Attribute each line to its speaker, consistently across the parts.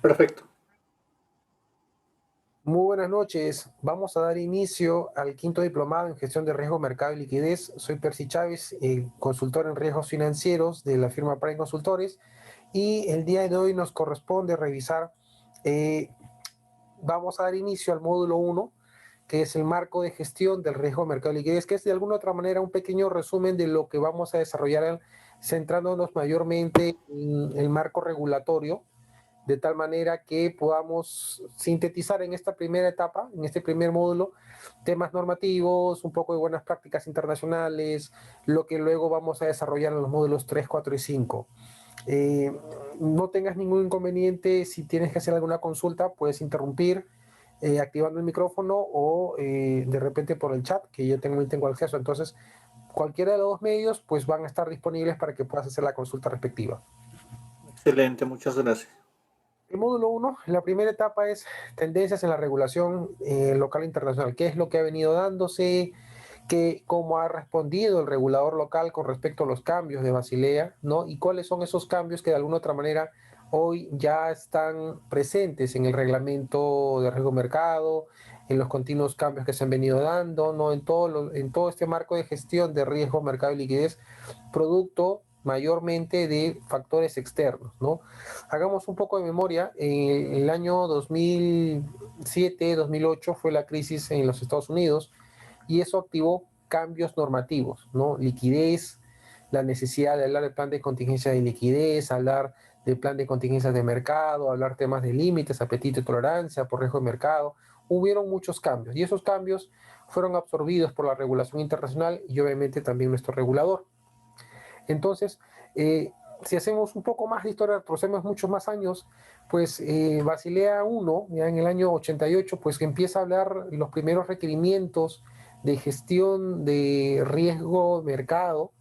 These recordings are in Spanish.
Speaker 1: Perfecto.
Speaker 2: Muy buenas noches. Vamos a dar inicio al quinto diplomado en gestión de riesgo, mercado y liquidez. Soy Percy Chávez, consultor en riesgos financieros de la firma Prime Consultores, y el día de hoy nos corresponde revisar, eh, vamos a dar inicio al módulo 1, que es el marco de gestión del riesgo, mercado y liquidez, que es de alguna otra manera un pequeño resumen de lo que vamos a desarrollar, centrándonos mayormente en el marco regulatorio, de tal manera que podamos sintetizar en esta primera etapa, en este primer módulo, temas normativos, un poco de buenas prácticas internacionales, lo que luego vamos a desarrollar en los módulos 3, 4 y 5. Eh, no tengas ningún inconveniente. Si tienes que hacer alguna consulta, puedes interrumpir activando el micrófono o de repente por el chat, que yo tengo acceso. Entonces, cualquiera de los dos medios pues van a estar disponibles para que puedas hacer la consulta respectiva.
Speaker 1: Excelente, muchas gracias.
Speaker 2: El módulo 1, la primera etapa es tendencias en la regulación local e internacional. ¿Qué es lo que ha venido dándose? ¿Cómo ha respondido el regulador local con respecto a los cambios de Basilea, ¿no? Y cuáles son esos cambios que de alguna otra manera hoy ya están presentes en el reglamento de riesgo mercado, en los continuos cambios que se han venido dando, ¿no? En todo este marco de gestión de riesgo, mercado y liquidez, producto mayormente de factores externos, ¿no? Hagamos un poco de memoria. En el año 2007, 2008 fue la crisis en los Estados Unidos, y eso activó cambios normativos, ¿no? Liquidez, la necesidad de hablar del plan de contingencia de liquidez, hablar del plan de contingencia de mercado, hablar temas de límites, apetito y tolerancia por riesgo de mercado. Hubieron muchos cambios, y esos cambios fueron absorbidos por la regulación internacional y obviamente también nuestro regulador. Entonces, si hacemos un poco más de historia, procedemos muchos más años, pues Basilea I, ya en el año 88, pues que empieza a hablar los primeros requerimientos de gestión de riesgo mercado.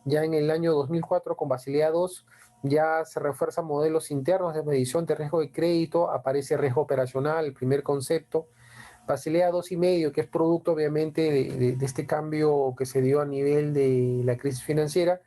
Speaker 2: Ya en el año 2004 con Basilea II ya se refuerzan modelos internos de medición de riesgo de crédito, aparece riesgo operacional, el primer concepto. Basilea 2,5, que es producto obviamente de este cambio que se dio a nivel de la crisis financiera,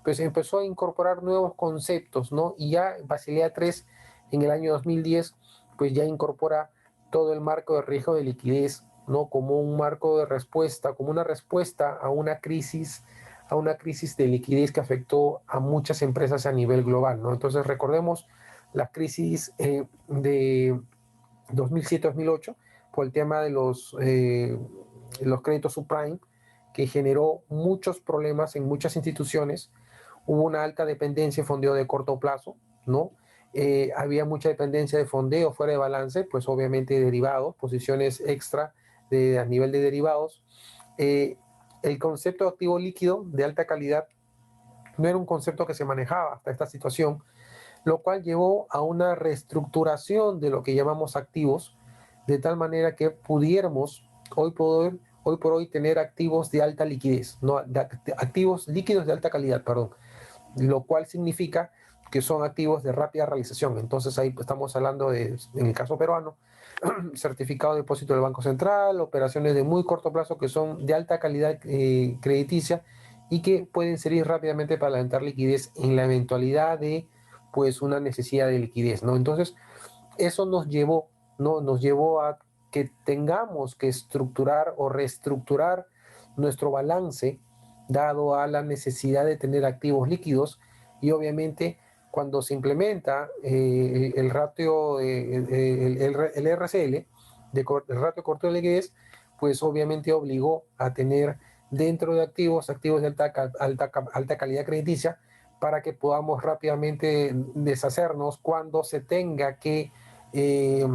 Speaker 2: pues empezó a incorporar nuevos conceptos, ¿no? Y ya Basilea 3 en el año 2010, pues ya incorpora todo el marco de riesgo de liquidez, ¿no? Como un marco de respuesta, como una respuesta a una crisis de liquidez que afectó a muchas empresas a nivel global, ¿no? Entonces recordemos la crisis de 2007-2008 por el tema de los créditos subprime, que generó muchos problemas en muchas instituciones. Hubo una alta dependencia de fondeo de corto plazo, ¿no? Había mucha dependencia de fondeo fuera de balance, pues obviamente derivados, posiciones extra a nivel de derivados. Eh, el concepto de activo líquido de alta calidad no era un concepto que se manejaba hasta esta situación, lo cual llevó a una reestructuración de lo que llamamos activos, de tal manera que pudiéramos hoy por hoy tener activos de alta liquidez, no, activos líquidos de alta calidad, perdón, lo cual significa que son activos de rápida realización. Entonces ahí estamos hablando de, en el caso peruano, certificado de depósito del Banco Central, operaciones de muy corto plazo que son de alta calidad crediticia y que pueden servir rápidamente para adelantar liquidez en la eventualidad de pues una necesidad de liquidez, ¿no? Entonces, eso nos llevó, ¿no? Nos llevó a que tengamos que estructurar o reestructurar nuestro balance dado a la necesidad de tener activos líquidos, y obviamente cuando se implementa el ratio, el RCL, el ratio corto de liquidez, pues obviamente obligó a tener dentro de activos de alta calidad crediticia, para que podamos rápidamente deshacernos cuando se tenga que eh,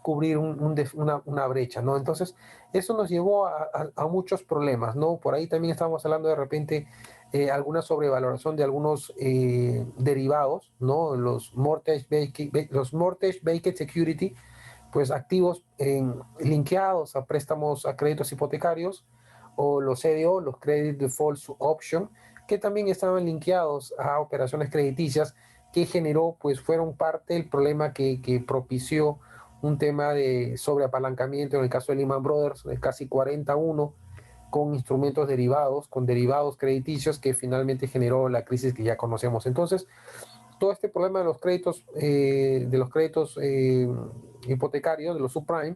Speaker 2: cubrir una brecha, ¿no? Entonces, eso nos llevó a muchos problemas, ¿no? Por ahí también estamos hablando de repente alguna sobrevaloración de algunos derivados, ¿no? Los mortgage backed security, pues activos linkeados a préstamos, a créditos hipotecarios, o los CDO, los Credit Default Option, que también estaban linkeados a operaciones crediticias, que generó, pues fueron parte del problema que propició un tema de sobreapalancamiento en el caso de Lehman Brothers, de casi 41, con instrumentos derivados, con derivados crediticios, que finalmente generó la crisis que ya conocemos. Entonces, todo este problema de los créditos, hipotecarios, de los subprime,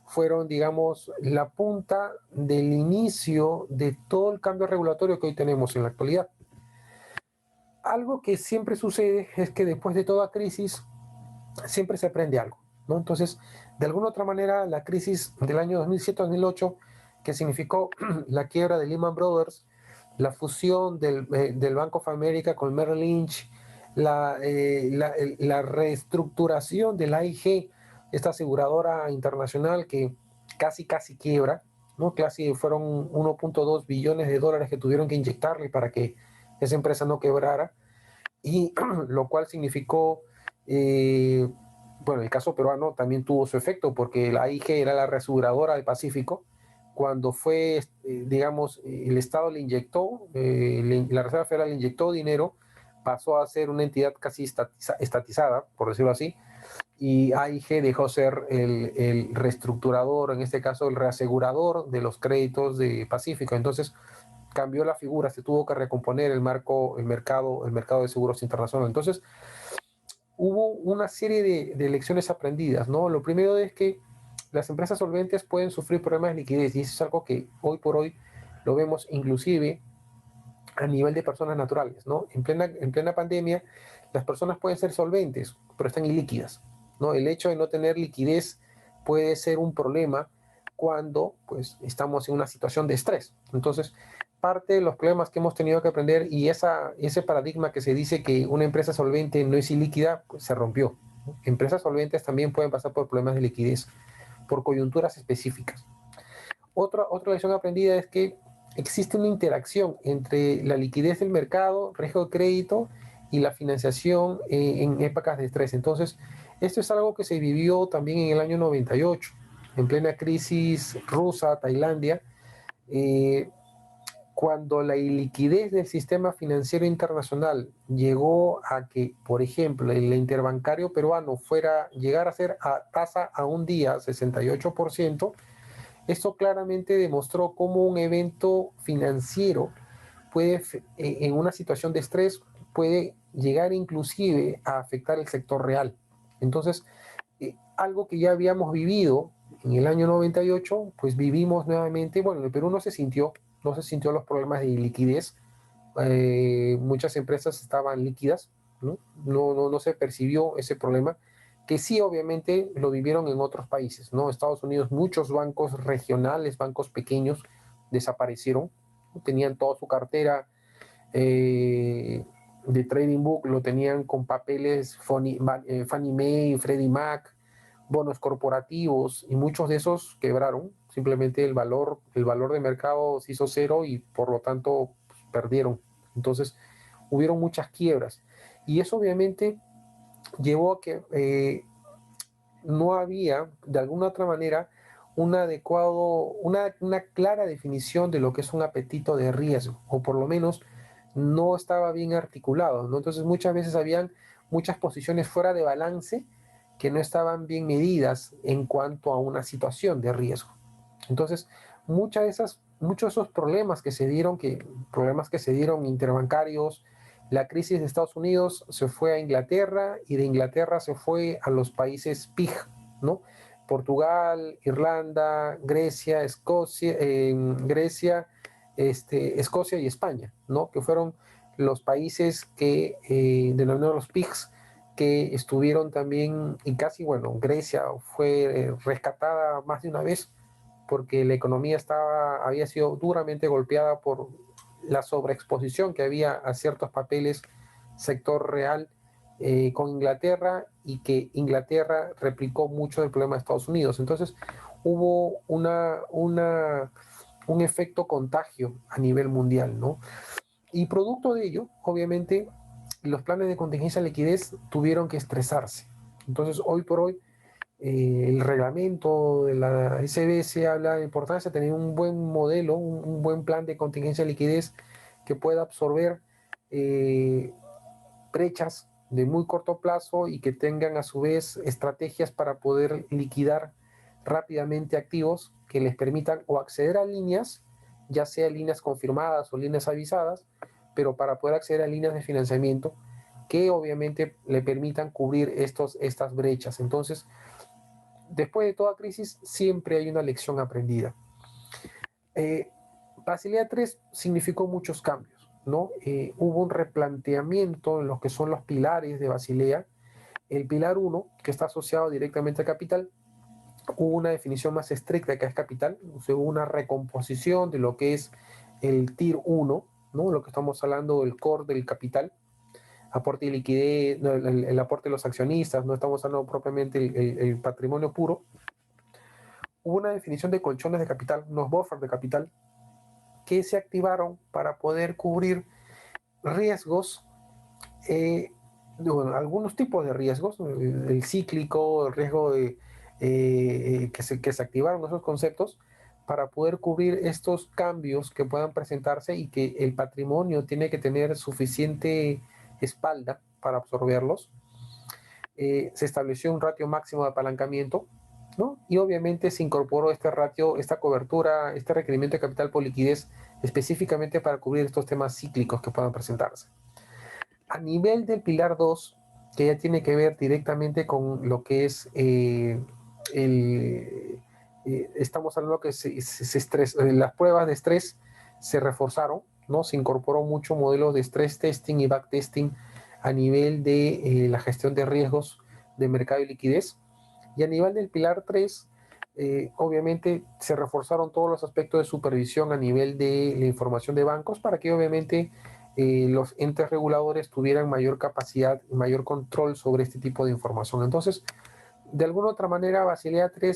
Speaker 2: fueron, digamos, la punta del inicio de todo el cambio regulatorio que hoy tenemos en la actualidad. Algo que siempre sucede es que después de toda crisis siempre se aprende algo, ¿no? Entonces, de alguna otra manera, la crisis del año 2007-2008, que significó la quiebra de Lehman Brothers, la fusión del Bank of America con Merrill Lynch, la reestructuración de la AIG, esta aseguradora internacional que casi quiebra, ¿no? Casi fueron 1.2 billones de dólares que tuvieron que inyectarle para que esa empresa no quebrara, y lo cual significó, bueno, el caso peruano también tuvo su efecto porque la AIG era la reaseguradora del Pacífico. Cuando fue, digamos, el Estado le inyectó, la Reserva Federal le inyectó dinero, pasó a ser una entidad casi estatizada, por decirlo así, y AIG dejó ser el reestructurador, en este caso el reasegurador de los créditos de Pacífico. Entonces cambió la figura, se tuvo que recomponer el mercado de seguros internacional. Entonces hubo una serie de lecciones aprendidas, ¿no? Lo primero es que las empresas solventes pueden sufrir problemas de liquidez y eso es algo que hoy por hoy lo vemos inclusive a nivel de personas naturales, ¿no? En plena pandemia, las personas pueden ser solventes, pero están ilíquidas, ¿no? El hecho de no tener liquidez puede ser un problema cuando, pues, estamos en una situación de estrés. Entonces, parte de los problemas que hemos tenido que aprender y ese paradigma que se dice que una empresa solvente no es ilíquida, pues se rompió, ¿no? Empresas solventes también pueden pasar por problemas de liquidez por coyunturas específicas. Otra lección aprendida es que existe una interacción entre la liquidez del mercado, riesgo de crédito y la financiación en épocas de estrés. Entonces, esto es algo que se vivió también en el año 98, en plena crisis rusa, Tailandia, eh, cuando la iliquidez del sistema financiero internacional llegó a que, por ejemplo, el interbancario peruano llegar a ser a tasa a un día 68%. Esto claramente demostró cómo un evento financiero puede, en una situación de estrés, puede llegar inclusive a afectar el sector real. Entonces, algo que ya habíamos vivido en el año 98, pues vivimos nuevamente. Bueno, en el Perú no se sintió los problemas de liquidez. Muchas empresas estaban líquidas, ¿no? No se percibió ese problema, que sí obviamente lo vivieron en otros países, ¿no? Estados Unidos, muchos bancos regionales, bancos pequeños, desaparecieron, tenían toda su cartera de trading book, lo tenían con papeles Fannie Mae, Freddie Mac, bonos corporativos, y muchos de esos quebraron. Simplemente el valor de mercado se hizo cero y por lo tanto pues, perdieron. Entonces hubieron muchas quiebras y eso obviamente llevó a que no había de alguna otra manera una clara definición de lo que es un apetito de riesgo, o por lo menos no estaba bien articulado, ¿no? Entonces muchas veces habían muchas posiciones fuera de balance que no estaban bien medidas en cuanto a una situación de riesgo. Entonces, muchos de esos problemas que se dieron interbancarios, la crisis de Estados Unidos se fue a Inglaterra y de Inglaterra se fue a los países PIG, ¿no? Portugal, Irlanda, Grecia, Escocia y España, ¿no? Que fueron los países que denominaron los PIGs, que estuvieron también, y casi, bueno, Grecia fue rescatada más de una vez porque la economía había sido duramente golpeada por la sobreexposición que había a ciertos papeles sector real con Inglaterra, y que Inglaterra replicó mucho del problema de Estados Unidos. Entonces hubo un efecto contagio a nivel mundial, ¿no? Y producto de ello, obviamente, los planes de contingencia de liquidez tuvieron que estresarse. Entonces, hoy por hoy, el reglamento de la SBS habla de la importancia de tener un buen modelo, un buen plan de contingencia de liquidez que pueda absorber brechas de muy corto plazo y que tengan a su vez estrategias para poder liquidar rápidamente activos que les permitan o acceder a líneas, ya sea líneas confirmadas o líneas avisadas, pero para poder acceder a líneas de financiamiento que obviamente le permitan cubrir estas brechas. Entonces, después de toda crisis, siempre hay una lección aprendida. Basilea III significó muchos cambios, ¿no? Hubo un replanteamiento en lo que son los pilares de Basilea. El pilar 1, que está asociado directamente al capital, hubo una definición más estricta de qué es capital, o sea, hubo una recomposición de lo que es el Tier 1, ¿no? Lo que estamos hablando del core del capital, aporte y liquidez, no, el aporte de los accionistas, no estamos hablando propiamente el patrimonio puro. Hubo una definición de colchones de capital, unos buffers de capital, que se activaron para poder cubrir riesgos, bueno, algunos tipos de riesgos, el cíclico, el riesgo de, que se activaron esos conceptos para poder cubrir estos cambios que puedan presentarse y que el patrimonio tiene que tener suficiente espalda para absorberlos. Se estableció un ratio máximo de apalancamiento, ¿no? Y obviamente se incorporó este ratio, esta cobertura, este requerimiento de capital por liquidez específicamente para cubrir estos temas cíclicos que puedan presentarse. A nivel del pilar 2, que ya tiene que ver directamente con lo que es estamos hablando que las pruebas de estrés se reforzaron, ¿no? Se incorporó mucho modelos de stress testing y backtesting a nivel de la gestión de riesgos de mercado y liquidez. Y a nivel del pilar 3, obviamente se reforzaron todos los aspectos de supervisión a nivel de la información de bancos para que obviamente los entes reguladores tuvieran mayor capacidad y mayor control sobre este tipo de información. Entonces, de alguna u otra manera, Basilea III,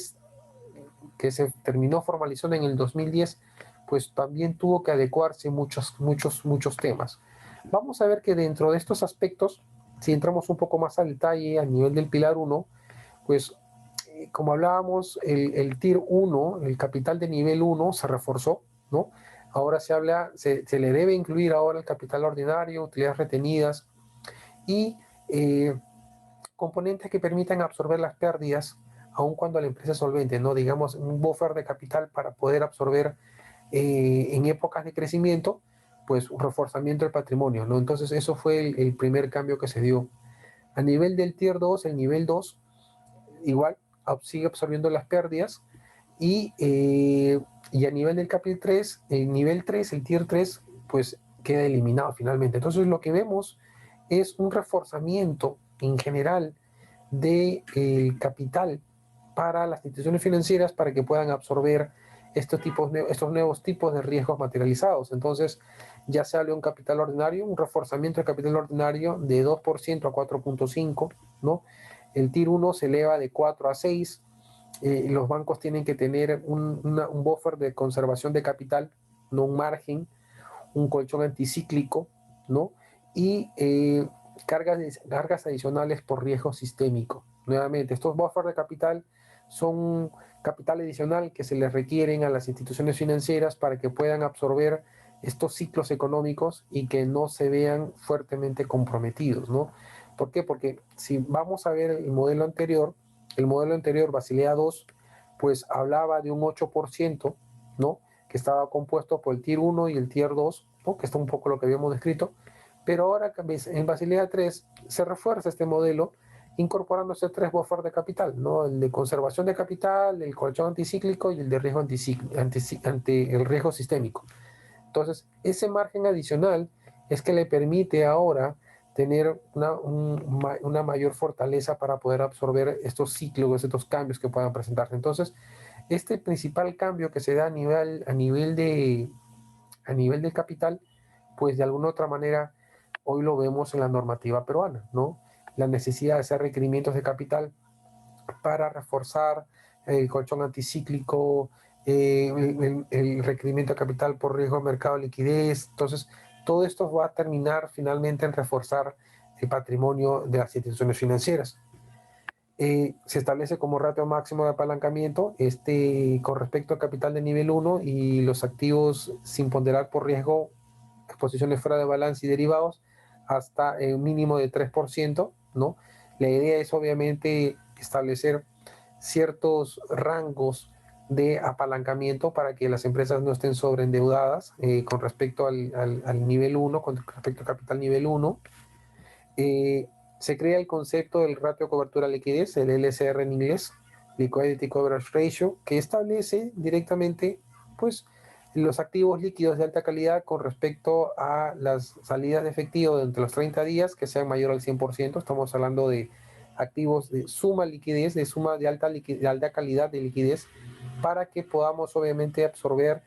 Speaker 2: que se terminó formalizando en el 2010, pues también tuvo que adecuarse muchos temas. Vamos a ver que dentro de estos aspectos, si entramos un poco más al detalle a nivel del pilar 1, pues como hablábamos, el Tier 1, el capital de nivel 1 se reforzó, ¿no? Ahora se le debe incluir ahora el capital ordinario, utilidades retenidas y componentes que permitan absorber las pérdidas, aun cuando la empresa es solvente, ¿no? Digamos, un buffer de capital para poder absorber en épocas de crecimiento, pues un reforzamiento del patrimonio, ¿no? Entonces, eso fue el primer cambio que se dio. A nivel del Tier 2, el nivel 2, igual sigue absorbiendo las pérdidas y a nivel del capital 3, el nivel 3, el tier 3, pues queda eliminado finalmente. Entonces lo que vemos es un reforzamiento en general del capital para las instituciones financieras para que puedan absorber estos nuevos tipos de riesgos materializados. Entonces ya se habla de un capital ordinario, un reforzamiento del capital ordinario de 2% a 4.5%, ¿no? El Tier 1 se eleva de 4 a 6. Los bancos tienen que tener un buffer de conservación de capital, no un margen, un colchón anticíclico, ¿no? Y cargas adicionales por riesgo sistémico. Nuevamente, estos buffers de capital son capital adicional que se les requieren a las instituciones financieras para que puedan absorber estos ciclos económicos y que no se vean fuertemente comprometidos, ¿no? ¿Por qué? Porque si vamos a ver el modelo anterior, Basilea II, pues hablaba de un 8%, ¿no? Que estaba compuesto por el Tier 1 y el Tier 2, ¿no? Que está un poco lo que habíamos descrito, pero ahora en Basilea III se refuerza este modelo incorporándose 3 buffers de capital, ¿no? El de conservación de capital, el colchón anticíclico y el de riesgo ante el riesgo sistémico. Entonces, ese margen adicional es que le permite ahora tener una mayor fortaleza para poder absorber estos ciclos, estos cambios que puedan presentarse. Entonces, este principal cambio que se da a nivel de capital, pues de alguna otra manera hoy lo vemos en la normativa peruana, ¿no? La necesidad de hacer requerimientos de capital para reforzar el colchón anticíclico, el requerimiento de capital por riesgo de mercado de liquidez. Entonces, todo esto va a terminar finalmente en reforzar el patrimonio de las instituciones financieras. Se establece como ratio máximo de apalancamiento con respecto al capital de nivel 1 y los activos sin ponderar por riesgo, exposiciones fuera de balance y derivados, hasta un mínimo de 3%, ¿no? La idea es obviamente establecer ciertos rangos de apalancamiento para que las empresas no estén sobreendeudadas con respecto al nivel 1, con respecto al capital nivel 1. se crea el concepto del ratio cobertura-liquidez, el LCR en inglés, Liquidity Coverage Ratio, que establece directamente pues, los activos líquidos de alta calidad con respecto a las salidas de efectivo de entre los 30 días que sean mayor al 100%. Estamos hablando de activos de suma liquidez, de suma de alta calidad de liquidez, para que podamos obviamente absorber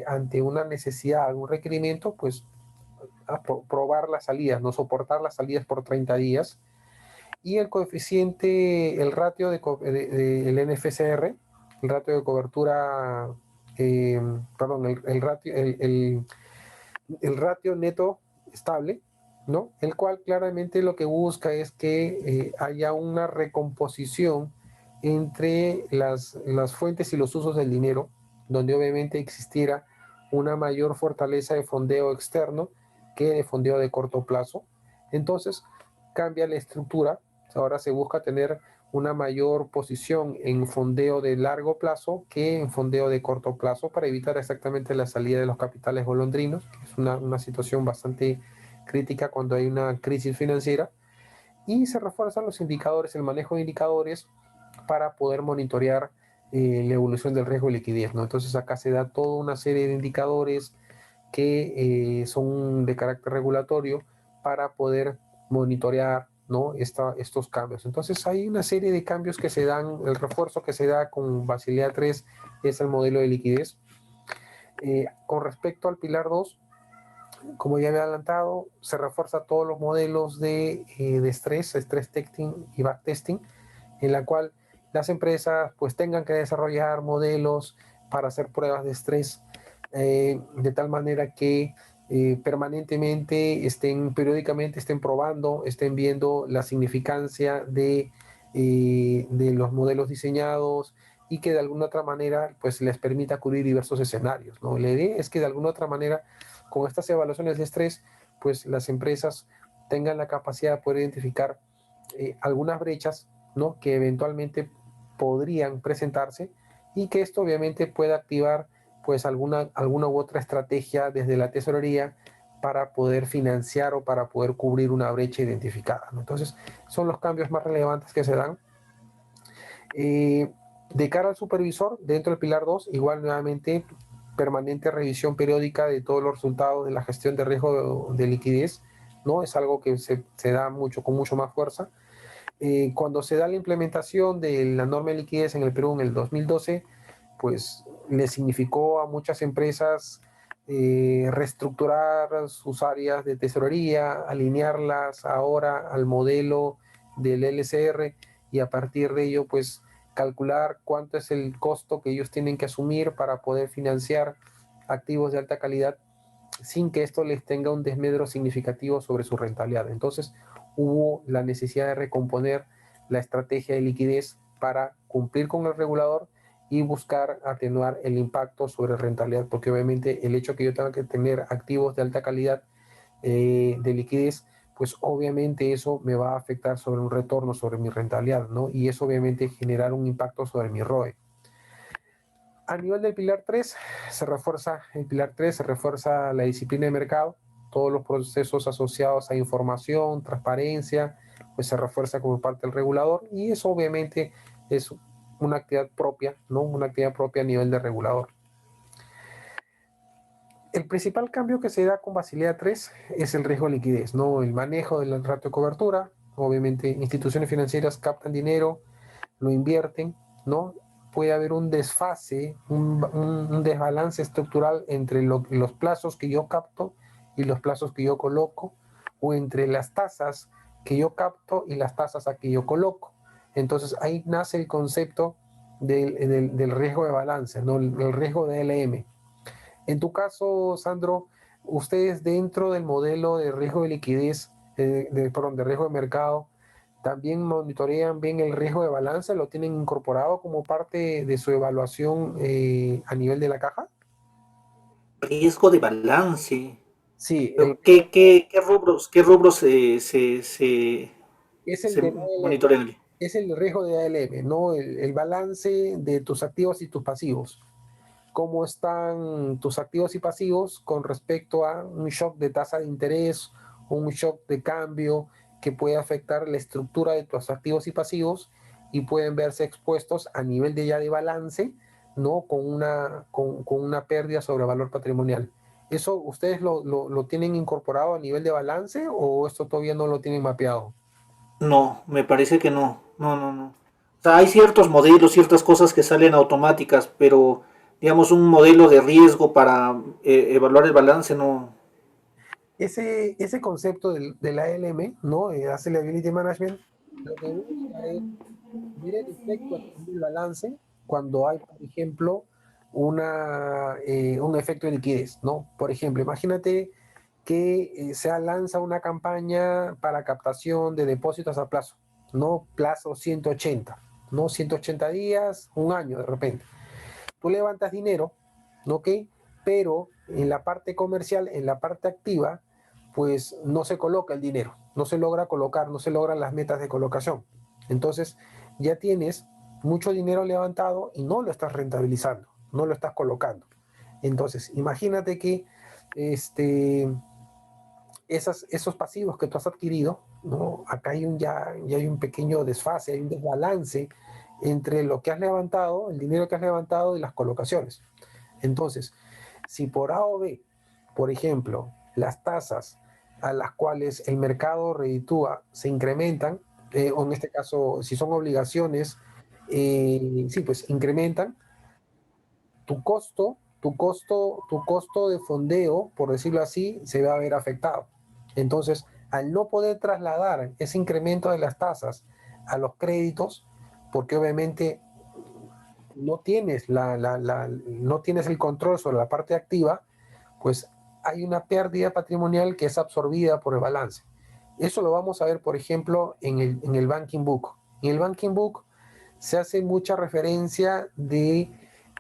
Speaker 2: ante una necesidad, algún requerimiento, pues probar las salidas, no soportar las salidas por 30 días. Y el coeficiente, el ratio del NFCR, el ratio de cobertura, perdón, el ratio neto estable, ¿no? El cual claramente lo que busca es que haya una recomposición entre las fuentes y los usos del dinero, donde obviamente existiera una mayor fortaleza de fondeo externo que de fondeo de corto plazo. Entonces, cambia la estructura. Ahora se busca tener una mayor posición en fondeo de largo plazo que en fondeo de corto plazo para evitar exactamente la salida de los capitales golondrinos, que es una situación bastante crítica cuando hay una crisis financiera. Y se refuerzan los indicadores, el manejo de indicadores para poder monitorear la evolución del riesgo de liquidez, ¿no? Entonces acá se da toda una serie de indicadores que son de carácter regulatorio para poder monitorear, ¿no? Estos cambios. Entonces hay una serie de cambios que se dan, el refuerzo que se da con Basilea 3 es el modelo de liquidez. Con respecto al Pilar 2, como ya había adelantado, se refuerza todos los modelos de estrés testing y backtesting, en la cual las empresas pues tengan que desarrollar modelos para hacer pruebas de estrés de tal manera que permanentemente periódicamente estén probando, estén viendo la significancia de los modelos diseñados y que de alguna otra manera pues les permita cubrir diversos escenarios, ¿no? La idea es que de alguna otra manera con estas evaluaciones de estrés pues las empresas tengan la capacidad de poder identificar algunas brechas, ¿no? Que eventualmente podrían presentarse y que esto obviamente pueda activar pues alguna u otra estrategia desde la tesorería para poder financiar o para poder cubrir una brecha identificada, ¿no? Entonces, son los cambios más relevantes que se dan. De cara al supervisor, dentro del Pilar 2, igual nuevamente permanente revisión periódica de todos los resultados de la gestión de riesgo de liquidez, ¿no? Es algo que se da con mucho más fuerza. Cuando se da la implementación de la norma de liquidez en el Perú en el 2012, pues le significó a muchas empresas reestructurar sus áreas de tesorería, alinearlas ahora al modelo del LCR y a partir de ello, pues calcular cuánto es el costo que ellos tienen que asumir para poder financiar activos de alta calidad sin que esto les tenga un desmedro significativo sobre su rentabilidad. Entonces, hubo la necesidad de recomponer la estrategia de liquidez para cumplir con el regulador y buscar atenuar el impacto sobre rentabilidad, porque obviamente el hecho que yo tenga que tener activos de alta calidad de liquidez, pues obviamente eso me va a afectar sobre un retorno, sobre mi rentabilidad, ¿no? Y eso obviamente generar un impacto sobre mi ROE. A nivel del Pilar 3, se refuerza la disciplina de mercado, todos los procesos asociados a información, transparencia, pues se refuerza como parte del regulador y eso obviamente es una actividad propia, ¿no? Una actividad propia a nivel de regulador. El principal cambio que se da con Basilea 3 es el riesgo de liquidez, ¿no? El manejo del ratio de cobertura. Obviamente, instituciones financieras captan dinero, lo invierten, ¿no? Puede haber un desfase, un desbalance estructural entre los plazos que yo capto y los plazos que yo coloco, o entre las tasas que yo capto y las tasas a que yo coloco. Entonces ahí nace el concepto del riesgo de balance, ¿no? El riesgo de LM. En tu caso, Sandro, ustedes dentro del modelo de riesgo de liquidez, perdón, de riesgo de mercado, ¿también monitorean bien el riesgo de balance? ¿Lo tienen incorporado como parte de su evaluación a nivel de la caja?
Speaker 1: Riesgo de balance.
Speaker 2: Sí,
Speaker 1: Pero qué rubros
Speaker 2: es el
Speaker 1: se
Speaker 2: de ALM,
Speaker 1: monitorean?
Speaker 2: es el riesgo de ALM, ¿no? El balance de tus activos y tus pasivos. ¿Cómo están tus activos y pasivos con respecto a un shock de tasa de interés, un shock de cambio que puede afectar la estructura de tus activos y pasivos y pueden verse expuestos a nivel de ya de balance, ¿no? Con una pérdida sobre valor patrimonial. ¿Eso ustedes lo tienen incorporado a nivel de balance o esto todavía no lo tienen mapeado?
Speaker 1: No, me parece que no. No, no, no. O sea, hay ciertos modelos, ciertas cosas que salen automáticas, pero digamos un modelo de riesgo para evaluar el balance no.
Speaker 2: Ese concepto del ALM, ¿no? Asset Liability Management, lo que busca es ver el efecto del balance cuando hay, por ejemplo, un efecto de liquidez, ¿no? Por ejemplo, imagínate que se lanza una campaña para captación de depósitos a plazo, ¿no? Plazo 180, ¿no? 180 días, un año de repente. Tú levantas dinero, ¿ok? Pero en la parte comercial, en la parte activa, pues no se coloca el dinero, no se logra colocar, no se logran las metas de colocación. Entonces, ya tienes mucho dinero levantado y no lo estás rentabilizando, no lo estás colocando. Entonces, imagínate que esos pasivos que tú has adquirido, ¿no? Acá ya hay un pequeño desfase, hay un desbalance entre lo que has levantado, el dinero que has levantado y las colocaciones. Entonces, si por A o B, por ejemplo, las tasas a las cuales el mercado reditúa se incrementan, o en este caso, si son obligaciones, sí, pues incrementan, tu costo de fondeo, por decirlo así, se va a ver afectado. Entonces, al no poder trasladar ese incremento de las tasas a los créditos, porque obviamente no tienes el control sobre la parte activa, pues hay una pérdida patrimonial que es absorbida por el balance. Eso lo vamos a ver, por ejemplo, en el Banking Book. En el Banking Book se hace mucha referencia de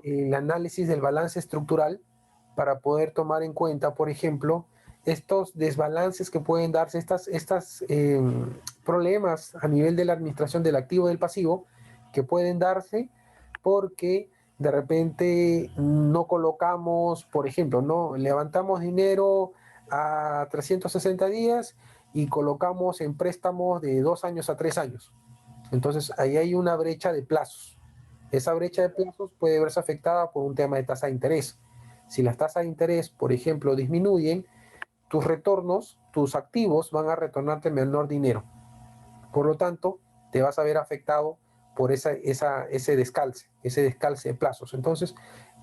Speaker 2: el análisis del balance estructural para poder tomar en cuenta, por ejemplo, estos desbalances que pueden darse, estas problemas a nivel de la administración del activo y del pasivo, que pueden darse porque de repente no colocamos, por ejemplo, no levantamos dinero a 360 días y colocamos en préstamos de 2 años a 3 años. Entonces, ahí hay una brecha de plazos. Esa brecha de plazos puede verse afectada por un tema de tasa de interés. Si las tasas de interés, por ejemplo, disminuyen, tus retornos, tus activos van a retornarte menor dinero. Por lo tanto, te vas a ver afectado por ese descalce de plazos. Entonces,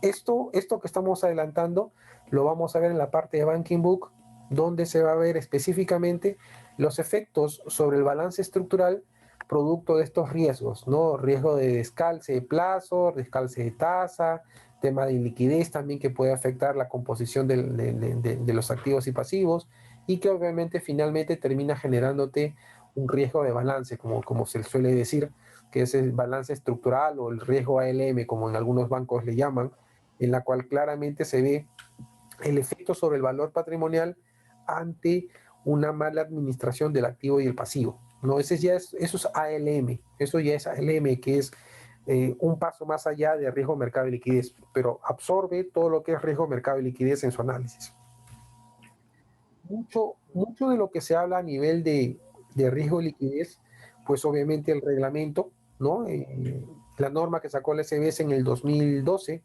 Speaker 2: esto que estamos adelantando lo vamos a ver en la parte de Banking Book, donde se va a ver específicamente los efectos sobre el balance estructural producto de estos riesgos, ¿no? Riesgo de descalce de plazo, descalce de tasa, tema de liquidez también que puede afectar la composición de los activos y pasivos y que obviamente finalmente termina generándote un riesgo de balance, como se suele decir, que es el balance estructural o el riesgo ALM, como en algunos bancos le llaman, en la cual claramente se ve el efecto sobre el valor patrimonial ante una mala administración del activo y el pasivo. ¿No? Eso es ALM, eso ya es ALM, que es un paso más allá de riesgo, mercado y liquidez, pero absorbe todo lo que es riesgo, mercado y liquidez en su análisis. Mucho de lo que se habla a nivel de riesgo y liquidez, pues obviamente el reglamento, ¿no? La norma que sacó la SBS en el 2012,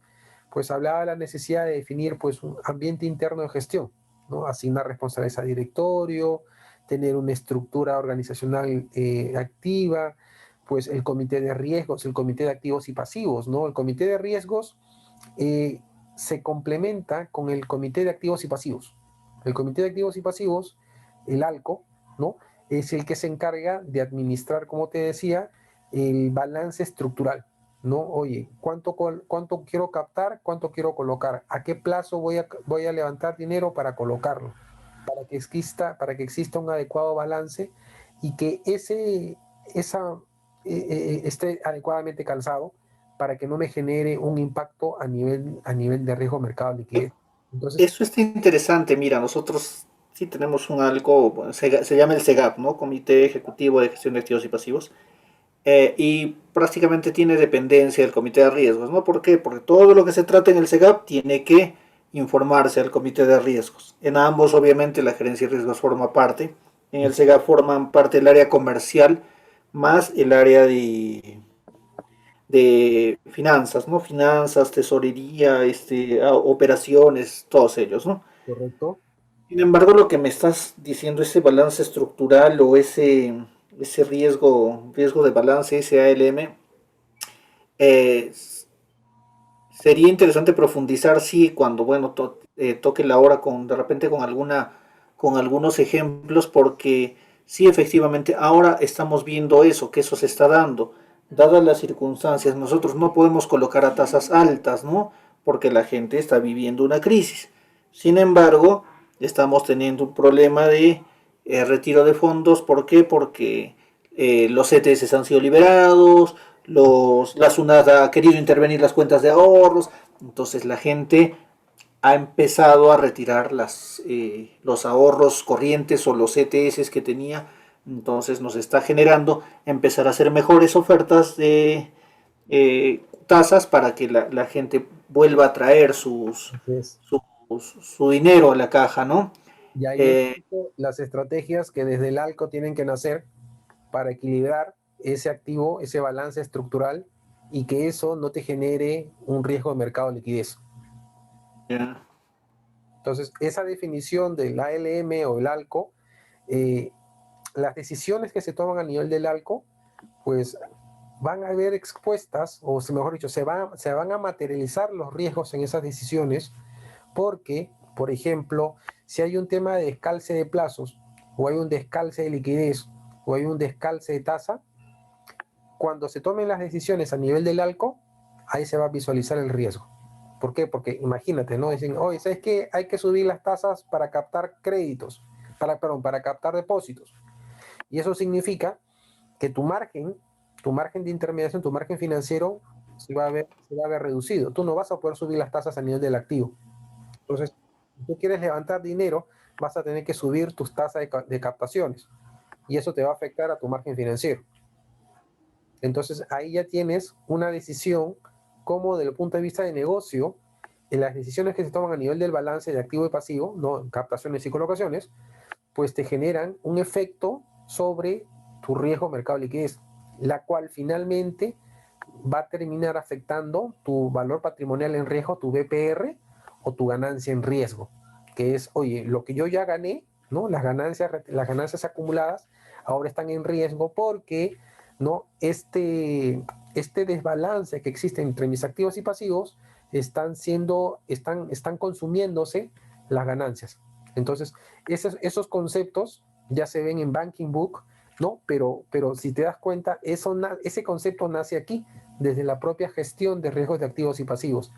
Speaker 2: pues hablaba de la necesidad de definir pues un ambiente interno de gestión, ¿no? Asignar responsabilidades al directorio, tener una estructura organizacional activa, pues el comité de riesgos, el comité de activos y pasivos, ¿no? El comité de riesgos eh, se complementa con el comité de activos y pasivos. El comité de activos y pasivos, el ALCO, ¿no? Es el que se encarga de administrar, como te decía, el balance estructural, ¿no? Oye, ¿cuánto quiero captar? ¿Cuánto quiero colocar? ¿A qué plazo voy a levantar dinero para colocarlo? Para que exista un adecuado balance y que esté adecuadamente calzado para que no me genere un impacto a nivel de riesgo mercado de liquidez. Entonces,
Speaker 1: Eso está interesante. Mira, nosotros sí tenemos un algo, bueno, se llama el SEGAP, ¿no? Comité Ejecutivo de Gestión de Activos y Pasivos. Y prácticamente tiene dependencia del comité de riesgos, ¿no? ¿Por qué? Porque todo lo que se trata en el SEGAP tiene que informarse al comité de riesgos. En ambos, obviamente, la gerencia de riesgos forma parte, En el SEGAP forman parte del área comercial más el área de finanzas, ¿no? Finanzas, tesorería, operaciones, todos ellos, ¿no?
Speaker 2: ¿correcto?
Speaker 1: Sin embargo, lo que me estás diciendo, ese balance estructural o ese riesgo de balance, ese ALM, eh, sería interesante profundizar, sí, cuando, bueno, toque la hora de repente con algunos ejemplos, porque sí, efectivamente, ahora estamos viendo eso, que eso se está dando. Dadas las circunstancias, nosotros no podemos colocar a tasas altas, ¿no? Porque la gente está viviendo una crisis. Sin embargo, estamos teniendo un problema de retiro de fondos. ¿Por qué? Porque los CTS han sido liberados, la SUNAT ha querido intervenir las cuentas de ahorros, entonces la gente ha empezado a retirar los ahorros corrientes o los ETS que tenía, entonces nos está generando empezar a hacer mejores ofertas de tasas para que la gente vuelva a traer
Speaker 2: Así es.
Speaker 1: su dinero a la caja, ¿no?
Speaker 2: Y ahí
Speaker 1: Eh,
Speaker 2: empiezan las estrategias que desde el ALCO tienen que nacer para equilibrar ese activo, ese balance estructural y que eso no te genere un riesgo de mercado de liquidez.
Speaker 1: ya,
Speaker 2: Entonces, esa definición del ALM o el ALCO, eh, las decisiones que se toman a nivel del ALCO, pues van a ver expuestas, o mejor dicho, se van a materializar los riesgos en esas decisiones porque, por ejemplo, si hay un tema de descalce de plazos, o hay un descalce de liquidez, o hay un descalce de tasa, cuando se tomen las decisiones a nivel del ALCO, ahí se va a visualizar el riesgo. ¿Por qué? Porque imagínate, ¿no? Dicen, oye, ¿sabes qué? Hay que subir las tasas para captar créditos, para captar depósitos. Y eso significa que tu margen de intermediación, tu margen financiero se va a ver reducido. Tú no vas a poder subir las tasas a nivel del activo. Entonces, si tú quieres levantar dinero, vas a tener que subir tus tasas de captaciones y eso te va a afectar a tu margen financiero. Entonces, ahí ya tienes una decisión como desde el punto de vista de negocio, en las decisiones que se toman a nivel del balance de activo y pasivo, no captaciones y colocaciones, pues te generan un efecto sobre tu riesgo mercado de liquidez, la cual finalmente va a terminar afectando tu valor patrimonial en riesgo, tu BPR o tu ganancia en riesgo, que es, oye, lo que yo ya gané, ¿no? Las ganancias acumuladas ahora están en riesgo porque, ¿no? Este desbalance que existe entre mis activos y pasivos están consumiéndose las ganancias. Entonces, esos conceptos ya se ven en Banking Book, ¿no? Pero si te das cuenta, ese concepto nace aquí, desde la propia gestión de riesgos de activos y pasivos,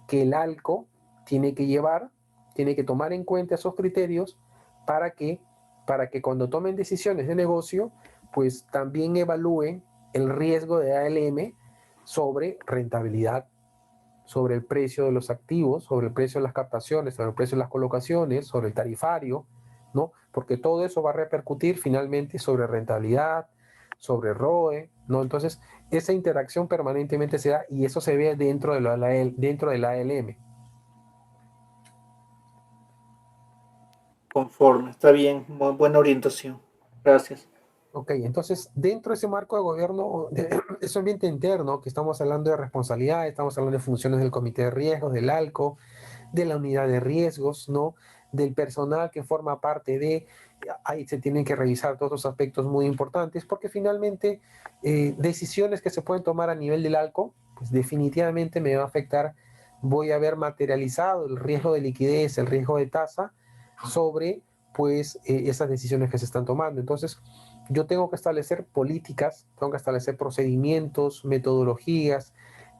Speaker 2: que el ALCO tiene que llevar, tiene que tomar en cuenta esos criterios para que, para que cuando tomen decisiones de negocio, pues también evalúen el riesgo de ALM sobre rentabilidad, sobre el precio de los activos, sobre el precio de las captaciones, sobre el precio de las colocaciones, sobre el tarifario, ¿no? Porque todo eso va a repercutir finalmente sobre rentabilidad, sobre ROE, ¿no? Entonces, esa interacción permanentemente se da y eso se ve dentro de la ALM.
Speaker 1: conforme, está bien, buena orientación. Gracias.
Speaker 2: Ok, entonces, dentro de ese marco de gobierno, de ese ambiente interno, que estamos hablando de responsabilidad, estamos hablando de funciones del comité de riesgos, del ALCO, de la unidad de riesgos, ¿no? Del personal que forma parte de, ahí se tienen que revisar todos los aspectos muy importantes, porque finalmente decisiones que se pueden tomar a nivel del ALCO, pues definitivamente me va a afectar, voy a ver materializado el riesgo de liquidez, el riesgo de tasa sobre pues esas decisiones que se están tomando. Entonces, yo tengo que establecer políticas, tengo que establecer procedimientos, metodologías,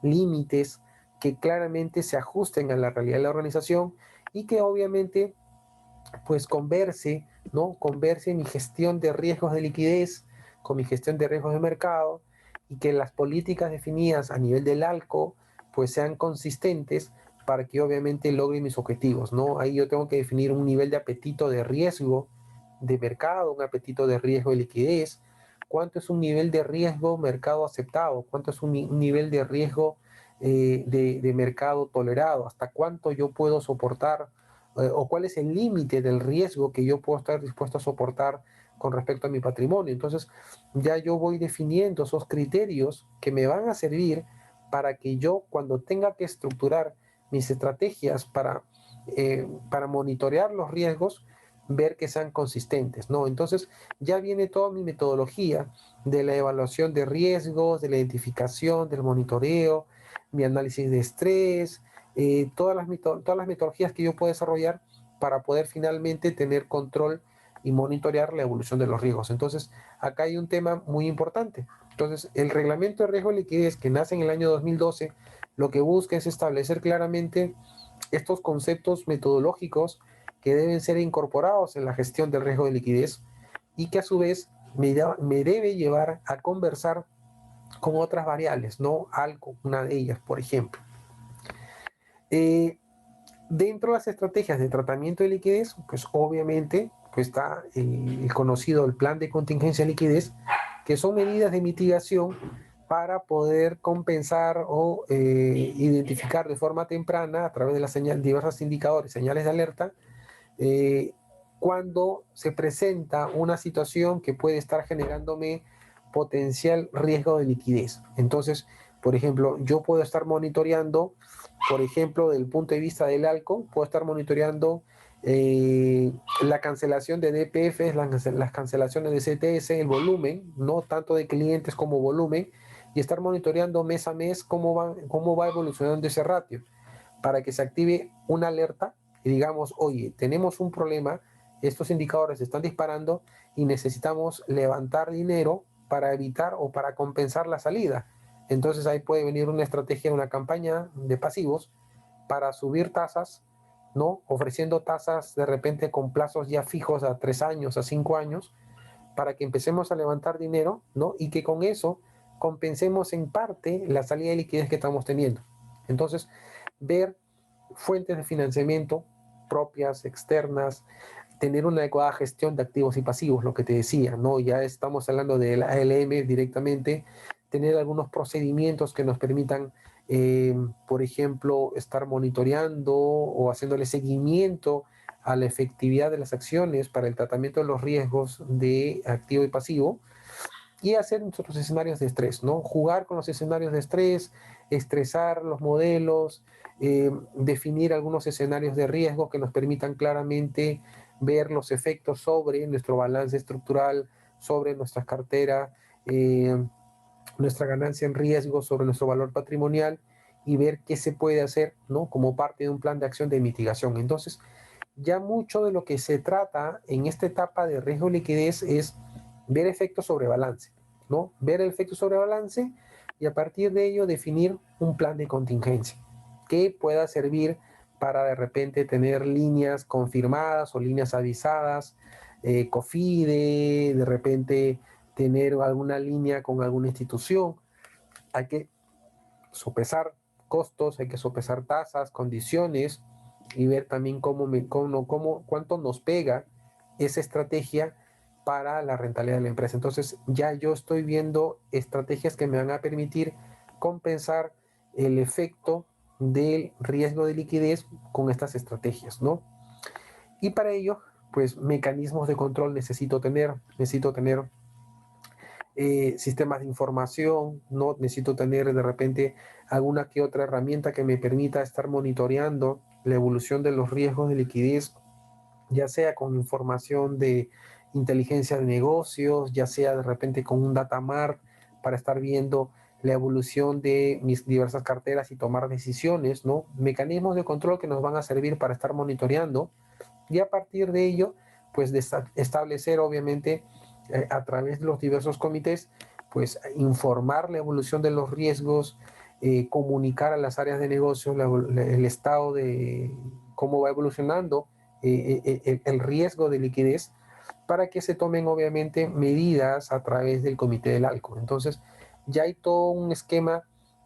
Speaker 2: límites que claramente se ajusten a la realidad de la organización y que obviamente pues converse mi gestión de riesgos de liquidez con mi gestión de riesgos de mercado y que las políticas definidas a nivel del ALCO pues sean consistentes para que obviamente logre mis objetivos, ¿no? Ahí yo tengo que definir un nivel de apetito de riesgo de mercado, un apetito de riesgo de liquidez, cuánto es un nivel de riesgo mercado aceptado, cuánto es un nivel de riesgo de mercado tolerado, hasta cuánto yo puedo soportar o cuál es el límite del riesgo que yo puedo estar dispuesto a soportar con respecto a mi patrimonio. Entonces, ya yo voy definiendo esos criterios que me van a servir para que yo, cuando tenga que estructurar mis estrategias para monitorear los riesgos, ver que sean consistentes, ¿no? Entonces, ya viene toda mi metodología de la evaluación de riesgos, de la identificación, del monitoreo, mi análisis de estrés, todas las metodologías que yo puedo desarrollar para poder finalmente tener control y monitorear la evolución de los riesgos. Entonces, acá hay un tema muy importante. Entonces, el reglamento de riesgo de liquidez que nace en el año 2012, lo que busca es establecer claramente estos conceptos metodológicos que deben ser incorporados en la gestión del riesgo de liquidez y que a su vez me debe llevar a conversar con otras variables, ¿no? Algo, una de ellas, por ejemplo. Eh, Dentro de las estrategias de tratamiento de liquidez, pues obviamente pues está el conocido el plan de contingencia de liquidez, que son medidas de mitigación para poder compensar o identificar de forma temprana a través de las diversos indicadores, señales de alerta, eh, cuando se presenta una situación que puede estar generándome potencial riesgo de liquidez. Entonces, por ejemplo, yo puedo estar monitoreando, por ejemplo, del punto de vista del ALCO, puedo estar monitoreando la cancelación de DPFs, las cancelaciones de CTS, el volumen, no tanto de clientes como volumen, y estar monitoreando mes a mes cómo va evolucionando ese ratio, para que se active una alerta y digamos, oye, tenemos un problema, estos indicadores se están disparando y necesitamos levantar dinero para evitar o para compensar la salida. Entonces ahí puede venir una estrategia, una campaña de pasivos para subir tasas, ¿no? Ofreciendo tasas de repente con plazos ya fijos a 3 años, a 5 años, para que empecemos a levantar dinero, ¿no? Y que con eso compensemos en parte la salida de liquidez que estamos teniendo. Entonces, ver fuentes de financiamiento propias, externas, tener una adecuada gestión de activos y pasivos, lo que te decía, ¿no? Ya estamos hablando del ALM directamente, tener algunos procedimientos que nos permitan, por ejemplo, estar monitoreando o haciéndole seguimiento a la efectividad de las acciones para el tratamiento de los riesgos de activo y pasivo, y hacer nuestros escenarios de estrés, ¿no? Jugar con los escenarios de estrés, estresar los modelos, definir algunos escenarios de riesgo que nos permitan claramente ver los efectos sobre nuestro balance estructural, sobre nuestra cartera, nuestra ganancia en riesgo, sobre nuestro valor patrimonial y ver qué se puede hacer, ¿no? Como parte de un plan de acción de mitigación. Entonces, ya mucho de lo que se trata en esta etapa de riesgo y liquidez es ver efectos sobre balance, ¿no? Ver el efecto sobre balance y a partir de ello definir un plan de contingencia que pueda servir para de repente tener líneas confirmadas o líneas avisadas, COFIDE, de repente tener alguna línea con alguna institución. Hay que sopesar costos, hay que sopesar tasas, condiciones y ver también cuánto nos pega esa estrategia para la rentabilidad de la empresa. Entonces ya yo estoy viendo estrategias que me van a permitir compensar el efecto del riesgo de liquidez con estas estrategias, ¿no? Y para ello, pues mecanismos de control necesito tener sistemas de información, ¿no? Necesito tener de repente alguna que otra herramienta que me permita estar monitoreando la evolución de los riesgos de liquidez, ya sea con información de inteligencia de negocios, ya sea de repente con un data mart para estar viendo la evolución de mis diversas carteras y tomar decisiones, ¿no? Mecanismos de control que nos van a servir para estar monitoreando y a partir de ello, pues de establecer obviamente a través de los diversos comités, pues informar la evolución de los riesgos, comunicar a las áreas de negocio el estado de cómo va evolucionando el riesgo de liquidez para que se tomen obviamente medidas a través del comité del ALCO. Entonces, ya hay todo un esquema,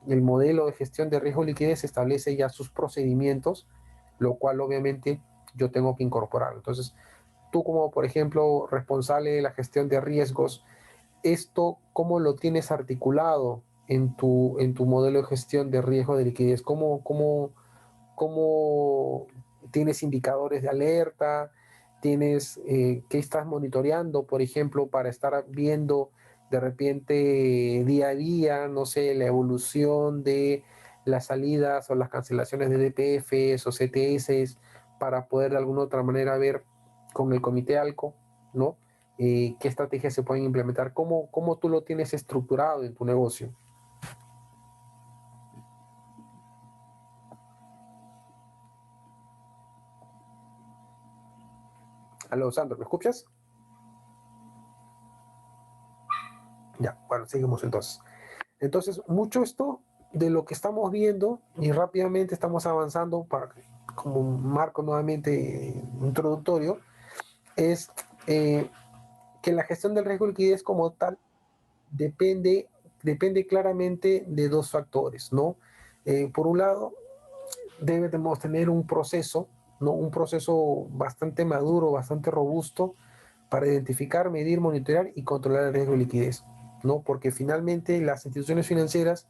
Speaker 2: el modelo de gestión de riesgo de liquidez establece ya sus procedimientos, lo cual obviamente yo tengo que incorporar. Entonces, tú como, por ejemplo, responsable de la gestión de riesgos, ¿esto cómo lo tienes articulado en tu modelo de gestión de riesgo de liquidez? ¿Cómo tienes indicadores de alerta? tienes qué estás monitoreando, por ejemplo, para estar viendo de repente día a día, no sé, la evolución de las salidas o las cancelaciones de DPFs o CTS para poder de alguna otra manera ver con el comité ALCO, ¿no? Qué estrategias se pueden implementar, cómo tú lo tienes estructurado en tu negocio. Aló, Sandro, ¿me escuchas? Ya, bueno, seguimos entonces. Entonces, mucho esto de lo que estamos viendo y rápidamente estamos avanzando para, como un marco nuevamente introductorio, es que la gestión del riesgo de liquidez como tal depende, depende claramente de dos factores, ¿no? Por un lado, debemos tener un proceso, ¿no? Un proceso bastante maduro, bastante robusto para identificar, medir, monitorear y controlar el riesgo de liquidez, ¿no? Porque finalmente las instituciones financieras,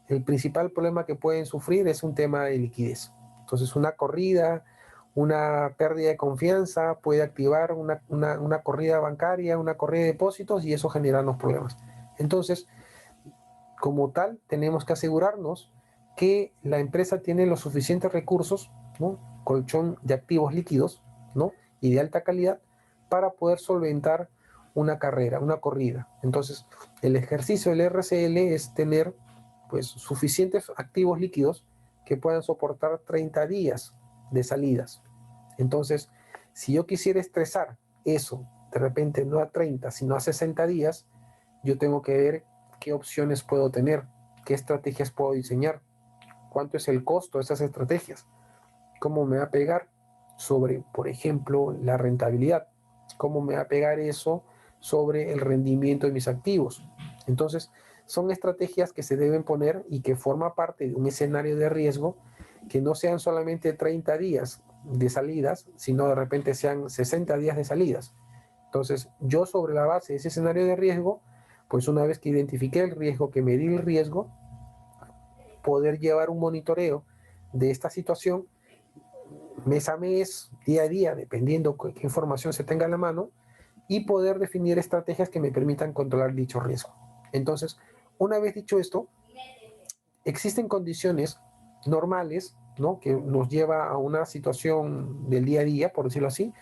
Speaker 2: el principal problema que pueden sufrir es un tema de liquidez. Entonces, una corrida, una pérdida de confianza puede activar una corrida bancaria, una corrida de depósitos y eso genera los problemas. Entonces, como tal, tenemos que asegurarnos que la empresa tiene los suficientes recursos, ¿no? Colchón de activos líquidos, ¿no? Y de alta calidad para poder solventar una carrera, una corrida. Entonces, el ejercicio del RCL es tener pues suficientes activos líquidos que puedan soportar 30 días de salidas. Entonces, si yo quisiera estresar eso, de repente no a 30, sino a 60 días, yo tengo que ver qué opciones puedo tener, qué estrategias puedo diseñar, cuánto es el costo de esas estrategias, cómo me va a pegar sobre, por ejemplo, la rentabilidad, cómo me va a pegar eso sobre el rendimiento de mis activos. Entonces, son estrategias que se deben poner y que forma parte de un escenario de riesgo que no sean solamente 30 días de salidas, sino de repente sean 60 días de salidas. Entonces, yo sobre la base de ese escenario de riesgo, pues una vez que identifiqué el riesgo, que medí el riesgo, poder llevar un monitoreo de esta situación mes a mes, día a día, dependiendo qué información se tenga en la mano, y poder definir estrategias que me permitan controlar dicho riesgo. Entonces, una vez dicho esto, existen condiciones normales, ¿no? Que nos lleva a una situación del día a día, por decirlo así,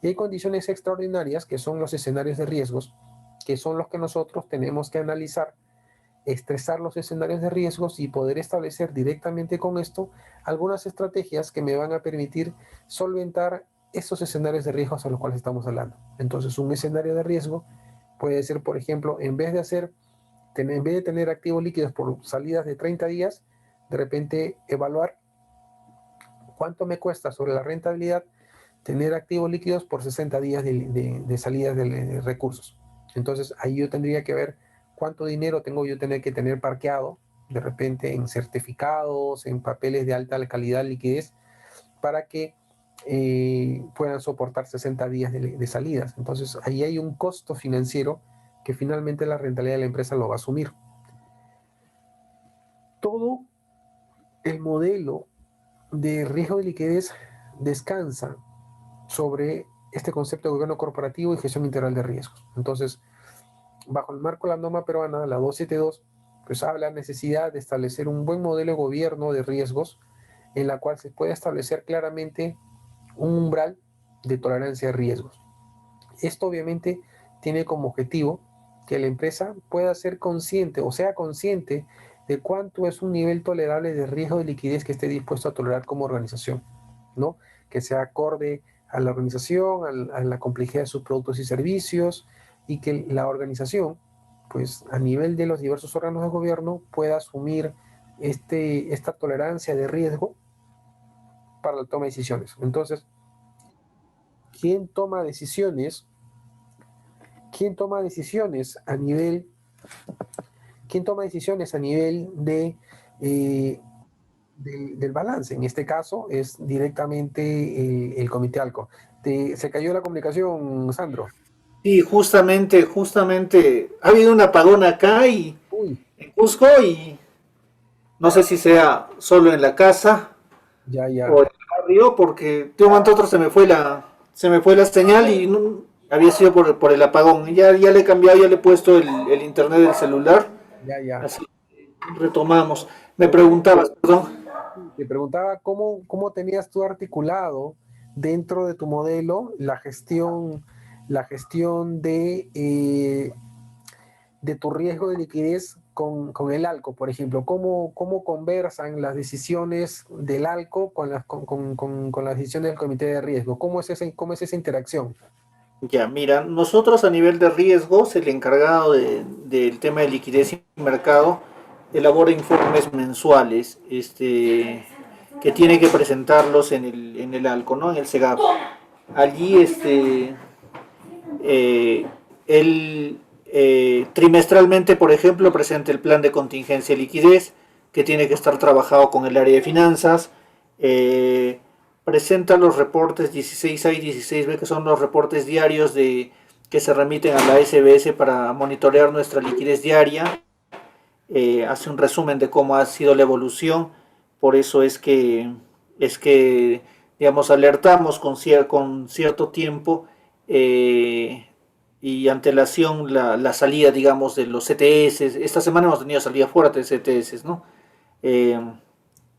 Speaker 2: y hay condiciones extraordinarias que son los escenarios de riesgos, que son los que nosotros tenemos que analizar, estresar los escenarios de riesgos y poder establecer directamente con esto algunas estrategias que me van a permitir solventar esos escenarios de riesgos a los cuales estamos hablando. Entonces, un escenario de riesgo puede ser, por ejemplo, en vez de tener activos líquidos por salidas de 30 días, de repente evaluar cuánto me cuesta sobre la rentabilidad tener activos líquidos por 60 días de salidas de recursos. Entonces ahí yo tendría que ver cuánto dinero tengo yo tener que tener parqueado, de repente en certificados, en papeles de alta calidad, liquidez, para que puedan soportar 60 días de salidas. Entonces ahí hay un costo financiero que finalmente la rentabilidad de la empresa lo va a asumir. Todo el modelo de riesgo de liquidez descansa sobre este concepto de gobierno corporativo y gestión integral de riesgos. Entonces, bajo el marco de la norma peruana, la 272, pues habla de la necesidad de establecer un buen modelo de gobierno de riesgos en la cual se puede establecer claramente un umbral de tolerancia de riesgos. Esto obviamente tiene como objetivo que la empresa pueda ser consciente o sea consciente de cuánto es un nivel tolerable de riesgo de liquidez que esté dispuesto a tolerar como organización, ¿no? Que sea acorde a la organización, a la complejidad de sus productos y servicios y que la organización, pues a nivel de los diversos órganos de gobierno, pueda asumir esta tolerancia de riesgo para la toma de decisiones. Entonces, ¿quién toma decisiones? ¿Quién toma decisiones a nivel, quién toma decisiones a nivel del balance? En este caso es directamente el Comité ALCO. Se cayó la comunicación, Sandro.
Speaker 1: Sí, justamente ha habido un apagón acá y
Speaker 2: Uy,
Speaker 1: en Cusco y no sé si sea solo en la casa
Speaker 2: ya, ya.
Speaker 1: o en el barrio porque de un momento a otro se me fue la señal y había sido por el apagón. Ya le he cambiado, ya le he puesto el internet del celular.
Speaker 2: Ya, ya.
Speaker 1: Así retomamos. Me
Speaker 2: Oye,
Speaker 1: preguntabas, perdón.
Speaker 2: te preguntaba cómo tenías tú articulado dentro de tu modelo la gestión de tu riesgo de liquidez con el ALCO, por ejemplo. ¿Cómo conversan las decisiones del ALCO con las decisiones del comité de riesgo? ¿Cómo es esa interacción?
Speaker 1: Ya, mira, nosotros a nivel de riesgos, el encargado del tema de liquidez y mercado elabora informes mensuales, que tiene que presentarlos en el ALCO, ¿no? En el SEGAP. Allí, eh, él trimestralmente, por ejemplo, presenta el plan de contingencia y liquidez, que tiene que estar trabajado con el área de finanzas. eh, Presenta los reportes 16A y 16B, que son los reportes diarios que se remiten a la SBS para monitorear nuestra liquidez diaria. Hace un resumen de cómo ha sido la evolución. Por eso es que digamos, alertamos con cierto tiempo, eh, y antelación la salida, digamos, de los CTS. Esta semana hemos tenido salida fuerte de CTS, ¿no? Eh,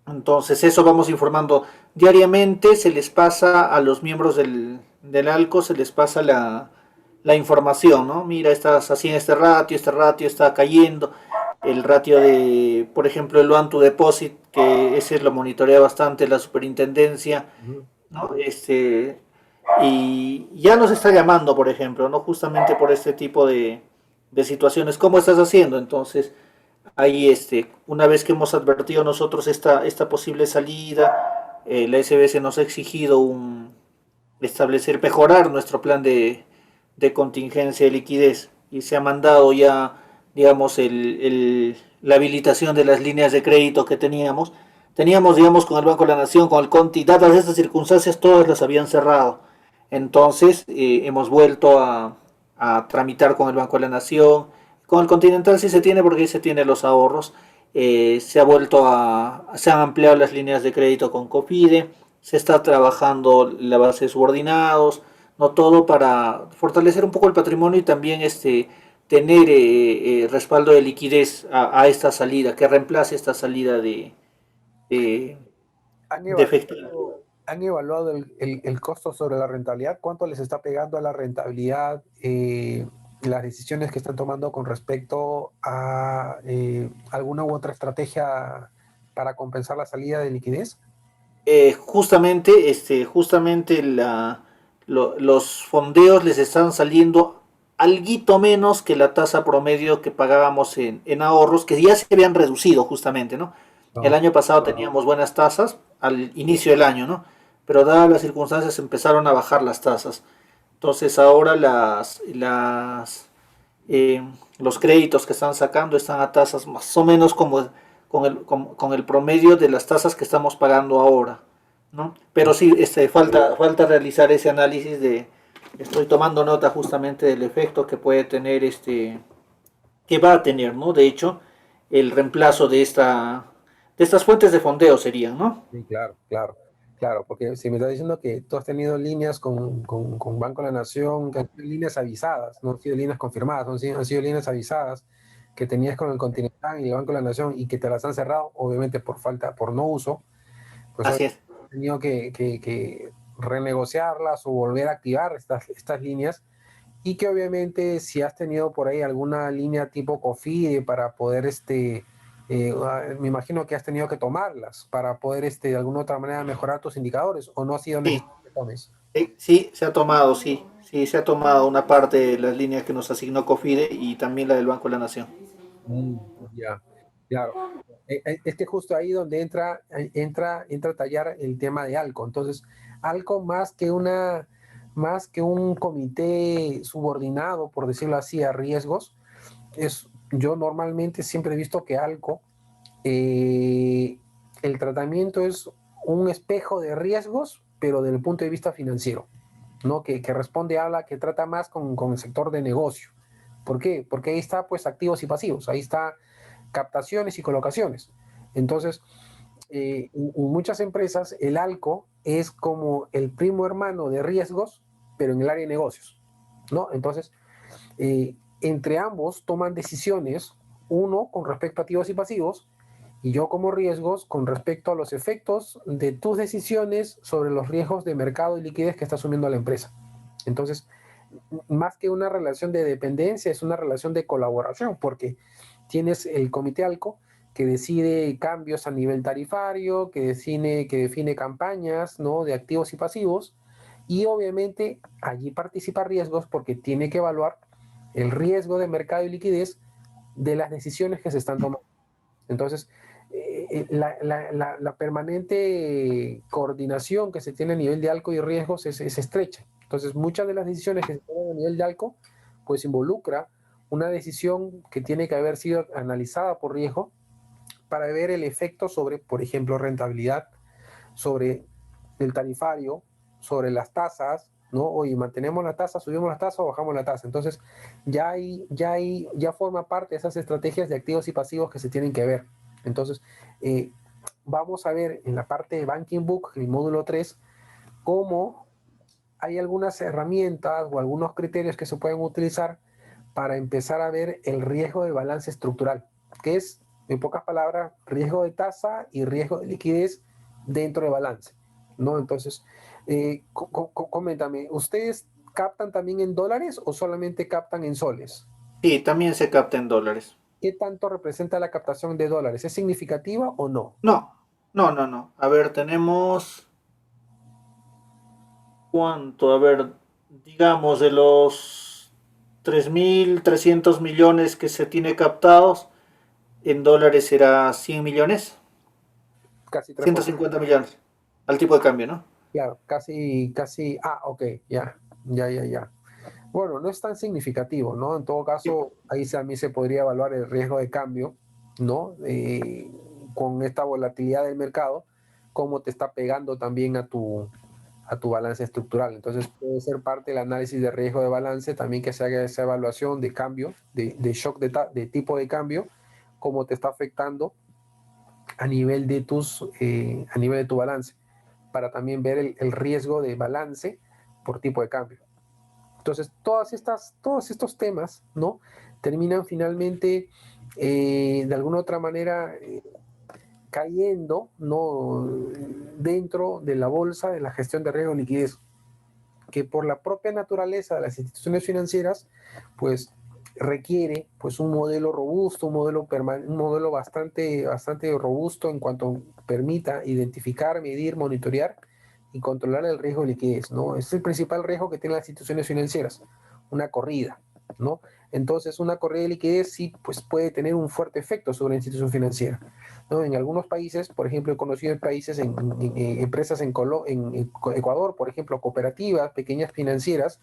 Speaker 1: entonces eso vamos informando diariamente, se les pasa a los miembros del ALCO, se les pasa la información, ¿no? Mira, estás haciendo este ratio está cayendo, el ratio de, por ejemplo, el loan to deposit, que ese lo monitorea bastante la superintendencia,
Speaker 2: Ujú.
Speaker 1: ¿no? Y ya nos está llamando, por ejemplo, ¿no? Justamente por este tipo de situaciones. ¿Cómo estás haciendo? Entonces, ahí, una vez que hemos advertido nosotros esta posible salida, la SBS nos ha exigido establecer, mejorar nuestro plan de contingencia de liquidez, y se ha mandado ya, digamos, la habilitación de las líneas de crédito que teníamos. Teníamos, digamos, con el Banco de la Nación, con el Conti, dadas estas circunstancias, todas las habían cerrado. Entonces, hemos vuelto a tramitar con el Banco de la Nación. Con el Continental sí se tiene, porque ahí se tienen los ahorros. Se han ampliado las líneas de crédito con Cofide, se está trabajando la base de subordinados, no todo para fortalecer un poco el patrimonio, y también tener respaldo de liquidez a esta salida, que reemplace esta salida de,
Speaker 2: ¿Han
Speaker 1: de efectivo.
Speaker 2: evaluado, han evaluado el costo sobre la rentabilidad? ¿Cuánto les está pegando a la rentabilidad las decisiones que están tomando con respecto a alguna u otra estrategia para compensar la salida de liquidez?
Speaker 1: Justamente los fondeos les están saliendo alguito menos que la tasa promedio que pagábamos en ahorros, que ya se habían reducido justamente, ¿no? El
Speaker 2: No.
Speaker 1: año pasado teníamos buenas tasas al inicio del año, ¿no? Pero dadas las circunstancias empezaron a bajar las tasas. Entonces ahora eh, los créditos que están sacando están a tasas más o menos como con el promedio de las tasas que estamos pagando ahora, ¿no? Pero sí, falta realizar ese análisis estoy tomando nota justamente del efecto que puede tener, que va a tener, ¿no? De hecho, el reemplazo de estas fuentes de fondeo serían, ¿no?
Speaker 2: Sí, claro, claro, claro, porque si me estás diciendo que tú has tenido líneas con Banco de la Nación, que han sido líneas avisadas, no han sido líneas confirmadas, han sido líneas avisadas que tenías con el Continental y el Banco de la Nación y que te las han cerrado, obviamente por no uso, pues has
Speaker 1: Así es.
Speaker 2: tenido que renegociarlas o volver a activar estas líneas y que obviamente si has tenido por ahí alguna línea tipo COFIDE para poder, me imagino que has tenido que tomarlas para poder de alguna otra manera mejorar tus indicadores o no ha sido
Speaker 1: Sí,
Speaker 2: necesario que tomes.
Speaker 1: sí, se ha tomado, sí. Sí, se ha tomado una parte de las líneas que nos asignó COFIDE y también la del Banco de la Nación.
Speaker 2: Mm, ya, claro. Es que justo ahí donde entra a tallar el tema de ALCO. Entonces, ALCO más que un comité subordinado, por decirlo así, a riesgos, yo normalmente siempre he visto que ALCO, eh, el tratamiento es un espejo de riesgos, pero desde el punto de vista financiero, ¿no? Que responde a la que trata más con el sector de negocio. ¿Por qué? Porque ahí está pues activos y pasivos, ahí está captaciones y colocaciones. Entonces, en muchas empresas el ALCO es como el primo hermano de riesgos, pero en el área de negocios, ¿no? Entonces, entre ambos toman decisiones, uno con respecto a activos y pasivos, y yo como riesgos con respecto a los efectos de tus decisiones sobre los riesgos de mercado y liquidez que está asumiendo la empresa. Entonces, más que una relación de dependencia, es una relación de colaboración, porque tienes el comité ALCO que decide cambios a nivel tarifario, que define campañas, ¿no?, de activos y pasivos, y obviamente allí participa riesgos porque tiene que evaluar el riesgo de mercado y liquidez de las decisiones que se están tomando. Entonces, la permanente coordinación que se tiene a nivel de ALCO y riesgos es estrecha. Entonces, muchas de las decisiones que se toman a nivel de ALCO, pues involucra una decisión que tiene que haber sido analizada por riesgo para ver el efecto sobre, por ejemplo, rentabilidad, sobre el tarifario, sobre las tasas, ¿no? Oye, mantenemos la tasa, subimos la tasa o bajamos la tasa. Entonces, ya forma parte de esas estrategias de activos y pasivos que se tienen que ver. Entonces, eh, vamos a ver en la parte de Banking Book, el módulo 3, cómo hay algunas herramientas o algunos criterios que se pueden utilizar para empezar a ver el riesgo de balance estructural, que es, en pocas palabras, riesgo de tasa y riesgo de liquidez dentro de balance, ¿no? Entonces, coméntame, ¿ustedes captan también en dólares o solamente captan en soles?
Speaker 1: Sí, también se capta en dólares.
Speaker 2: ¿Qué tanto representa la captación de dólares? ¿Es significativa o no?
Speaker 1: No, no, no, no. A ver, tenemos cuánto, a ver, digamos de los 3.300 millones que se tiene captados, en dólares será 100 millones,
Speaker 2: Casi 3%.
Speaker 1: 150 millones, al tipo de cambio, ¿no?
Speaker 2: Claro, casi, ok, ya. Bueno, no es tan significativo, ¿no? En todo caso, ahí también se podría evaluar el riesgo de cambio, ¿no? Con esta volatilidad del mercado, cómo te está pegando también a tu balance estructural. Entonces, puede ser parte del análisis de riesgo de balance también que se haga esa evaluación de cambio, de shock de tipo de cambio, cómo te está afectando a nivel de tu balance, para también ver el riesgo de balance por tipo de cambio. Entonces, todos estos temas, ¿no? Terminan finalmente, de alguna u otra manera, cayendo, ¿no?, dentro de la bolsa de la gestión de riesgo y liquidez, que por la propia naturaleza de las instituciones financieras, pues requiere pues un modelo robusto, un modelo bastante robusto en cuanto permita identificar, medir, monitorear y controlar el riesgo de liquidez, ¿no? Es el principal riesgo que tienen las instituciones financieras, una corrida, ¿no? Entonces, una corrida de liquidez sí pues puede tener un fuerte efecto sobre la institución financiera, ¿no? En algunos países, por ejemplo, he conocido países, empresas en Ecuador, por ejemplo, cooperativas, pequeñas financieras,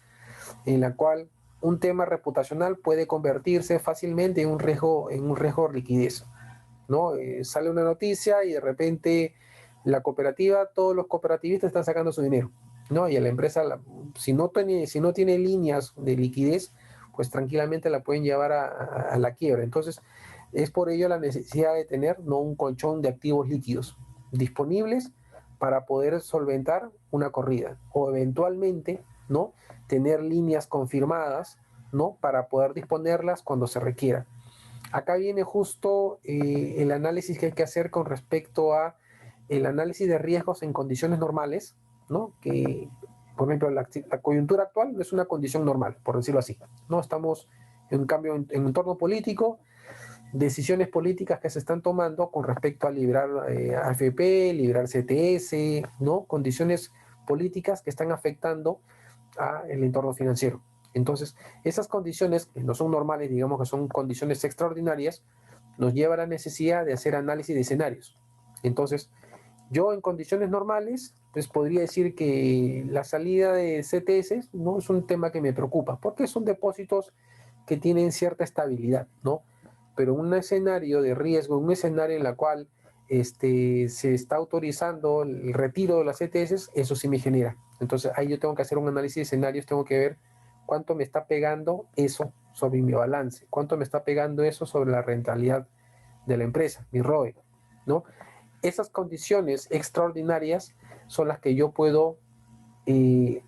Speaker 2: en la cual un tema reputacional puede convertirse fácilmente en un riesgo de liquidez, ¿no? Sale una noticia y de repente la cooperativa, todos los cooperativistas están sacando su dinero, ¿no? Y a la empresa, si no tiene líneas de liquidez, pues tranquilamente la pueden llevar a la quiebra. Entonces, es por ello la necesidad de tener, ¿no?, un colchón de activos líquidos disponibles para poder solventar una corrida o eventualmente, ¿no?, tener líneas confirmadas, ¿no?, para poder disponerlas cuando se requiera. Acá viene justo el análisis que hay que hacer con respecto a el análisis de riesgos en condiciones normales, ¿no? Que, por ejemplo, la coyuntura actual es una condición normal, por decirlo así, ¿no? Estamos en un cambio en entorno político, decisiones políticas que se están tomando con respecto a liberar AFP, liberar CTS, ¿no? Condiciones políticas que están afectando al entorno financiero. Entonces, esas condiciones que no son normales, digamos que son condiciones extraordinarias, nos lleva a la necesidad de hacer análisis de escenarios. Entonces, yo en condiciones normales, pues podría decir que la salida de CTS no es un tema que me preocupa, porque son depósitos que tienen cierta estabilidad, ¿no? Pero un escenario de riesgo, un escenario en el cual se está autorizando el retiro de las CTS, eso sí me genera. Entonces ahí yo tengo que hacer un análisis de escenarios, tengo que ver cuánto me está pegando eso sobre mi balance, cuánto me está pegando eso sobre la rentabilidad de la empresa, mi ROE, ¿no? Esas condiciones extraordinarias son las que yo puedo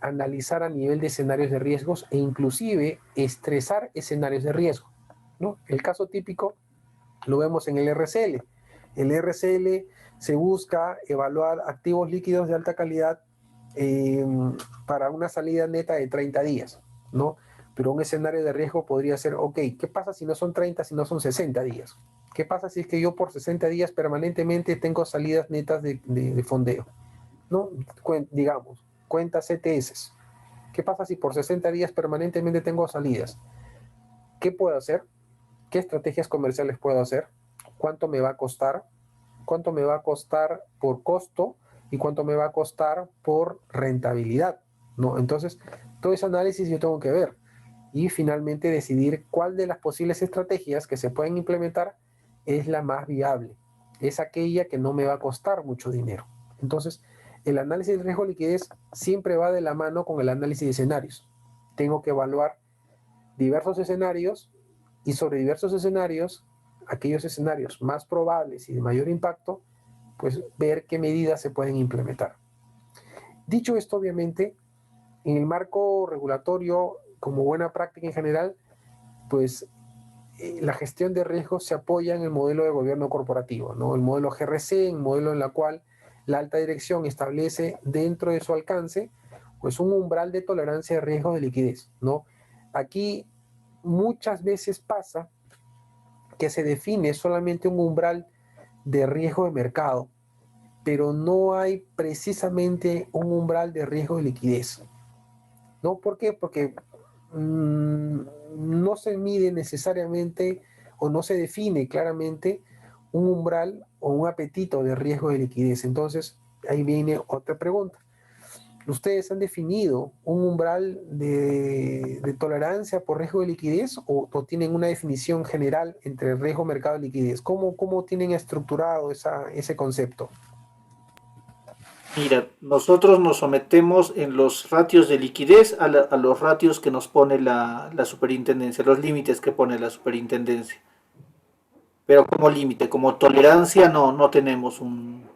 Speaker 2: analizar a nivel de escenarios de riesgos e inclusive estresar escenarios de riesgo, ¿no? El caso típico lo vemos en el RCL. El RCL se busca evaluar activos líquidos de alta calidad eh, para una salida neta de 30 días, ¿no? Pero un escenario de riesgo podría ser, ok, ¿qué pasa si no son 30, si no son 60 días? ¿Qué pasa si es que yo por 60 días permanentemente tengo salidas netas de fondeo? ¿No? Digamos, cuentas CTS. ¿Qué pasa si por 60 días permanentemente tengo salidas? ¿Qué puedo hacer? ¿Qué estrategias comerciales puedo hacer? ¿Cuánto me va a costar? ¿Cuánto me va a costar por costo? ¿Y cuánto me va a costar por rentabilidad? ¿No? Entonces, todo ese análisis yo tengo que ver y finalmente decidir cuál de las posibles estrategias que se pueden implementar es la más viable. Es aquella que no me va a costar mucho dinero. Entonces, el análisis de riesgo de liquidez siempre va de la mano con el análisis de escenarios. Tengo que evaluar diversos escenarios y sobre diversos escenarios, aquellos escenarios más probables y de mayor impacto, pues ver qué medidas se pueden implementar. Dicho esto, obviamente, en el marco regulatorio, como buena práctica en general, pues la gestión de riesgos se apoya en el modelo de gobierno corporativo, ¿no? El modelo GRC, el modelo en el cual la alta dirección establece dentro de su alcance pues un umbral de tolerancia de riesgo de liquidez, ¿no? Aquí muchas veces pasa que se define solamente un umbral de riesgo de mercado, pero no hay precisamente un umbral de riesgo de liquidez. ¿No? ¿Por qué? Porque no se mide necesariamente o no se define claramente un umbral o un apetito de riesgo de liquidez. Entonces, ahí viene otra pregunta. ¿Ustedes han definido un umbral de tolerancia por riesgo de liquidez o tienen una definición general entre riesgo, mercado y liquidez? ¿Cómo tienen estructurado ese concepto?
Speaker 1: Mira, nosotros nos sometemos en los ratios de liquidez a los ratios que nos pone la superintendencia, los límites que pone la superintendencia. Pero como límite, como tolerancia, no tenemos un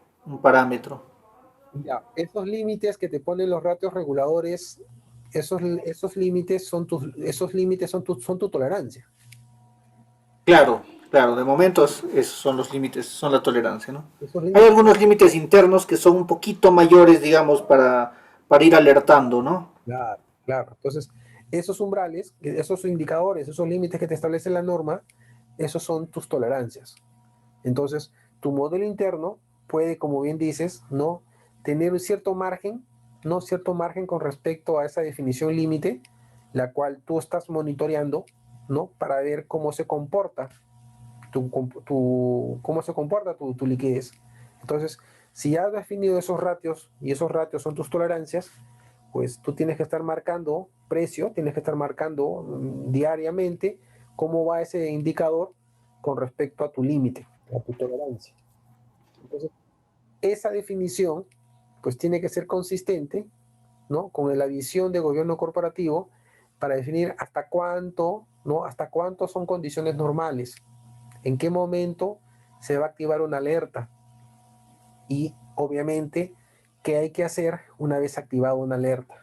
Speaker 1: parámetro.
Speaker 2: Ya, esos límites que te ponen los ratios reguladores, esos límites son tu tolerancia.
Speaker 1: Claro, claro, de momento esos son los límites, son la tolerancia, ¿no?
Speaker 2: Esos
Speaker 1: Hay
Speaker 2: límites,
Speaker 1: algunos límites internos que son un poquito mayores, digamos, para ir alertando, ¿no?
Speaker 2: claro, claro. Entonces, esos umbrales, esos indicadores, esos límites que te establece la norma, esos son tus tolerancias. Entonces, tu modelo interno puede, como bien dices, no tener un cierto margen, no cierto margen con respecto a esa definición límite, la cual tú estás monitoreando, ¿no? Para ver cómo se comporta cómo se comporta tu liquidez. Entonces, si ya has definido esos ratios y esos ratios son tus tolerancias, pues tú tienes que estar marcando precio, tienes que estar marcando diariamente cómo va ese indicador con respecto a tu límite, a tu tolerancia. Entonces, esa definición pues tiene que ser consistente, ¿no? Con la visión de gobierno corporativo para definir hasta cuánto, ¿no? Hasta cuánto son condiciones normales, en qué momento se va a activar una alerta y obviamente qué hay que hacer una vez activada una alerta,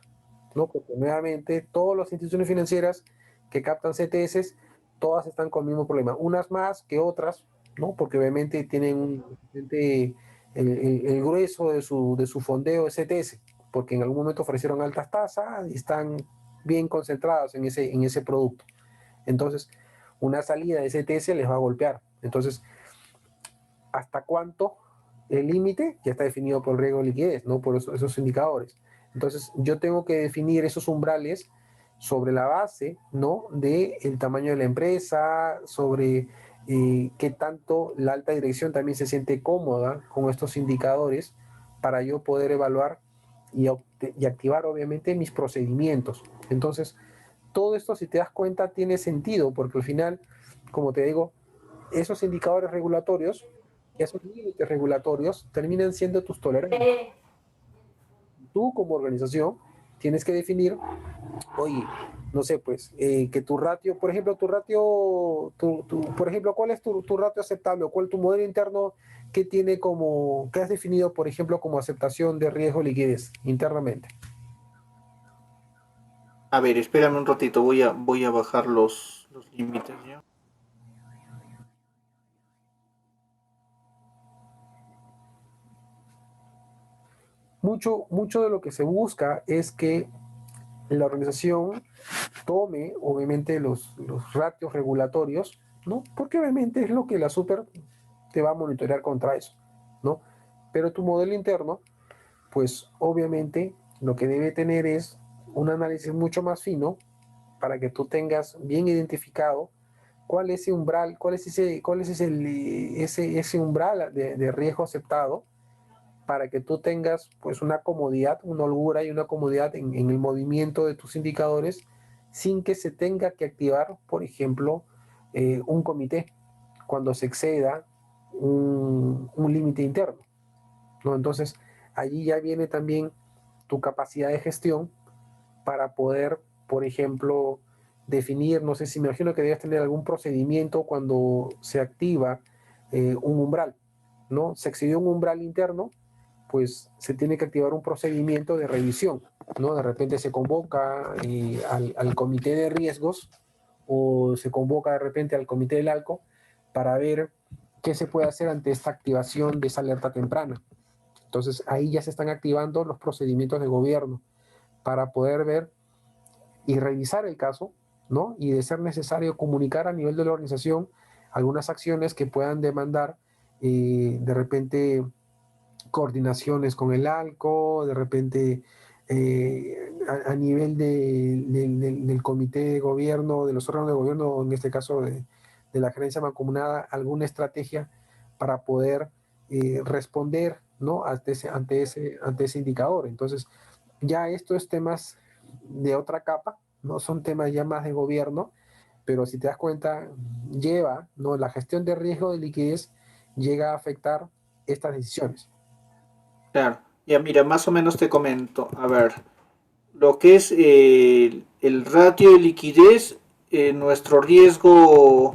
Speaker 2: ¿no? Porque nuevamente todas las instituciones financieras que captan CTS, todas están con el mismo problema, unas más que otras, ¿no? Porque obviamente tienen el grueso de su fondeo de CTS, porque en algún momento ofrecieron altas tasas y están bien concentrados en ese producto. Entonces, una salida de CTS les va a golpear. Entonces, ¿hasta cuánto el límite? Ya está definido por el riesgo de liquidez, ¿no? Por esos indicadores. Entonces, yo tengo que definir esos umbrales sobre la base, ¿no? De el tamaño de la empresa, sobre qué tanto la alta dirección también se siente cómoda con estos indicadores para yo poder evaluar y activar, obviamente, mis procedimientos. Entonces, todo esto, si te das cuenta, tiene sentido, porque al final, como te digo, esos indicadores regulatorios, esos límites regulatorios, terminan siendo tus tolerancias. Tú como organización tienes que definir, oye, no sé, pues, que tu ratio, por ejemplo, por ejemplo, ¿cuál es tu ratio aceptable o cuál es tu modelo interno que tiene que has definido, por ejemplo, como aceptación de riesgo liquidez internamente?
Speaker 1: A ver, espérame un ratito, voy a bajar los límites, ¿ya?
Speaker 2: Mucho de lo que se busca es que la organización tome, obviamente, los ratios regulatorios, ¿no? Porque obviamente es lo que la super te va a monitorear contra eso, ¿no? Pero tu modelo interno, pues obviamente lo que debe tener es un análisis mucho más fino para que tú tengas bien identificado cuál es ese umbral, ese umbral de riesgo aceptado para que tú tengas pues una comodidad, una holgura y una comodidad en el movimiento de tus indicadores sin que se tenga que activar, por ejemplo, un comité cuando se exceda un límite interno, ¿no? Entonces, allí ya viene también tu capacidad de gestión para poder, por ejemplo, definir, no sé si me imagino que debes tener algún procedimiento cuando se activa un umbral, ¿no? Se excedió un umbral interno, pues se tiene que activar un procedimiento de revisión, ¿no? De repente se convoca al comité de riesgos o se convoca de repente al comité del ALCO para ver qué se puede hacer ante esta activación de esa alerta temprana. Entonces ahí ya se están activando los procedimientos de gobierno para poder ver y revisar el caso, ¿no? Y de ser necesario comunicar a nivel de la organización algunas acciones que puedan demandar de repente coordinaciones con el ALCO, de repente a nivel del comité de gobierno, de los órganos de gobierno, en este caso de la gerencia mancomunada, alguna estrategia para poder responder, ¿no? Ante ese indicador. Entonces, ya esto es temas de otra capa, no son temas ya más de gobierno, pero si te das cuenta, lleva, ¿no? La gestión de riesgo de liquidez llega a afectar estas decisiones.
Speaker 1: Claro. Ya mira, más o menos te comento. A ver, lo que es el ratio de liquidez, nuestro riesgo,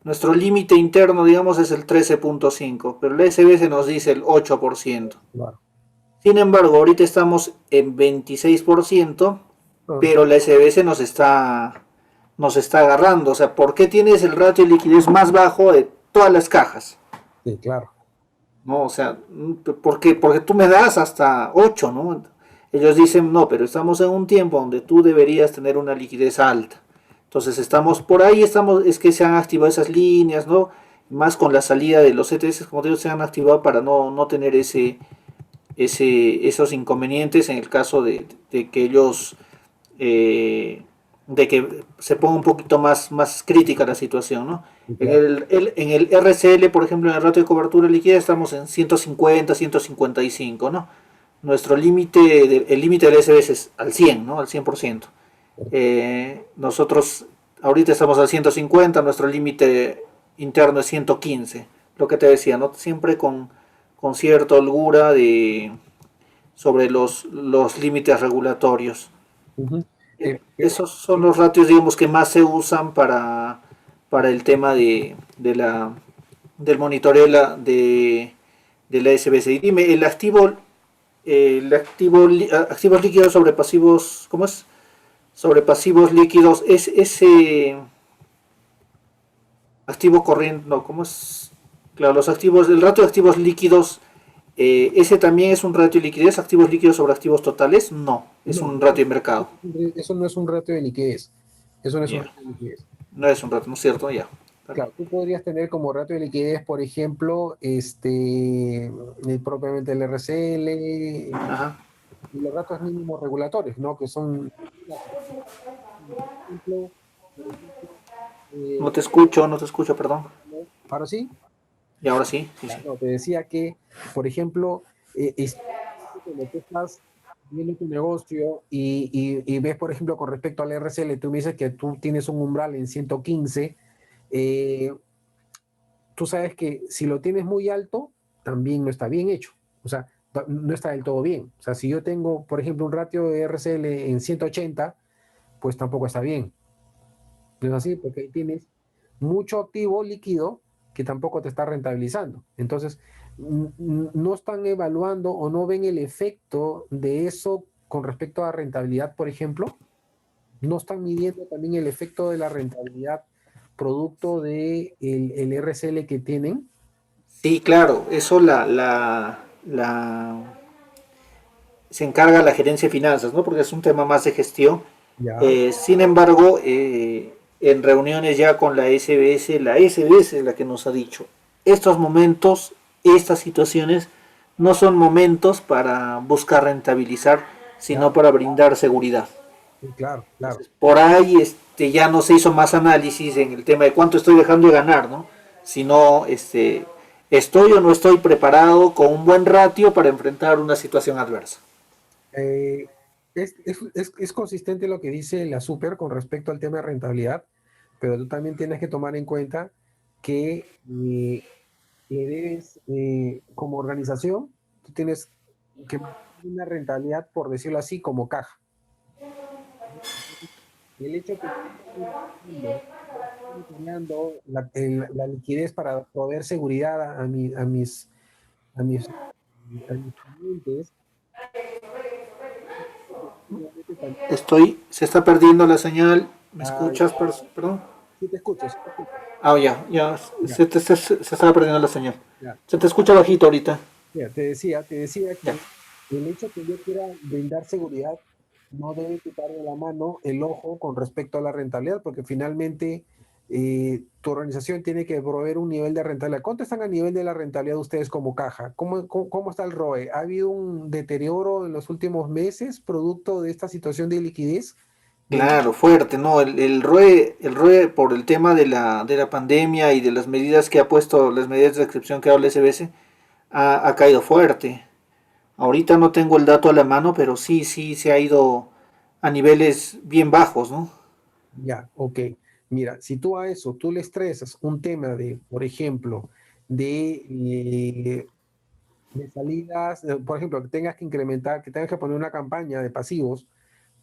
Speaker 1: nuestro límite interno, digamos, es el 13.5, pero la SBC nos dice el 8%.
Speaker 2: Claro.
Speaker 1: Sin embargo, ahorita estamos en 26%,
Speaker 2: Ah,
Speaker 1: pero la SBC nos está agarrando. O sea, ¿por qué tienes el ratio de liquidez más bajo de todas las cajas?
Speaker 2: sí, claro.
Speaker 1: ¿No? O sea, porque tú me das hasta 8, ¿no? Ellos dicen, no, pero estamos en un tiempo donde tú deberías tener una liquidez alta. Entonces estamos por ahí, es que se han activado esas líneas, ¿no? Más con la salida de los ETS, como te digo, se han activado para no tener esos inconvenientes en el caso de que ellos, de que se ponga un poquito más crítica la situación, ¿no?
Speaker 2: Sí,
Speaker 1: En
Speaker 2: claro.
Speaker 1: en el RCL, por ejemplo, en el ratio de cobertura líquida estamos en 150, 155, ¿no? Nuestro límite, el límite del SBS es al 100, ¿no? Al 100%. Nosotros ahorita estamos al 150, nuestro límite interno es 115. Lo que te decía, ¿no? Siempre con cierta holgura sobre los límites regulatorios.
Speaker 2: Ujú. Pero,
Speaker 1: Esos son los ratios, digamos, que más se usan para el tema del monitoreo de la SBC. Y dime, activos líquidos sobre pasivos, ¿cómo es? Sobre pasivos líquidos, ¿es ese activo corriente? No, ¿cómo es? Claro, los activos, el ratio de activos líquidos, ¿ese también es un ratio de liquidez? ¿Activos líquidos sobre activos totales? No, es
Speaker 2: no,
Speaker 1: un ratio de mercado.
Speaker 2: eso no es un reto de liquidez. Eso no es un
Speaker 1: Ya,
Speaker 2: reto de liquidez.
Speaker 1: no es un ratio, ¿no es cierto? Ya. Vale.
Speaker 2: Claro, tú podrías tener como reto de liquidez, por ejemplo, propiamente el RCL
Speaker 1: Ajá.
Speaker 2: y los datos mínimos regulatorios, ¿no? Que son,
Speaker 1: No
Speaker 2: eh,
Speaker 1: te escucho, no te escucho, perdón.
Speaker 2: ahora sí,
Speaker 1: Y ahora sí, sí, sí.
Speaker 2: no, te decía que, por ejemplo, cuando tú estás viendo tu negocio y ves, por ejemplo, con respecto al RCL, tú me dices que tú tienes un umbral en 115, eh, tú sabes que si lo tienes muy alto, también no está bien hecho. O sea, no está del todo bien. O sea, si yo tengo, por ejemplo, un ratio de RCL en 180, pues tampoco está bien. ¿No es así? Porque ahí tienes mucho activo líquido que tampoco te está rentabilizando. Entonces, no están evaluando o no ven el efecto de eso con respecto a rentabilidad, por ejemplo. no están midiendo también el efecto de la rentabilidad producto de el RCL que tienen.
Speaker 1: Sí, claro, eso se encarga la gerencia de finanzas, ¿no? Porque es un tema más de gestión.
Speaker 2: Ya,
Speaker 1: Sin embargo, en reuniones ya con la SBS es la que nos ha dicho, estos momentos, estas situaciones, no son momentos para buscar rentabilizar, sino
Speaker 2: ya,
Speaker 1: para brindar seguridad.
Speaker 2: sí, claro, claro.
Speaker 1: Entonces, por ahí ya no se hizo más análisis en el tema de cuánto estoy dejando de ganar, ¿no? Sino, estoy o no estoy preparado con un buen ratio para enfrentar una situación adversa.
Speaker 2: Eh, es consistente lo que dice la Super con respecto al tema de rentabilidad, pero tú también tienes que tomar en cuenta que le debes, como organización, tú tienes que mantener una rentabilidad, por decirlo así, como caja. El hecho que tú estés monitoreando la liquidez para proveer seguridad a mis, a mis clientes,
Speaker 1: Se está perdiendo la señal. ¿Me
Speaker 2: ah,
Speaker 1: escuchas? Perdón.
Speaker 2: sí te escucho, sí te escucho.
Speaker 1: Ah, ya, ya,
Speaker 2: Ya,
Speaker 1: se estaba perdiendo la señal.
Speaker 2: ya.
Speaker 1: Se te escucha bajito ahorita.
Speaker 2: Mira, te decía
Speaker 1: Ya.
Speaker 2: que el hecho que yo quiera brindar seguridad no debe quitar de la mano el ojo con respecto a la rentabilidad, porque finalmente tu organización tiene que proveer un nivel de rentabilidad. ¿Cuánto están a nivel de la rentabilidad ustedes como caja? ¿Cómo está el ROE? ¿Ha habido un deterioro en los últimos meses producto de esta situación de liquidez? De,
Speaker 1: Claro, fuerte, ¿no? El ROE por el tema de la pandemia y de las medidas que ha puesto, las medidas de restricción que ha dado la SBS, ha caído fuerte. Ahorita no tengo el dato a la mano, pero sí, sí, se ha ido a niveles bien bajos, ¿no?
Speaker 2: ya, ok. Mira, si tú a eso tú le estresas un tema de, por ejemplo, de salidas, por ejemplo, que tengas que incrementar, que tengas que poner una campaña de pasivos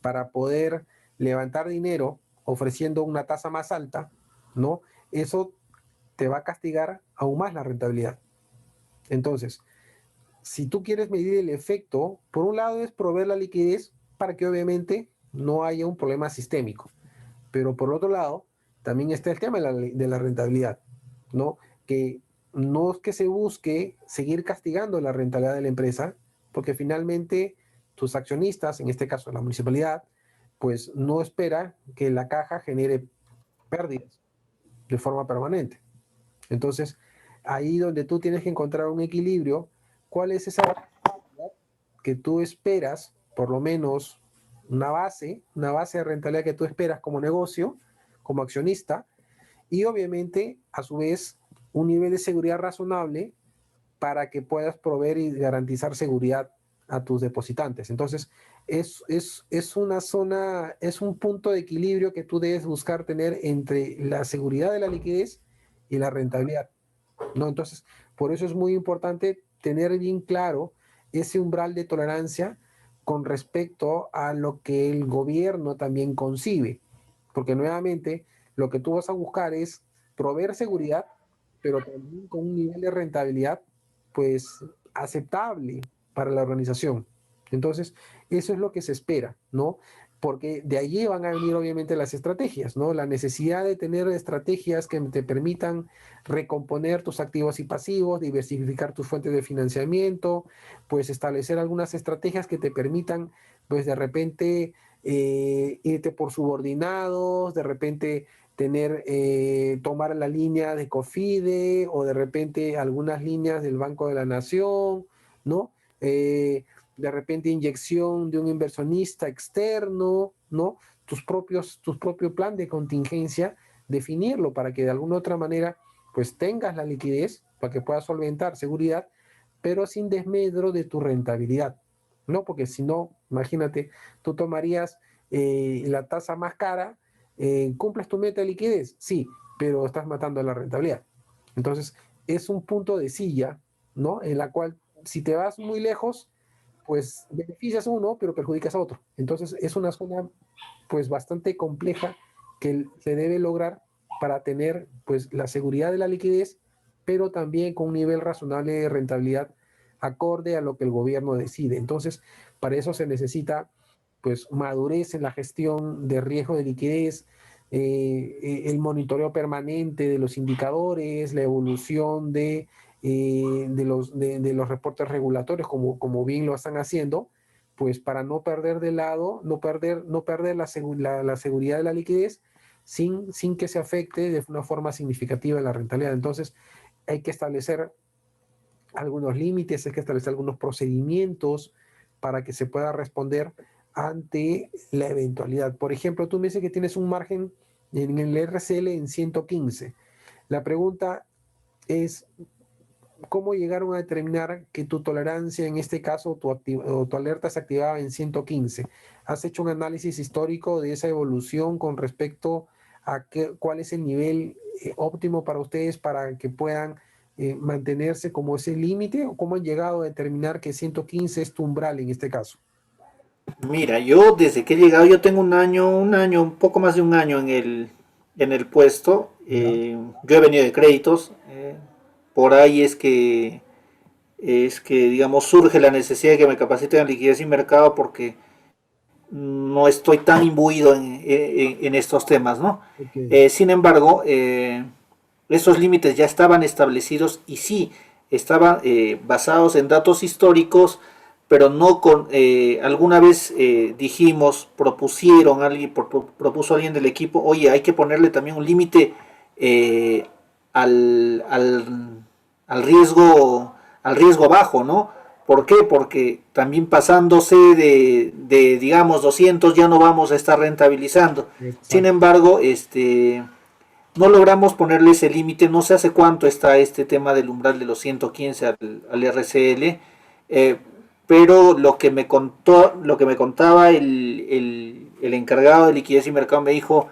Speaker 2: para poder levantar dinero ofreciendo una tasa más alta, ¿no? Eso te va a castigar aún más la rentabilidad. Entonces, si tú quieres medir el efecto, por un lado es proveer la liquidez para que obviamente no haya un problema sistémico, pero por otro lado, también está el tema de la rentabilidad, ¿no? Que no es que se busque seguir castigando la rentabilidad de la empresa, porque finalmente tus accionistas, en este caso la municipalidad, pues no espera que la caja genere pérdidas de forma permanente. Entonces, ahí donde tú tienes que encontrar un equilibrio, ¿cuál es esa rentabilidad que tú esperas, por lo menos una base de rentabilidad que tú esperas como negocio, como accionista, y obviamente, a su vez, un nivel de seguridad razonable para que puedas proveer y garantizar seguridad a tus depositantes? Entonces, es una zona, es un punto de equilibrio que tú debes buscar tener entre la seguridad de la liquidez y la rentabilidad, ¿no? Entonces, por eso es muy importante tener bien claro ese umbral de tolerancia con respecto a lo que el gobierno también concibe, porque nuevamente lo que tú vas a buscar es proveer seguridad, pero también con un nivel de rentabilidad, pues, aceptable para la organización. Entonces, eso es lo que se espera, ¿no? Porque de allí van a venir obviamente las estrategias, ¿no? La necesidad de tener estrategias que te permitan recomponer tus activos y pasivos, diversificar tus fuentes de financiamiento, pues establecer algunas estrategias que te permitan, pues de repente, irte por subordinados, de repente tomar la línea de COFIDE o de repente algunas líneas del Banco de la Nación, ¿no? De repente inyección de un inversionista externo, ¿no? Tu propio plan de contingencia, definirlo para que de alguna otra manera pues tengas la liquidez para que puedas solventar seguridad, pero sin desmedro de tu rentabilidad, ¿no? Porque si no, imagínate, tú tomarías la tasa más cara, ¿cumples tu meta de liquidez? Sí, pero estás matando la rentabilidad. Entonces, es un punto de silla, ¿no? En la cual, si te vas muy lejos, pues beneficias a uno, pero perjudicas a otro. Entonces, es una zona, pues, bastante compleja que se debe lograr para tener, pues, la seguridad de la liquidez, pero también con un nivel razonable de rentabilidad acorde a lo que el gobierno decide. Entonces, para eso se necesita pues madurez en la gestión de riesgo de liquidez, el monitoreo permanente de los indicadores, la evolución de los reportes regulatorios, como bien lo están haciendo, pues para no perder de lado, no perder la seguridad de la liquidez sin que se afecte de una forma significativa la rentabilidad. Entonces, hay que establecer algunos límites, hay que establecer algunos procedimientos para que se pueda responder ante la eventualidad. Por ejemplo, tú me dices que tienes un margen en el RCL en 115. La pregunta es, ¿cómo llegaron a determinar que tu tolerancia, en este caso, o tu alerta se activaba en 115? ¿Has hecho un análisis histórico de esa evolución con respecto a cuál es el nivel óptimo para ustedes para que puedan mantenerse como ese límite? ¿O cómo han llegado a determinar que 115 es tu umbral en este caso?
Speaker 1: Mira, yo desde que he llegado, yo tengo un año, un poco más de un año en el puesto.
Speaker 2: ¿Ya?
Speaker 1: Yo he venido de créditos. Por ahí es que, digamos, surge la necesidad de que me capaciten en liquidez y mercado porque no estoy tan imbuido en estos temas, ¿no?
Speaker 2: Ok.
Speaker 1: Sin embargo, esos límites ya estaban establecidos y sí, estaban basados en datos históricos, pero no con, alguna vez dijimos, propuso alguien del equipo, oye, hay que ponerle también un límite eh, al, al, al riesgo bajo, ¿no? ¿Por qué? Porque también pasándose digamos, 200 ya no vamos a estar rentabilizando. Sin
Speaker 2: Exacto.
Speaker 1: embargo, no logramos ponerle ese límite, no sé hace cuánto está este tema del umbral de los 115 al RCL, eh, pero lo que me contaba el encargado de liquidez y mercado me dijo,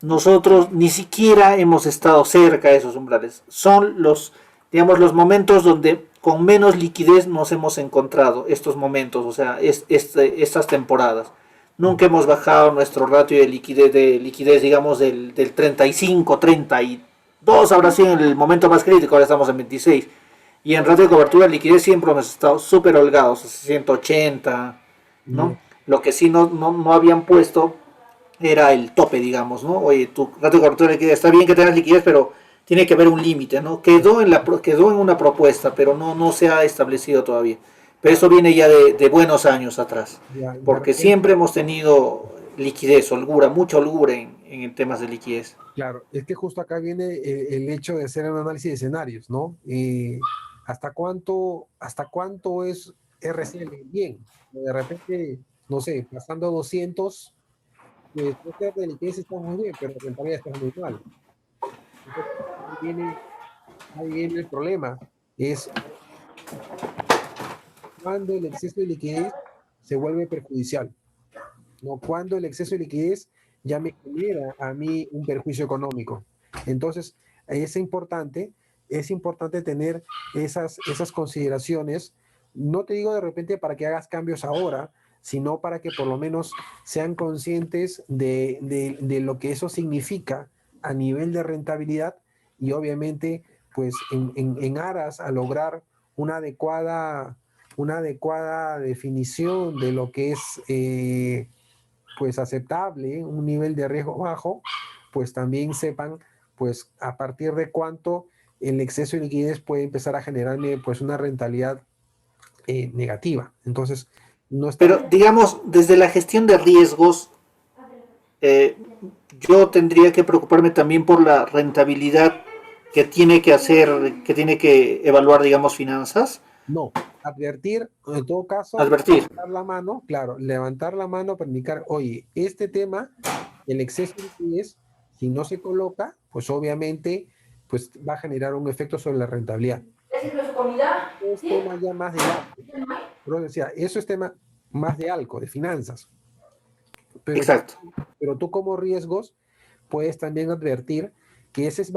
Speaker 1: nosotros ni siquiera hemos estado cerca de esos umbrales, son digamos, los momentos donde con menos liquidez nos hemos encontrado, estos momentos, o sea, estas temporadas. Nunca hemos bajado nuestro ratio de liquidez digamos, del 35, 32, ahora sí en el momento más crítico, ahora estamos en 26. Y en ratio de cobertura de liquidez siempre hemos estado súper holgados, 180, ¿no?
Speaker 2: Ya.
Speaker 1: Lo que sí no habían puesto era el tope, digamos, ¿no? Oye, tu ratio de cobertura de liquidez, está bien que tengas liquidez, pero tiene que haber un límite, ¿no? Quedó en una propuesta, pero no se ha establecido todavía. Pero eso viene ya de buenos años atrás,
Speaker 2: Ya, de
Speaker 1: porque
Speaker 2: repente,
Speaker 1: siempre hemos tenido liquidez, holgura, mucha holgura en temas de liquidez.
Speaker 2: claro, es que justo acá viene el hecho de hacer un análisis de escenarios, ¿no? ¿Hasta cuánto es RCL? Bien, de repente, no sé, pasando a 200, pues no de liquidez está muy bien, pero la rentabilidad está muy mal. Entonces, ahí viene el problema, es cuando el exceso de liquidez se vuelve perjudicial, ¿no? Cuando el exceso de liquidez ya me genera a mí un perjuicio económico. Entonces, es importante tener esas consideraciones. No te digo de repente para que hagas cambios ahora, sino para que por lo menos sean conscientes de lo que eso significa a nivel de rentabilidad y obviamente, pues en aras a lograr una adecuada, una adecuada definición de lo que es pues aceptable, un nivel de riesgo bajo, pues también sepan pues a partir de cuánto el exceso de liquidez puede empezar a generarme pues una rentabilidad negativa. Entonces, no estamos...
Speaker 1: Pero, digamos, desde la gestión de riesgos, eh, yo tendría que preocuparme también por la rentabilidad que tiene que evaluar, digamos, finanzas.
Speaker 2: No, advertir, en todo caso,
Speaker 1: Advertir.
Speaker 2: levantar la mano, claro, levantar la mano para indicar, oye, este tema, el exceso de liquidez, si no se coloca, pues obviamente pues va a generar un efecto sobre la rentabilidad. Es tema ya más de algo. Pero decía, eso es tema más de algo, de finanzas. Pero tú,
Speaker 1: Exacto.
Speaker 2: pero tú como riesgos puedes también advertir que eso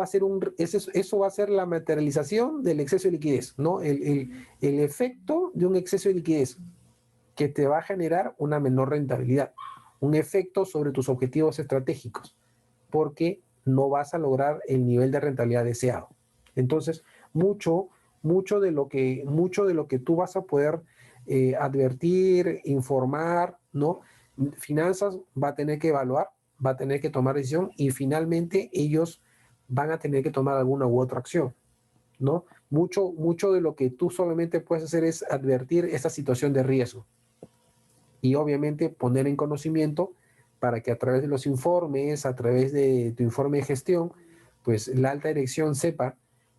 Speaker 2: va a ser la materialización del exceso de liquidez, ¿no? El efecto de un exceso de liquidez que te va a generar una menor rentabilidad, un efecto sobre tus objetivos estratégicos, porque no vas a lograr el nivel de rentabilidad deseado. Entonces, mucho, mucho de lo que tú vas a poder advertir, informar, ¿no? Finanzas va a tener que evaluar, va a tener que tomar decisión y finalmente ellos van a tener que tomar alguna u otra acción, ¿no? Mucho de lo que tú solamente puedes hacer es advertir esta situación de riesgo y obviamente poner en conocimiento para que a través de los informes, a través de tu informe de gestión, pues la alta dirección sepa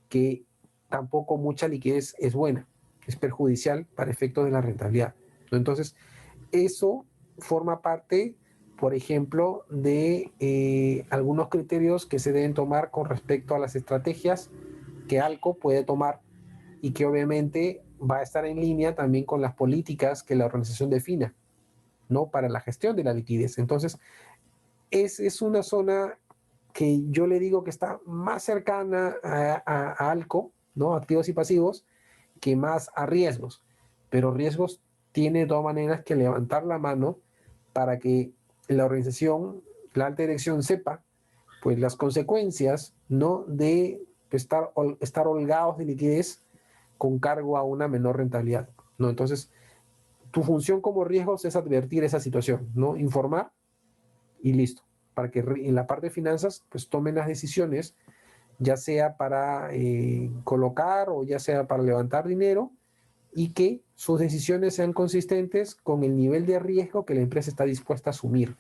Speaker 2: que tampoco mucha liquidez es buena, es perjudicial para efectos de la rentabilidad, ¿no? Entonces, eso forma parte, por ejemplo, de algunos criterios que se deben tomar con respecto a las estrategias que ALCO puede tomar y que obviamente va a estar en línea también con las políticas que la organización defina, ¿no? Para la gestión de la liquidez. Entonces, es una zona que yo le digo que está más cercana a ALCO, ¿no? Activos y pasivos, que más a riesgos. Pero riesgos tiene de todas maneras que levantar la mano para que la organización, la alta dirección sepa pues las consecuencias, ¿no? De estar holgados de liquidez con cargo a una menor rentabilidad, ¿no? Entonces, tu función como riesgos es advertir esa situación, ¿no? Informar y listo, para que en la parte de finanzas pues tomen las decisiones, ya sea para colocar o ya sea para levantar dinero y que sus decisiones sean consistentes con el nivel de riesgo que la empresa está dispuesta a asumir,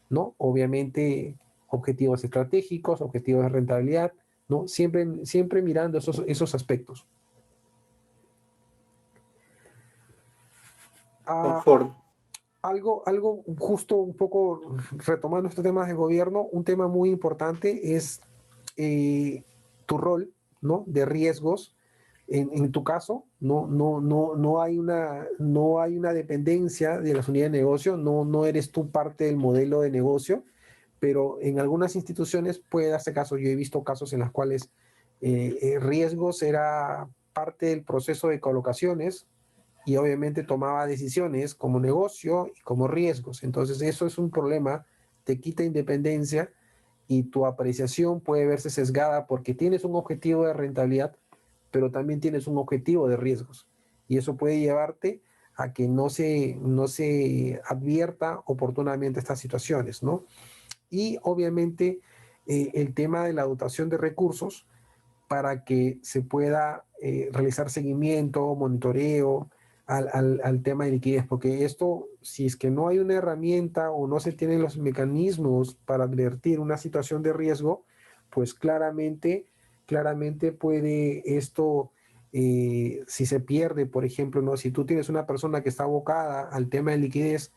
Speaker 2: ¿no? Obviamente objetivos estratégicos, objetivos de rentabilidad, ¿no? Siempre mirando esos aspectos. Ah,
Speaker 1: Conforme.
Speaker 2: algo justo un poco retomando estos temas de gobierno, un tema muy importante es eh, tu rol, ¿no? De riesgos. En tu caso, no hay una dependencia de las unidades de negocio, no eres tú parte del modelo de negocio, pero en algunas instituciones puede darse caso. Yo he visto casos en los cuales riesgos era parte del proceso de colocaciones y obviamente tomaba decisiones como negocio y como riesgos. Entonces eso es un problema, te quita independencia y tu apreciación puede verse sesgada porque tienes un objetivo de rentabilidad, pero también tienes un objetivo de riesgos. Y eso puede llevarte a que no se advierta oportunamente estas situaciones, ¿no? Y obviamente el tema de la dotación de recursos para que se pueda realizar seguimiento, monitoreo al tema de liquidez, porque esto, si es que no hay una herramienta o no se tienen los mecanismos para advertir una situación de riesgo, pues claramente puede esto, si se pierde, por ejemplo, ¿no? Si tú tienes una persona que está abocada al tema de liquidez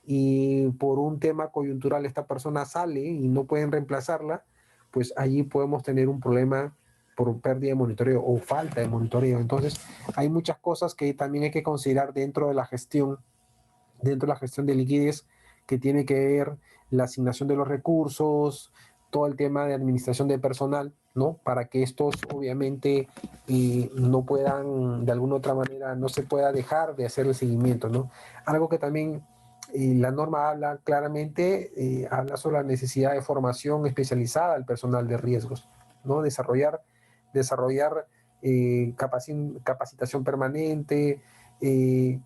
Speaker 2: y por un tema coyuntural esta persona sale y no pueden reemplazarla, pues allí podemos tener un problema por pérdida de monitoreo o falta de monitoreo. Entonces, hay muchas cosas que también hay que considerar dentro de la gestión de liquidez, que tiene que ver la asignación de los recursos, todo el tema de administración de personal, ¿no? Para que estos obviamente no puedan, de alguna otra manera, no se pueda dejar de hacer el seguimiento, ¿no? Algo que también la norma habla claramente, habla sobre la necesidad de formación especializada al personal de riesgos, ¿no? Desarrollar capacitación permanente, que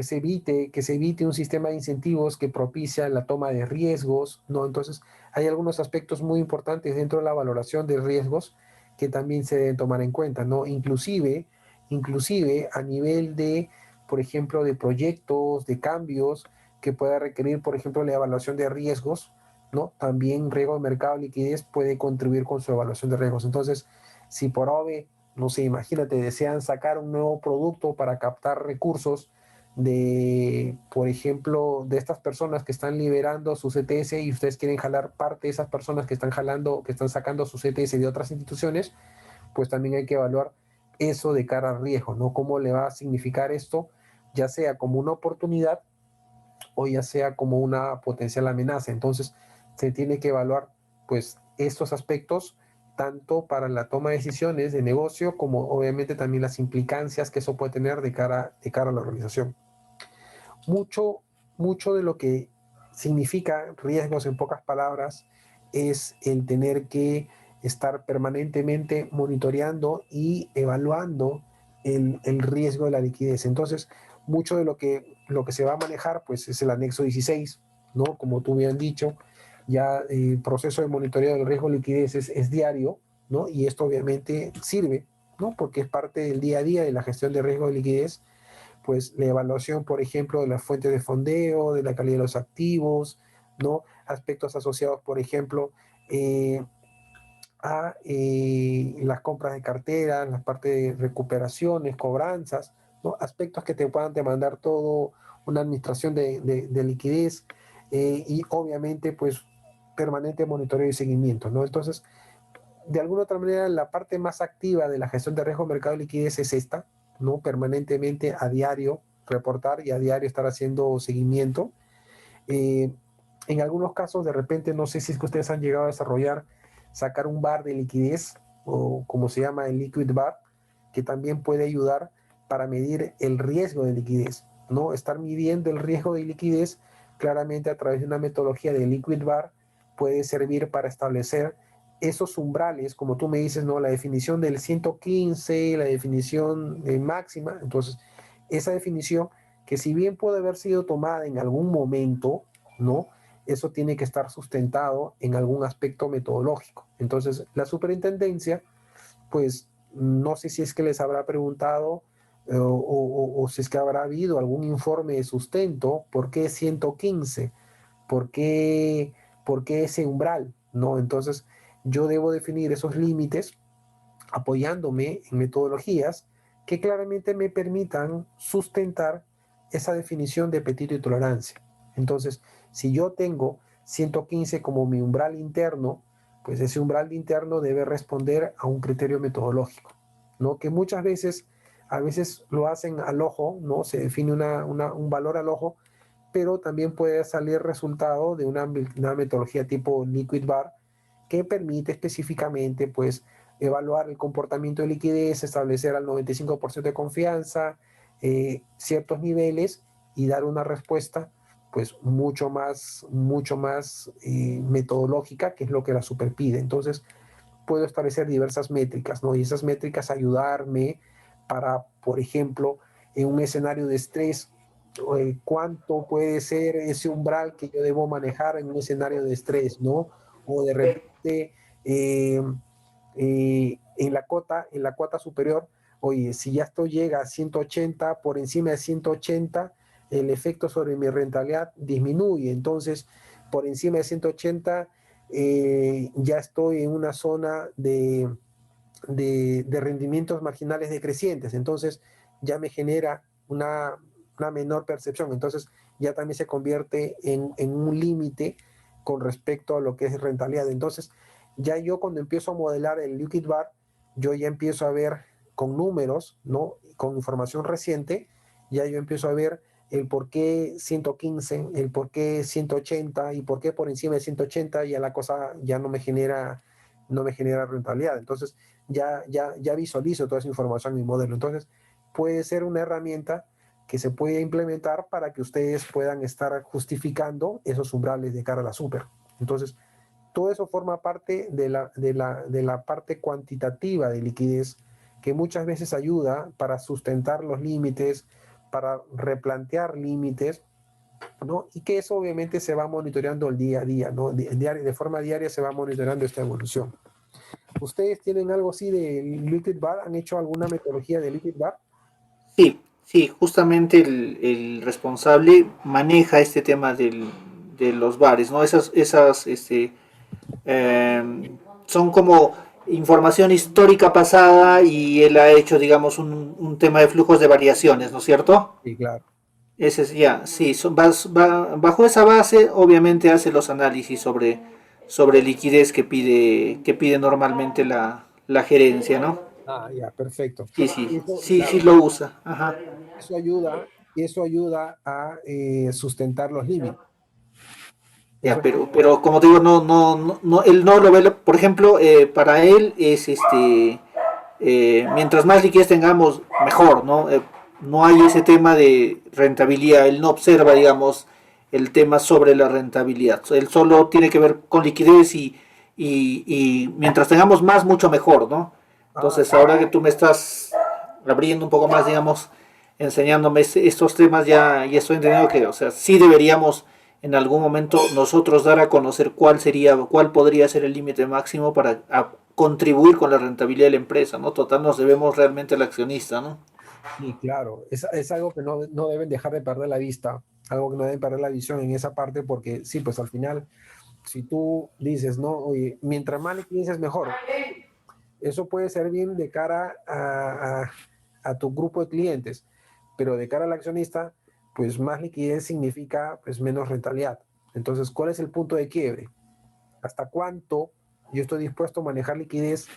Speaker 2: se evite un sistema de incentivos que propicia la toma de riesgos, ¿no? Entonces, hay algunos aspectos muy importantes dentro de la valoración de riesgos que también se deben tomar en cuenta, ¿no? Inclusive a nivel de, por ejemplo, de proyectos, de cambios que pueda requerir, por ejemplo, la evaluación de riesgos, ¿no? También riesgo de mercado de liquidez puede contribuir con su evaluación de riesgos. Entonces, si por OVE, no sé, imagínate, desean sacar un nuevo producto para captar recursos de, por ejemplo, de estas personas que están liberando su CTS y ustedes quieren jalar parte de esas personas que están jalando, que están sacando su CTS de otras instituciones, pues también hay que evaluar eso de cara al riesgo, ¿no? ¿Cómo le va a significar esto, ya sea como una oportunidad o ya sea como una potencial amenaza? Entonces, se tiene que evaluar, pues, estos aspectos tanto para la toma de decisiones de negocio como obviamente también las implicancias que eso puede tener de cara a la organización. Mucho, mucho de lo que significa riesgos en pocas palabras es el tener que estar permanentemente monitoreando y evaluando el riesgo de la liquidez. Entonces, mucho de lo que se va a manejar pues es el anexo 16, ¿no? Como tú bien has dicho, ya el proceso de monitoreo del riesgo de liquidez es diario, ¿no? Y esto obviamente sirve, ¿no? Porque es parte del día a día de la gestión de riesgo de liquidez, pues la evaluación, por ejemplo, de las fuentes de fondeo, de la calidad de los activos, ¿no? Aspectos asociados, por ejemplo, a las compras de cartera, la parte de recuperaciones, cobranzas, ¿no? Aspectos que te puedan demandar todo una administración de liquidez y obviamente pues permanente monitoreo y seguimiento, ¿no? Entonces, de alguna otra manera, la parte más activa de la gestión de riesgo de mercado de liquidez es esta, ¿no? Permanentemente a diario reportar y a diario estar haciendo seguimiento. Eh, en algunos casos, de repente, no sé si es que ustedes han llegado a desarrollar, sacar un bar de liquidez, o como se llama el liquid bar, que también puede ayudar para medir el riesgo de liquidez, ¿no? Estar midiendo el riesgo de liquidez claramente a través de una metodología de liquid bar puede servir para establecer esos umbrales, como tú me dices, ¿no? La definición del 115, la definición máxima. Entonces, esa definición que si bien puede haber sido tomada en algún momento, ¿no? Eso tiene que estar sustentado en algún aspecto metodológico. Entonces, la superintendencia, pues, no sé si es que les habrá preguntado o si es que habrá habido algún informe de sustento, ¿por qué 115? ¿Por qué, por qué ese umbral? ¿No? Entonces, yo debo definir esos límites apoyándome en metodologías que claramente me permitan sustentar esa definición de apetito y tolerancia. Entonces, si yo tengo 115 como mi umbral interno, pues ese umbral interno debe responder a un criterio metodológico, ¿no? Que muchas veces, a veces lo hacen al ojo, ¿no? Se define un valor al ojo, pero también puede salir resultado de una metodología tipo liquid bar que permite específicamente, pues, evaluar el comportamiento de liquidez, establecer al 95% de confianza, ciertos niveles y dar una respuesta pues mucho más metodológica, que es lo que la super pide. Entonces, puedo establecer diversas métricas, ¿no? Y esas métricas ayudarme para, por ejemplo, en un escenario de estrés, cuánto puede ser ese umbral que yo debo manejar en un escenario de estrés, ¿no? O de repente en la cuota superior, oye, si ya esto llega a 180, por encima de 180, el efecto sobre mi rentabilidad disminuye. Entonces, por encima de 180, ya estoy en una zona de rendimientos marginales decrecientes. Entonces, ya me genera una menor percepción. Entonces, ya también se convierte en un límite con respecto a lo que es rentabilidad. Entonces, ya yo cuando empiezo a modelar el liquid bar, yo ya empiezo a ver con números, ¿no? Con información reciente, ya yo empiezo a ver el por qué 115, el por qué 180 y por qué por encima de 180 ya la cosa ya no me genera rentabilidad. Entonces ya visualizo toda esa información en mi modelo. Entonces puede ser una herramienta que se puede implementar para que ustedes puedan estar justificando esos umbrales de cara a la super. Entonces, todo eso forma parte de la parte cuantitativa de liquidez que muchas veces ayuda para sustentar los límites, para replantear límites, ¿no? Y que eso obviamente se va monitoreando el día a día, ¿no? De forma diaria se va monitoreando esta evolución. ¿Ustedes tienen algo así de Liquid Bar? ¿Han hecho alguna metodología de Liquid Bar?
Speaker 1: Sí, sí, justamente el responsable maneja este tema de los bares, ¿no? Son como información histórica pasada y él ha hecho, digamos, un tema de flujos de variaciones, ¿no es cierto?
Speaker 2: Sí, claro.
Speaker 1: Ese es ya, sí, bajo esa base obviamente hace los análisis sobre liquidez que pide normalmente la gerencia, ¿no?
Speaker 2: Ah, ya, perfecto.
Speaker 1: Sí, sí,
Speaker 2: Eso,
Speaker 1: sí, sí
Speaker 2: claro,
Speaker 1: lo usa. Ajá.
Speaker 2: eso ayuda a sustentar los límites.
Speaker 1: Ya,
Speaker 2: Eso,
Speaker 1: pero como te digo, él no lo ve, por ejemplo, para él es mientras más liquidez tengamos, mejor, ¿no? No hay ese tema de rentabilidad, él no observa, digamos, el tema sobre la rentabilidad. Él solo tiene que ver con liquidez y mientras tengamos más, mucho mejor, ¿no?
Speaker 2: ah,
Speaker 1: Entonces, ahora que tú me estás abriendo un poco más, digamos, enseñándome estos temas, ya estoy entendiendo que, o sea, sí deberíamos en algún momento nosotros dar a conocer cuál podría ser el límite máximo para contribuir con la rentabilidad de la empresa, ¿no? Total, nos debemos realmente al accionista, ¿no?
Speaker 2: Y claro, es algo que no deben dejar de perder la vista, algo que no deben perder la visión en esa parte, porque sí, pues al final, si tú dices, no, oye, mientras más liquidez es mejor, eso puede ser bien de cara a tu grupo de clientes, pero de cara al accionista, pues más liquidez significa pues menos rentabilidad. Entonces, ¿cuál es el punto de quiebre? ¿Hasta cuánto yo estoy dispuesto a manejar liquidez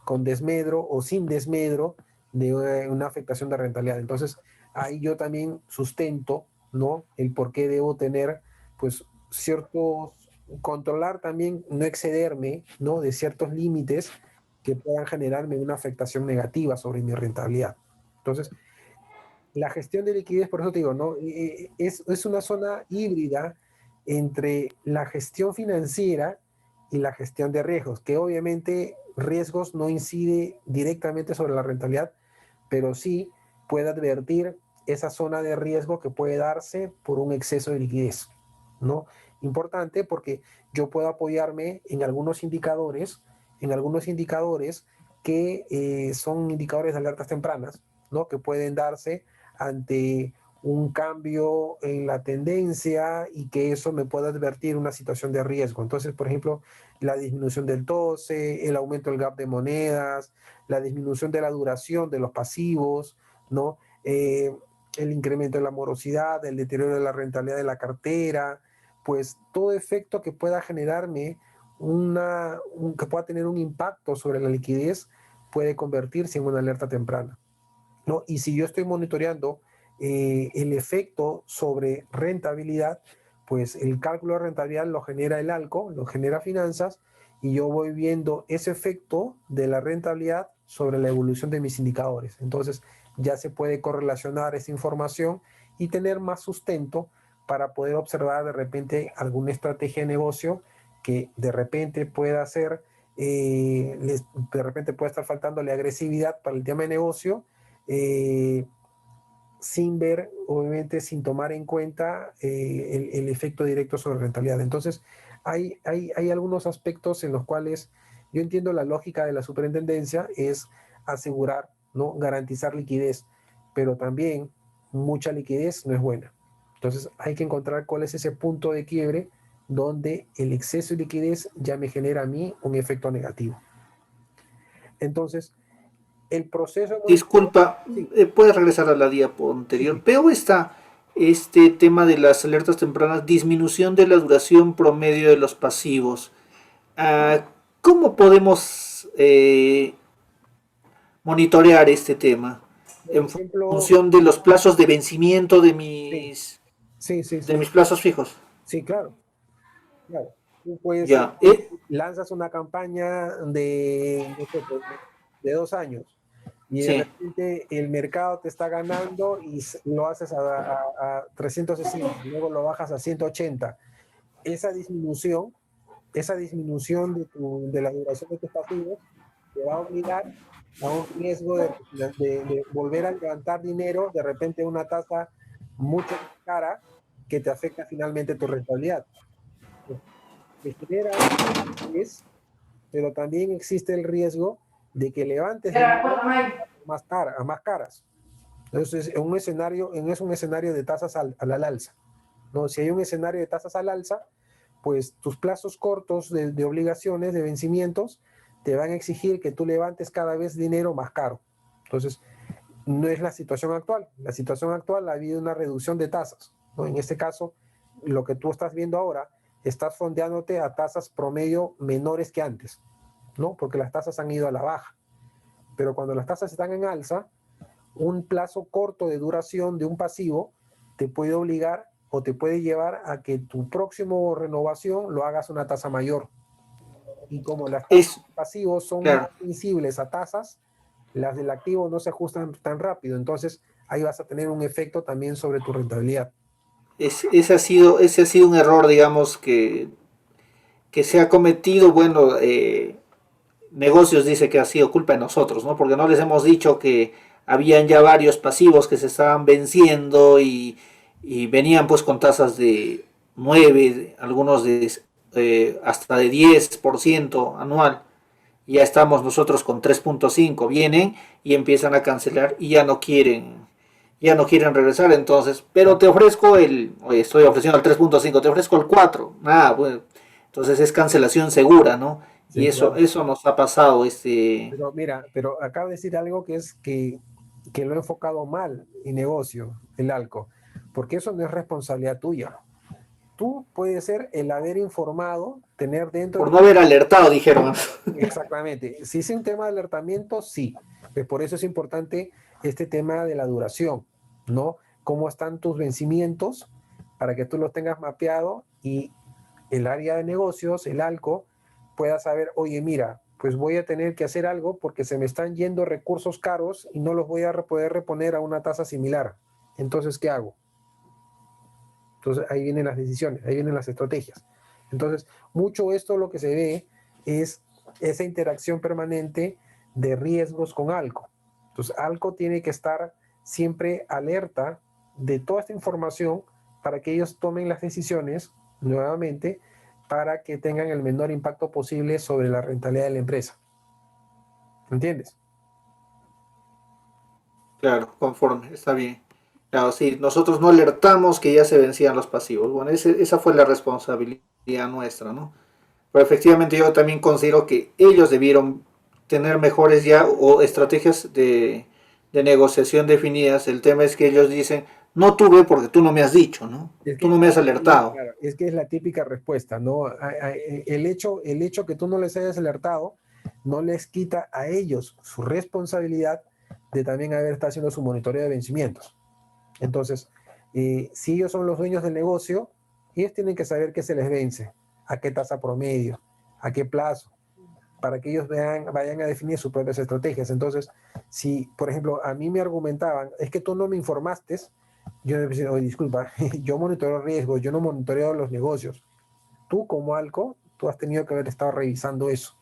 Speaker 2: con desmedro o sin desmedro de una afectación de rentabilidad? Entonces, ahí yo también sustento, ¿no? El por qué debo tener, pues, ciertos, controlar también, no excederme, ¿no? De ciertos límites que puedan generarme una afectación negativa sobre mi rentabilidad. Entonces, la gestión de liquidez, por eso te digo, ¿no? Es una zona híbrida entre la gestión financiera y la gestión de riesgos, que obviamente riesgos no incide directamente sobre la rentabilidad, pero sí puede advertir esa zona de riesgo que puede darse por un exceso de liquidez, ¿no? Importante porque yo puedo apoyarme en algunos indicadores que son indicadores de alertas tempranas, ¿no? Que pueden darse ante un cambio en la tendencia y que eso me pueda advertir una situación de riesgo. Entonces, por ejemplo, la disminución del TOSE, el aumento del gap de monedas, la disminución de la duración de los pasivos, ¿no? El incremento de la morosidad, el deterioro de la rentabilidad de la cartera, pues todo efecto que pueda generarme que pueda tener un impacto sobre la liquidez puede convertirse en una alerta temprana, ¿no? Y si yo estoy monitoreando el efecto sobre rentabilidad, pues el cálculo de rentabilidad lo genera el ALCO, lo genera finanzas, y yo voy viendo ese efecto de la rentabilidad sobre la evolución de mis indicadores. Entonces ya se puede correlacionar esa información y tener más sustento para poder observar de repente alguna estrategia de negocio que de repente pueda ser, de repente puede estar faltándole agresividad para el tema de negocio, eh, sin ver, obviamente, sin tomar en cuenta el efecto directo sobre rentabilidad. Entonces, hay algunos aspectos en los cuales yo entiendo la lógica de la superintendencia es asegurar, ¿no? Garantizar liquidez, pero también mucha liquidez no es buena. Entonces, hay que encontrar cuál es ese punto de quiebre donde el exceso de liquidez ya me genera a mí un efecto negativo. Entonces, el proceso de monitoreo,
Speaker 1: Disculpa,
Speaker 2: sí,
Speaker 1: ¿puedes regresar a la diapo
Speaker 2: sí,
Speaker 1: anterior?
Speaker 2: sí.
Speaker 1: Veo este tema de las alertas tempranas, disminución de la duración promedio de los pasivos. Ah, ¿cómo podemos monitorear este tema?
Speaker 2: Por
Speaker 1: En
Speaker 2: ejemplo,
Speaker 1: función de los plazos de vencimiento
Speaker 2: sí, sí,
Speaker 1: de
Speaker 2: sí,
Speaker 1: mis plazos fijos.
Speaker 2: sí, claro, claro. Tú puedes,
Speaker 1: Ya,
Speaker 2: lanzas una campaña de, no sé, pues, de 2 años y de
Speaker 1: sí.
Speaker 2: repente el mercado te está ganando y lo haces a 360, luego lo bajas a 180. Esa disminución, esa disminución de la duración de tus pasivos te va a obligar a un riesgo de volver a levantar dinero, de repente una tasa mucho más cara que te afecta finalmente tu rentabilidad. Que genera es, pero también existe el riesgo de que levantes dinero a más caras. Entonces, es un escenario de tasas al alza, ¿no? Si hay un escenario de tasas al alza, pues tus plazos cortos de obligaciones, de vencimientos, te van a exigir que tú levantes cada vez dinero más caro. Entonces, no es la situación actual. La situación actual ha habido una reducción de tasas, ¿no? En este caso, lo que tú estás viendo ahora, estás fondeándote a tasas promedio menores que antes, ¿no? Porque las tasas han ido a la baja. Pero cuando las tasas están en alza, un plazo corto de duración de un pasivo te puede obligar o te puede llevar a que tu próximo renovación lo hagas a una tasa mayor. Y como las tasas
Speaker 1: Es,
Speaker 2: pasivos son más
Speaker 1: claro,
Speaker 2: sensibles a tasas, las del activo no se ajustan tan rápido. Entonces, ahí vas a tener un efecto también sobre tu rentabilidad.
Speaker 1: ese ha sido un error, digamos, que se ha cometido, bueno, negocios dice que ha sido culpa de nosotros, ¿no? Porque no les hemos dicho que habían ya varios pasivos que se estaban venciendo y venían pues con tasas de 9 algunos de hasta de 10% anual. Ya estamos nosotros con 3.5, vienen y empiezan a cancelar y ya no quieren regresar entonces, pero te ofrezco oye, estoy ofreciendo el 3.5, te ofrezco el 4, nada, bueno, entonces es cancelación segura, ¿no? Y
Speaker 2: Sí, claro.
Speaker 1: eso nos ha pasado,
Speaker 2: Pero mira, pero acaba de decir algo que es que lo he enfocado mal en negocio, el ALCO, porque eso no es responsabilidad tuya. Tú puedes ser el haber informado, tener dentro de
Speaker 1: por
Speaker 2: tu...
Speaker 1: no haber alertado, dijeron.
Speaker 2: Exactamente. Si es un tema de alertamiento, sí. Pues por eso es importante este tema de la duración, ¿no? Cómo están tus vencimientos para que tú los tengas mapeado y el área de negocios, el ALCO, pueda saber, oye, mira, pues voy a tener que hacer algo porque se me están yendo recursos caros y no los voy a poder reponer a una tasa similar. Entonces, ¿qué hago? Entonces, ahí vienen las decisiones, ahí vienen las estrategias. Entonces, mucho esto lo que se ve es esa interacción permanente de riesgos con ALCO. Entonces, ALCO tiene que estar siempre alerta de toda esta información para que ellos tomen las decisiones nuevamente para que tengan el menor impacto posible sobre la rentabilidad de la empresa. ¿Entiendes?
Speaker 1: Claro, conforme, está bien. Claro, sí, nosotros no alertamos que ya se vencían los pasivos. Bueno, esa fue la responsabilidad nuestra, ¿no? Pero efectivamente yo también considero que ellos debieron tener mejores ya o estrategias de negociación definidas. El tema es que ellos dicen, no tuve porque tú no me has dicho, ¿no?
Speaker 2: Es
Speaker 1: Tú
Speaker 2: que,
Speaker 1: no me has alertado.
Speaker 2: claro, es que es la típica respuesta, ¿no? El hecho que tú no les hayas alertado no les quita a ellos su responsabilidad de también haber estado haciendo su monitoreo de vencimientos. Entonces, si ellos son los dueños del negocio, ellos tienen que saber qué se les vence, a qué tasa promedio, a qué plazo, para que ellos vayan a definir sus propias estrategias. Entonces, si, por ejemplo, a mí me argumentaban, es que tú no me informaste, yo me decía, oye, disculpa, yo monitoreo riesgos, yo no monitoreo los negocios. Tú como ALCO, tú has tenido que haber estado revisando eso.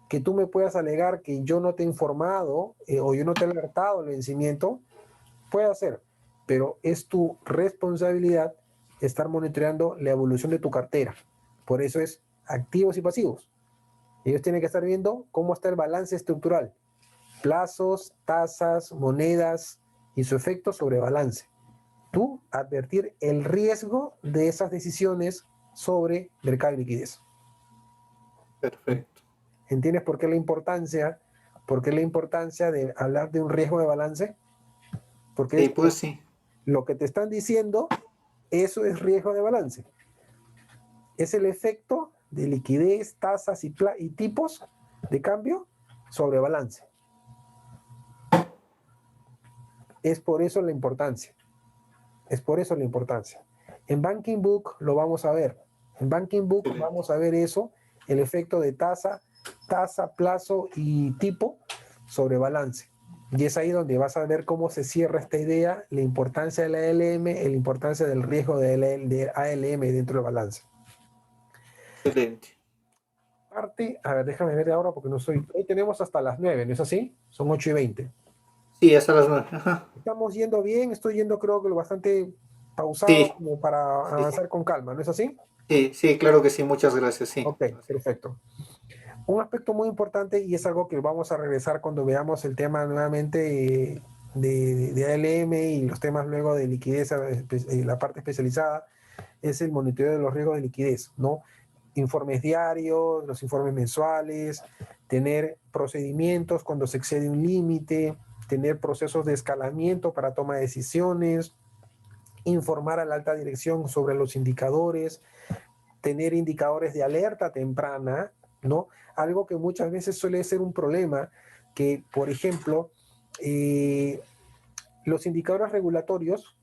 Speaker 2: Que tú me puedas alegar que yo no te he informado o yo no te he alertado el vencimiento, puede ser, pero es tu responsabilidad estar monitoreando la evolución de tu cartera. Por eso es activos y pasivos. Ellos tienen que estar viendo cómo está el balance estructural, plazos, tasas, monedas y su efecto sobre balance. Tú advertir el riesgo de esas decisiones sobre mercado y liquidez.
Speaker 1: Perfecto.
Speaker 2: ¿Entiendes por qué la importancia de hablar de un riesgo de balance? Porque
Speaker 1: Sí,
Speaker 2: es
Speaker 1: pues sí.
Speaker 2: lo que te están diciendo, eso es riesgo de balance. Es el efecto de liquidez, tasas y tipos de cambio sobre balance. Es por eso la importancia. Es por eso la importancia. En Banking Book lo vamos a ver. En Banking Book
Speaker 1: Excelente.
Speaker 2: vamos a ver eso, el efecto de tasa, plazo y tipo sobre balance. Y es ahí donde vas a ver cómo se cierra esta idea, la importancia de la ALM, la importancia del riesgo de ALM dentro del balance.
Speaker 1: Excelente.
Speaker 2: Parte, a ver, déjame ver ahora porque no estoy. Hoy tenemos hasta las 9, ¿no es así? Son 8:20.
Speaker 1: Sí, hasta las 9. Ajá.
Speaker 2: Estamos yendo bien, estoy yendo creo que lo bastante pausado
Speaker 1: Sí,
Speaker 2: como para
Speaker 1: sí,
Speaker 2: avanzar con calma, ¿no es así?
Speaker 1: sí, sí, claro que sí, muchas gracias, sí.
Speaker 2: Ok, perfecto. Un aspecto muy importante y es algo que vamos a regresar cuando veamos el tema nuevamente de ALM y los temas luego de liquidez, la parte especializada, es el monitoreo de los riesgos de liquidez, ¿no? Informes diarios, los informes mensuales, tener procedimientos cuando se excede un límite, tener procesos de escalamiento para toma de decisiones, informar a la alta dirección sobre los indicadores, tener indicadores de alerta temprana, ¿no? Algo que muchas veces suele ser un problema, que, por ejemplo, eh, los indicadores regulatorios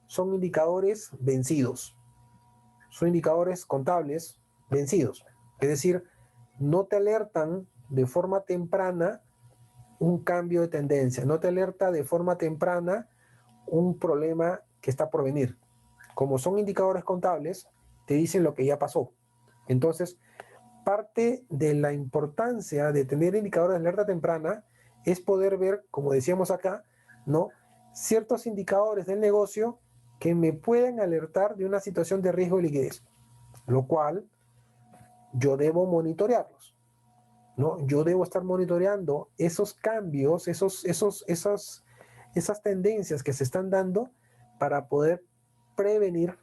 Speaker 2: son indicadores vencidos, son indicadores contables vencidos. Es decir, no te alertan de forma temprana un cambio de tendencia, no te alerta de forma temprana un problema que está por venir. Como son indicadores contables, te dicen lo que ya pasó. Entonces, parte de la importancia de tener indicadores de alerta temprana es poder ver, como decíamos acá, ¿no? Ciertos indicadores del negocio que me pueden alertar de una situación de riesgo de liquidez, lo cual yo debo monitorearlos, ¿no? Yo debo estar monitoreando esos cambios, esas tendencias que se están dando para poder prevenir,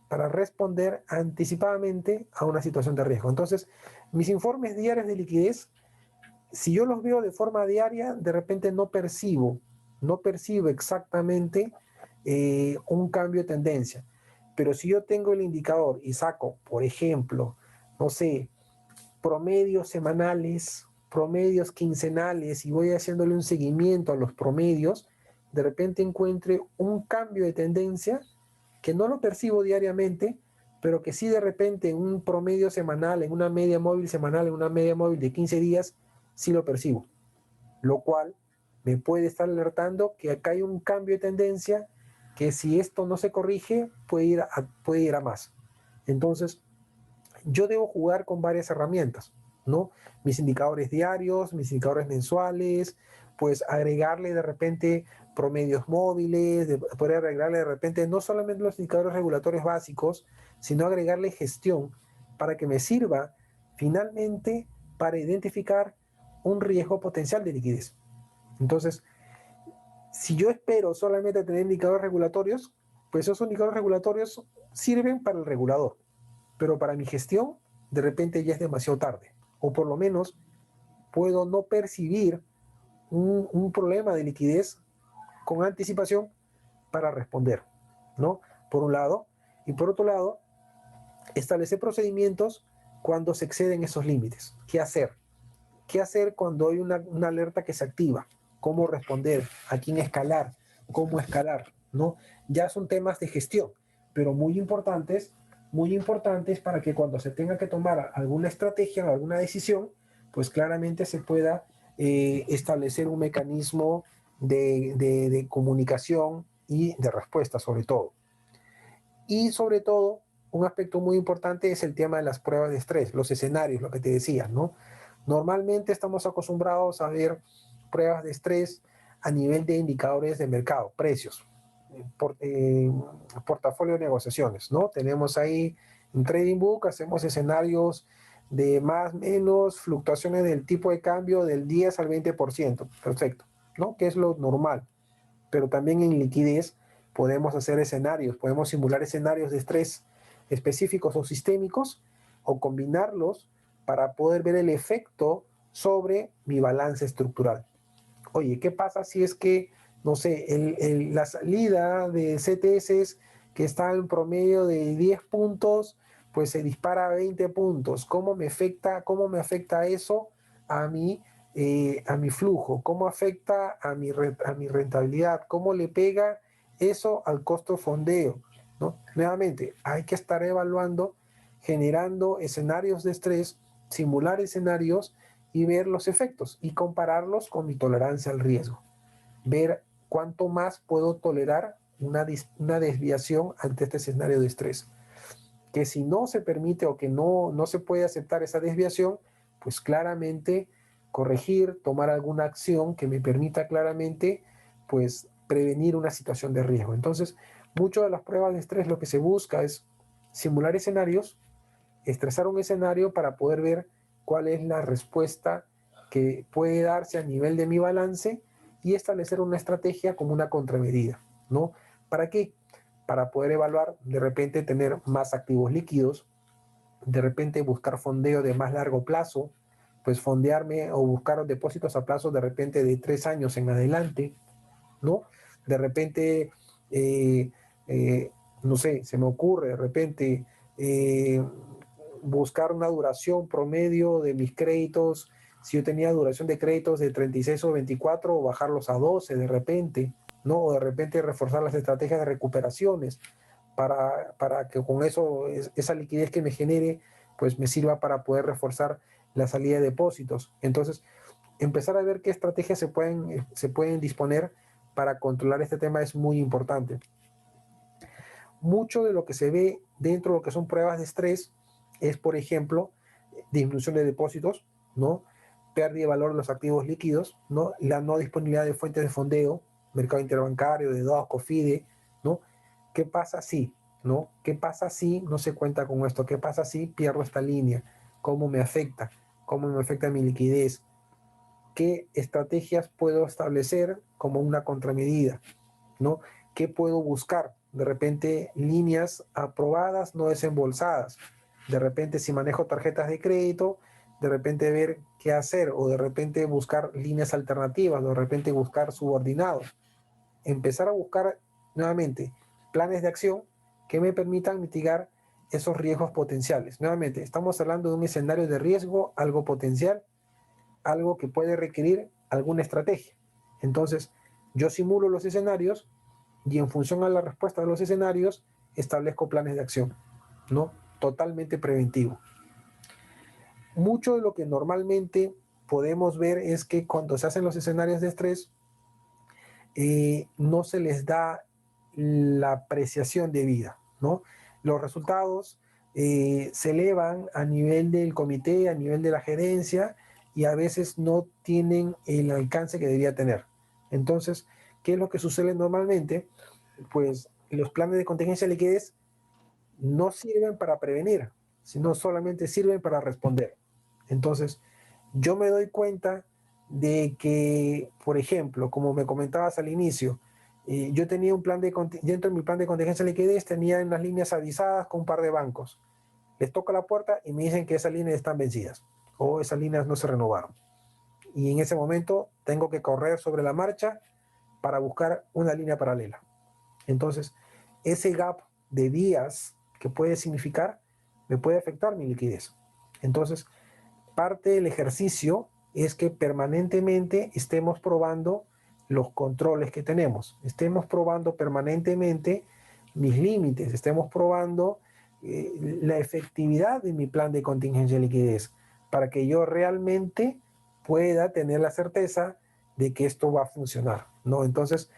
Speaker 2: para responder anticipadamente a una situación de riesgo. Entonces, mis informes diarios de liquidez, si yo los veo de forma diaria, de repente no percibo exactamente un cambio de tendencia. Pero si yo tengo el indicador y saco, por ejemplo, no sé, promedios semanales, promedios quincenales y voy haciéndole un seguimiento a los promedios, de repente encuentre un cambio de tendencia que no lo percibo diariamente, pero que sí de repente en un promedio semanal, en una media móvil semanal, en una media móvil de 15 días, sí lo percibo, lo cual me puede estar alertando que acá hay un cambio de tendencia que si esto no se corrige puede ir a más. Entonces, yo debo jugar con varias herramientas, ¿no? Mis indicadores diarios, mis indicadores mensuales, pues agregarle de repente promedios móviles, poder agregarle de repente no solamente los indicadores regulatorios básicos, sino agregarle gestión para que me sirva finalmente para identificar un riesgo potencial de liquidez. Entonces, si yo espero solamente tener indicadores regulatorios, pues esos indicadores regulatorios sirven para el regulador, pero para mi gestión de repente ya es demasiado tarde, o por lo menos puedo no percibir un problema de liquidez con anticipación para responder, ¿no? Por un lado, y por otro lado, establecer procedimientos cuando se exceden esos límites. ¿Qué hacer? ¿Qué hacer cuando hay una alerta que se activa? ¿Cómo responder? ¿A quién escalar? ¿Cómo escalar? ¿No? Ya son temas de gestión, pero muy importantes para que cuando se tenga que tomar alguna estrategia o alguna decisión, pues claramente se pueda establecer un mecanismo de comunicación y de respuesta sobre todo. Y sobre todo, un aspecto muy importante es el tema de las pruebas de estrés, los escenarios, lo que te decía, ¿no? Normalmente estamos acostumbrados a ver pruebas de estrés a nivel de indicadores de mercado, precios, portafolio de negociaciones, ¿no? Tenemos ahí en Trading Book, hacemos escenarios de más o menos fluctuaciones del tipo de cambio del 10 al 20%, perfecto, ¿no? Que es lo normal, pero también en liquidez podemos hacer escenarios, podemos simular escenarios de estrés específicos o sistémicos o combinarlos para poder ver el efecto sobre mi balance estructural. Oye, ¿qué pasa si es que, no sé, la salida de CTS que está en promedio de 10 puntos, pues se dispara a 20 puntos? Cómo me afecta eso a mi flujo? ¿Cómo afecta a mi rentabilidad? ¿Cómo le pega eso al costo fondeo? ¿No? Nuevamente, hay que estar evaluando, generando escenarios de estrés, simular escenarios y ver los efectos y compararlos con mi tolerancia al riesgo. Ver cuánto más puedo tolerar una desviación ante este escenario de estrés. Que si no se permite o que no se puede aceptar esa desviación, pues claramente corregir, tomar alguna acción que me permita claramente pues prevenir una situación de riesgo. Entonces, muchas de las pruebas de estrés lo que se busca es simular escenarios, estresar un escenario para poder ver cuál es la respuesta que puede darse a nivel de mi balance y establecer una estrategia como una contramedida, ¿no? ¿Para qué? Para poder evaluar, de repente tener más activos líquidos, de repente buscar fondeo de más largo plazo, pues fondearme o buscar depósitos a plazo de repente de 3 años en adelante, ¿no? De repente, eh, eh, no sé, se me ocurre de repente buscar una duración promedio de mis créditos, si yo tenía duración de créditos de 36 o 24, o bajarlos a 12 de repente, ¿no? O de repente reforzar las estrategias de recuperaciones para que con eso, esa liquidez que me genere, pues me sirva para poder reforzar la salida de depósitos. Entonces, empezar a ver qué estrategias se pueden disponer para controlar este tema es muy importante. Mucho de lo que se ve dentro de lo que son pruebas de estrés es, por ejemplo, disminución de depósitos, ¿no? Pérdida de valor de los activos líquidos, ¿no? La no disponibilidad de fuentes de fondeo, mercado interbancario, de DOS, COFIDE, ¿no? ¿Qué pasa si, ¿no? ¿Qué pasa si no se cuenta con esto? ¿Qué pasa si pierdo esta línea? ¿Cómo me afecta? ¿Cómo me afecta mi liquidez? ¿Qué estrategias puedo establecer como una contramedida? ¿No? ¿Qué puedo buscar? De repente, líneas aprobadas, no desembolsadas. De repente, si manejo tarjetas de crédito, de repente ver qué hacer, o de repente buscar líneas alternativas, o de repente buscar subordinados. Empezar a buscar nuevamente planes de acción que me permitan mitigar esos riesgos potenciales. Nuevamente, estamos hablando de un escenario de riesgo, algo potencial, algo que puede requerir alguna estrategia. Entonces, yo simulo los escenarios y en función a la respuesta de los escenarios establezco planes de acción, ¿no? Totalmente preventivo. Mucho de lo que normalmente podemos ver es que cuando se hacen los escenarios de estrés, no se les da la apreciación debida, ¿no? Los resultados se elevan a nivel del comité, a nivel de la gerencia, y a veces no tienen el alcance que debería tener. Entonces, ¿qué es lo que sucede normalmente? Pues los planes de contingencia de liquidez no sirven para prevenir, sino solamente sirven para responder. Entonces, yo me doy cuenta de que, por ejemplo, como me comentabas al inicio, yo tenía un plan dentro de mi plan de contingencia de liquidez, tenía unas líneas avisadas con un par de bancos. Les toco la puerta y me dicen que esas líneas están vencidas o esas líneas no se renovaron. Y en ese momento tengo que correr sobre la marcha para buscar una línea paralela. Entonces, ese gap de días que puede significar me puede afectar mi liquidez. Entonces, parte del ejercicio es que permanentemente estemos probando los controles que tenemos, estemos probando permanentemente mis límites, estemos probando la efectividad de mi plan de contingencia de liquidez para que yo realmente pueda tener la certeza de que esto va a funcionar, ¿no? Entonces,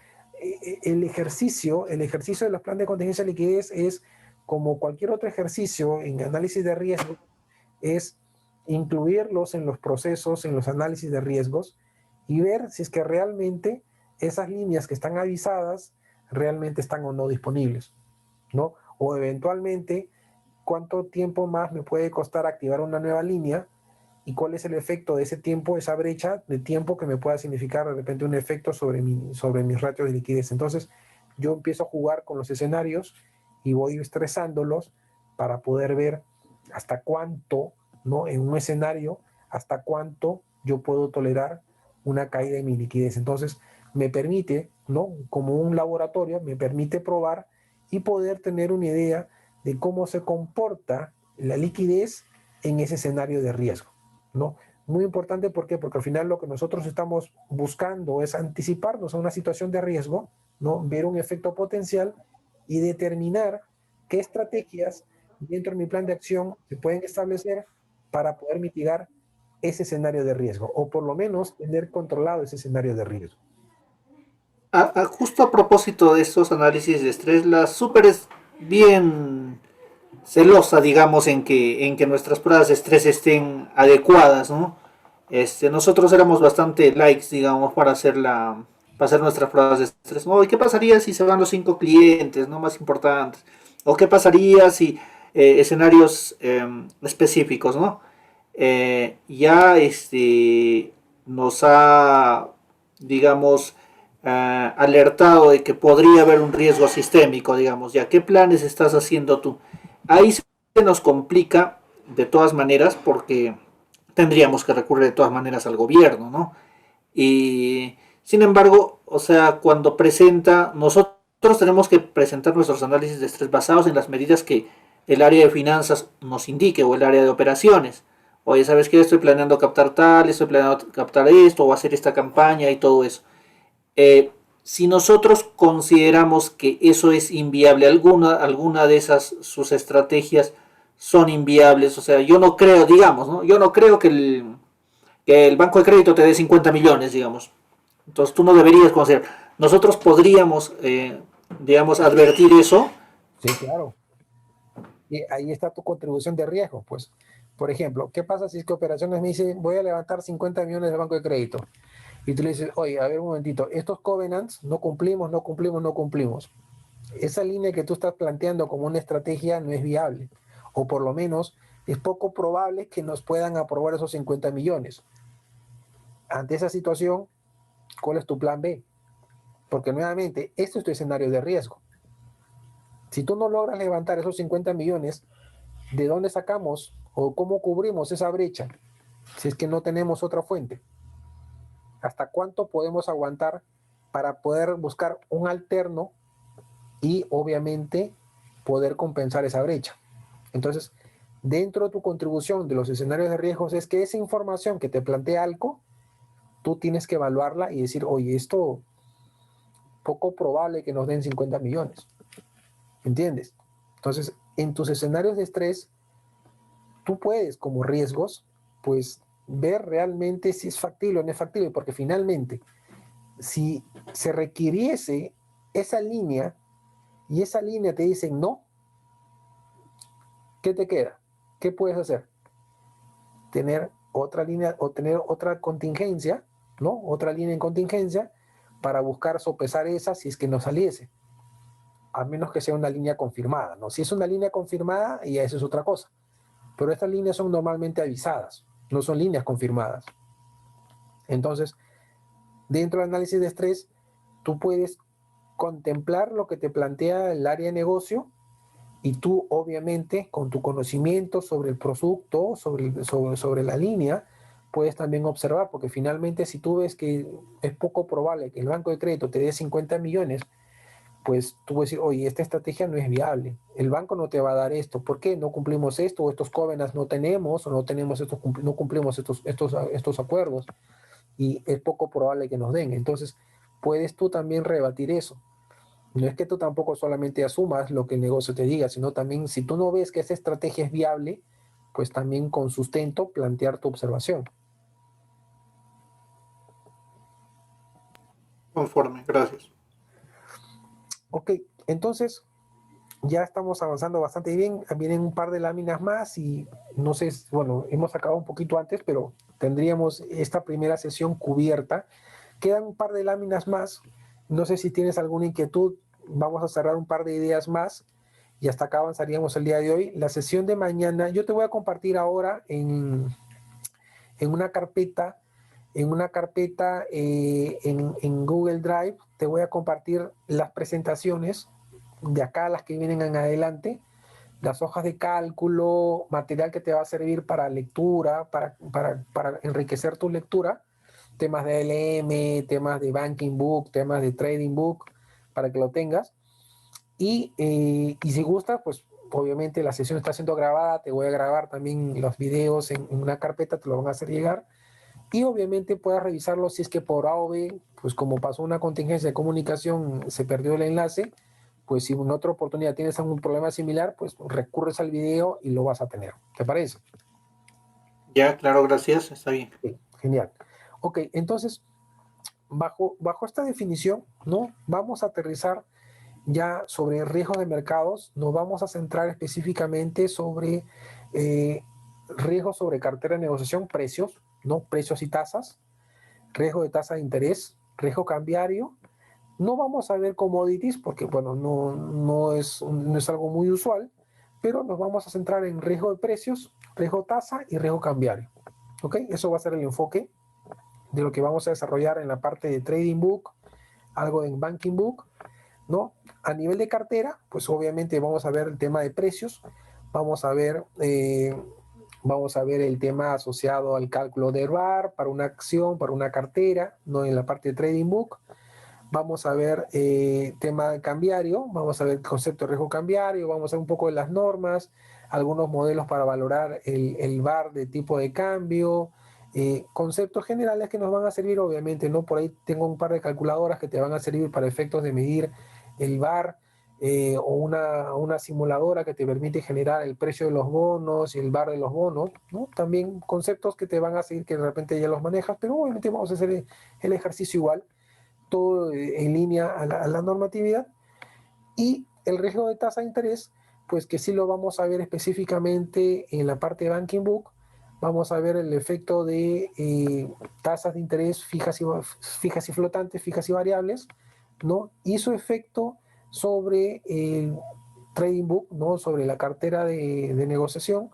Speaker 2: el ejercicio de los planes de contingencia de liquidez es como cualquier otro ejercicio en análisis de riesgo, es incluirlos en los procesos, en los análisis de riesgos y ver si es que realmente esas líneas que están avisadas realmente están o no disponibles, ¿no? O eventualmente, cuánto tiempo más me puede costar activar una nueva línea y cuál es el efecto de ese tiempo, esa brecha de tiempo que me pueda significar de repente un efecto sobre mis ratios de liquidez. Entonces, yo empiezo a jugar con los escenarios y voy estresándolos para poder ver hasta cuánto, ¿no? En un escenario, hasta cuánto yo puedo tolerar una caída de mi liquidez. Entonces, me permite, ¿no? Como un laboratorio, me permite probar y poder tener una idea de cómo se comporta la liquidez en ese escenario de riesgo, ¿no? Muy importante, ¿por qué? Porque al final lo que nosotros estamos buscando es anticiparnos a una situación de riesgo, ¿no? Ver un efecto potencial y determinar qué estrategias dentro de mi plan de acción se pueden establecer para poder mitigar ese escenario de riesgo, o por lo menos tener controlado ese escenario de riesgo.
Speaker 1: Justo a propósito de estos análisis de estrés, la super es bien celosa, digamos, en que nuestras pruebas de estrés estén adecuadas, ¿no? Nosotros éramos bastante likes, digamos, para hacer nuestras pruebas de estrés. ¿No? ¿Y qué pasaría si se van los 5 clientes, no más importantes? ¿O qué pasaría si escenarios específicos, ¿no? Ya nos ha, digamos, alertado de que podría haber un riesgo sistémico, digamos, ya qué planes estás haciendo tú. Ahí se nos complica de todas maneras porque tendríamos que recurrir de todas maneras al gobierno, ¿no? Y sin embargo, o sea, cuando presenta, nosotros tenemos que presentar nuestros análisis de estrés basados en las medidas que el área de finanzas nos indique o el área de operaciones. Oye, ¿sabes qué? Estoy planeando captar tal, estoy planeando captar esto o hacer esta campaña y todo eso. Si nosotros consideramos que eso es inviable, alguna de esas sus estrategias son inviables, o sea, yo no creo, digamos, ¿no? Yo no creo que el banco de crédito te dé 50 millones, digamos. Entonces tú no deberías considerar. Nosotros podríamos, digamos, advertir eso.
Speaker 2: Sí, claro. Y ahí está tu contribución de riesgo, pues. Por ejemplo, ¿qué pasa si es que operaciones me dice voy a levantar 50 millones del banco de crédito? y tú le dices, oye, a ver un momentito, estos covenants no cumplimos, no cumplimos, no cumplimos. Esa línea que tú estás planteando como una estrategia no es viable, o por lo menos es poco probable que nos puedan aprobar esos 50 millones. Ante esa situación, ¿cuál es tu plan B? Porque nuevamente, esto es tu escenario de riesgo. Si tú no logras levantar esos 50 millones, ¿de dónde sacamos o cómo cubrimos esa brecha? Si es que no tenemos otra fuente. ¿Hasta cuánto podemos aguantar para poder buscar un alterno y obviamente poder compensar esa brecha? Entonces, dentro de tu contribución de los escenarios de riesgos es que esa información que te plantea ALCO, tú tienes que evaluarla y decir, oye, esto poco probable que nos den 50 millones. ¿Entiendes? Entonces, en tus escenarios de estrés, tú puedes, como riesgos, pues ver realmente si es factible o no es factible, porque finalmente, si se requiriese esa línea y esa línea te dice no, ¿qué te queda? ¿Qué puedes hacer? Tener otra línea o tener otra contingencia, ¿no? Otra línea en contingencia para buscar sopesar esa si es que no saliese, a menos que sea una línea confirmada, ¿no? Si es una línea confirmada, ya eso es otra cosa. Pero estas líneas son normalmente avisadas, no son líneas confirmadas. Entonces, dentro del análisis de estrés, tú puedes contemplar lo que te plantea el área de negocio y tú, obviamente, con tu conocimiento sobre el producto, sobre la línea, puedes también observar, porque finalmente si tú ves que es poco probable que el banco de crédito te dé 50 millones, pues tú puedes decir, oye, esta estrategia no es viable, el banco no te va a dar esto, ¿por qué? No cumplimos esto, o estos covenants no tenemos, o no tenemos estos, no cumplimos estos acuerdos, y es poco probable que nos den. Entonces, puedes tú también rebatir eso. No es que tú tampoco solamente asumas lo que el negocio te diga, sino también si tú no ves que esa estrategia es viable, pues también con sustento plantear tu observación.
Speaker 1: Conforme, gracias.
Speaker 2: Ok, entonces ya estamos avanzando bastante bien. Vienen un par de láminas más y no sé, bueno, hemos acabado un poquito antes, pero tendríamos esta primera sesión cubierta. Quedan un par de láminas más. No sé si tienes alguna inquietud. Vamos a cerrar un par de ideas más y hasta acá avanzaríamos el día de hoy. La sesión de mañana, yo te voy a compartir ahora en una carpeta, en Google Drive, te voy a compartir las presentaciones de acá, las que vienen en adelante, las hojas de cálculo, material que te va a servir para lectura, para enriquecer tu lectura, temas de LM, temas de Banking Book, temas de Trading Book, para que lo tengas. Y si gusta, pues obviamente la sesión está siendo grabada, te voy a grabar también los videos en una carpeta, te lo van a hacer llegar. Y obviamente puedas revisarlo si es que por A o B, pues como pasó una contingencia de comunicación, se perdió el enlace, pues si en otra oportunidad tienes algún problema similar, pues recurres al video y lo vas a tener. ¿Te parece?
Speaker 1: Ya, claro, gracias, está bien.
Speaker 2: Sí, genial. Ok, entonces, bajo esta definición, ¿no? Vamos a aterrizar ya sobre riesgos de mercados, nos vamos a centrar específicamente sobre riesgos sobre cartera de negociación, precios, ¿no? Precios y tasas, riesgo de tasa de interés, riesgo cambiario. No vamos a ver commodities porque, bueno, no es algo muy usual, pero nos vamos a centrar en riesgo de precios, riesgo tasa y riesgo cambiario. ¿Ok? Eso va a ser el enfoque de lo que vamos a desarrollar en la parte de Trading Book, algo en Banking Book, ¿no? A nivel de cartera, pues obviamente vamos a ver el tema de precios, vamos a ver, eh, vamos a ver el tema asociado al cálculo de VAR para una acción, para una cartera, ¿no? En la parte de Trading Book. Vamos a ver tema cambiario, vamos a ver el concepto de riesgo cambiario, vamos a ver un poco de las normas, algunos modelos para valorar el VAR de tipo de cambio, conceptos generales que nos van a servir, obviamente, ¿no? Por ahí tengo un par de calculadoras que te van a servir para efectos de medir el VAR, o una simuladora que te permite generar el precio de los bonos y el VAR de los bonos, ¿no? También conceptos que te van a seguir que de repente ya los manejas, pero obviamente vamos a hacer el ejercicio igual, todo en línea a la normatividad. Y el riesgo de tasa de interés, pues que sí lo vamos a ver específicamente en la parte de Banking Book, Vamos a ver el efecto de tasas de interés fijas y flotantes, fijas y variables, ¿no? Y su efecto sobre el trading book, ¿no? Sobre la cartera de negociación,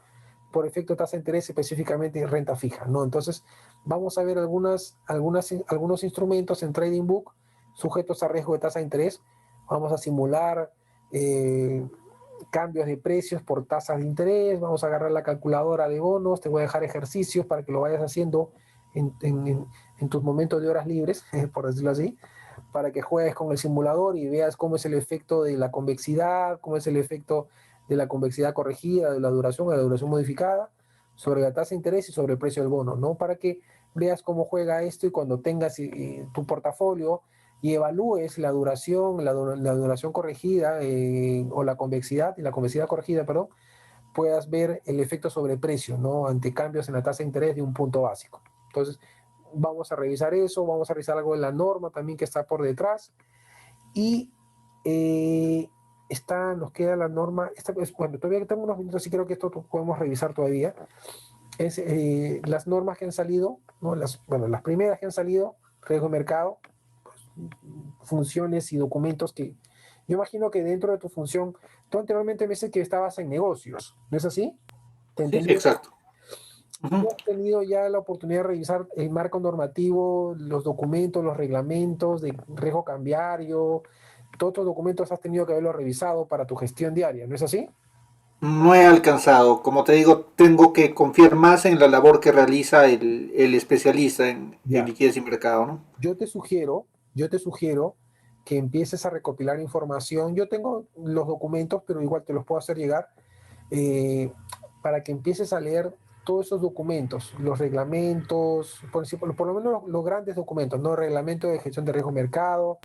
Speaker 2: por efecto tasa de interés, específicamente renta fija, ¿no? Entonces, vamos a ver algunos instrumentos en trading book sujetos a riesgo de tasa de interés. Vamos a simular eh, cambios de precios por tasas de interés, vamos a agarrar la calculadora de bonos, te voy a dejar ejercicios para que lo vayas haciendo en tus momentos de horas libres, por decirlo así, para que juegues con el simulador y veas cómo es el efecto de la convexidad, cómo es el efecto de la convexidad corregida, de la duración modificada, sobre la tasa de interés y sobre el precio del bono, ¿no? Para que veas cómo juega esto y cuando tengas tu portafolio y evalúes la duración corregida o la convexidad corregida, perdón, puedas ver el efecto sobre precio, ¿no? Ante cambios en la tasa de interés de un punto básico. Entonces, vamos a revisar eso, vamos a revisar algo de la norma también que está por detrás y nos queda la norma, bueno, todavía tengo unos minutos y creo que esto podemos revisar todavía, es las normas que han salido, ¿no? Las primeras que han salido, riesgo de mercado, funciones y documentos que yo imagino que dentro de tu función, tú anteriormente me dices que estabas en negocios, ¿no es así? ¿Te
Speaker 1: Sí,
Speaker 2: entendí?
Speaker 1: exacto.
Speaker 2: ¿Tú
Speaker 1: Ujú.
Speaker 2: has tenido ya la oportunidad de revisar el marco normativo, los documentos, los reglamentos de riesgo cambiario? Todos estos documentos has tenido que haberlos revisado para tu gestión diaria, ¿no es así?
Speaker 1: No he alcanzado, como te digo, tengo que confiar más en la labor que realiza el especialista en
Speaker 2: Ya.
Speaker 1: liquidez y mercado, ¿no?
Speaker 2: Yo te sugiero, yo te sugiero que empieces a recopilar información. Yo tengo los documentos, pero igual te los puedo hacer llegar eh, para que empieces a leer todos esos documentos, los reglamentos, por lo menos los grandes documentos, ¿no? Reglamento de gestión de riesgo mercado,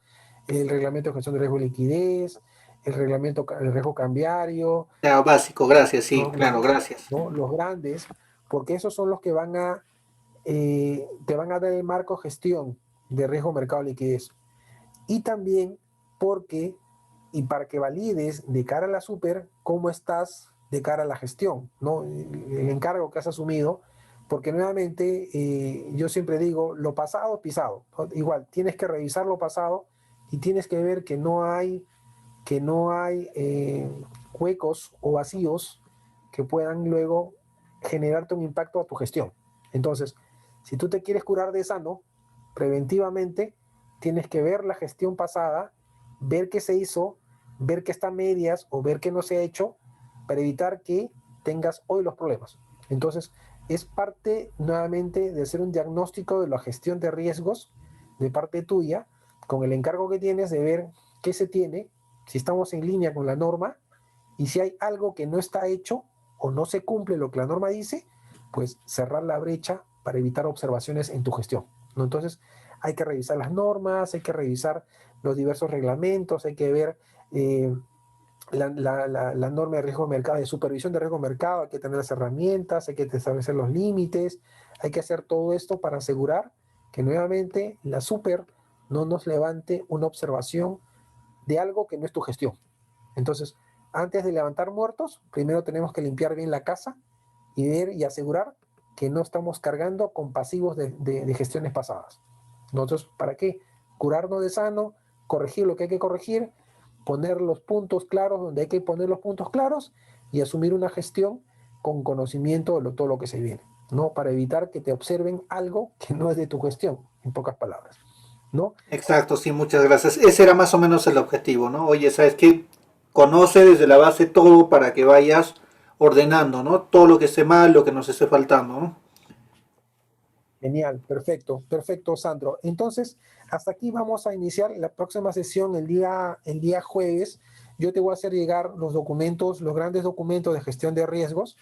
Speaker 2: el reglamento de gestión de riesgo de liquidez, el reglamento de riesgo cambiario,
Speaker 1: Ya, básico, gracias, sí,
Speaker 2: ¿no?
Speaker 1: claro, gracias.
Speaker 2: Los grandes, porque esos son los que te van a dar el marco de gestión de riesgo mercado de liquidez. Y también porque, y para que valides de cara a la super, cómo estás de cara a la gestión, ¿no? El encargo que has asumido, porque nuevamente yo siempre digo, lo pasado, pisado. ¿No? Igual, tienes que revisar lo pasado y tienes que ver que no hay huecos o vacíos que puedan luego generarte un impacto a tu gestión. Entonces, si tú te quieres curar de sano, preventivamente, tienes que ver la gestión pasada, ver qué se hizo, ver qué está a medias o ver qué no se ha hecho para evitar que tengas hoy los problemas. Entonces, es parte nuevamente de hacer un diagnóstico de la gestión de riesgos de parte tuya, con el encargo que tienes de ver qué se tiene, si estamos en línea con la norma y si hay algo que no está hecho o no se cumple lo que la norma dice, pues cerrar la brecha para evitar observaciones en tu gestión, ¿no? Entonces, hay que revisar las normas, hay que revisar los diversos reglamentos, hay que ver la norma de riesgo de mercado, de supervisión de riesgo de mercado, hay que tener las herramientas, hay que establecer los límites, hay que hacer todo esto para asegurar que nuevamente la super no nos levante una observación de algo que no es tu gestión. Entonces, antes de levantar muertos, primero tenemos que limpiar bien la casa y ver y asegurar que no estamos cargando con pasivos de gestiones pasadas. Nosotros, ¿para qué? Curarnos de sano, corregir lo que hay que corregir, poner los puntos claros donde hay que poner los puntos claros y asumir una gestión con conocimiento de todo lo que se viene, ¿no? Para evitar que te observen algo que no es de tu gestión, en pocas palabras, ¿no?
Speaker 1: Exacto, sí, muchas gracias. Ese era más o menos el objetivo, ¿no? Oye, ¿sabes qué? Conoce desde la base todo para que vayas ordenando, ¿no? Todo lo que esté mal, lo que nos esté faltando, ¿no?
Speaker 2: Genial, perfecto, perfecto, Sandro. Entonces, hasta aquí vamos a iniciar la próxima sesión el día jueves. Yo te voy a hacer llegar los documentos, los grandes documentos de gestión de riesgos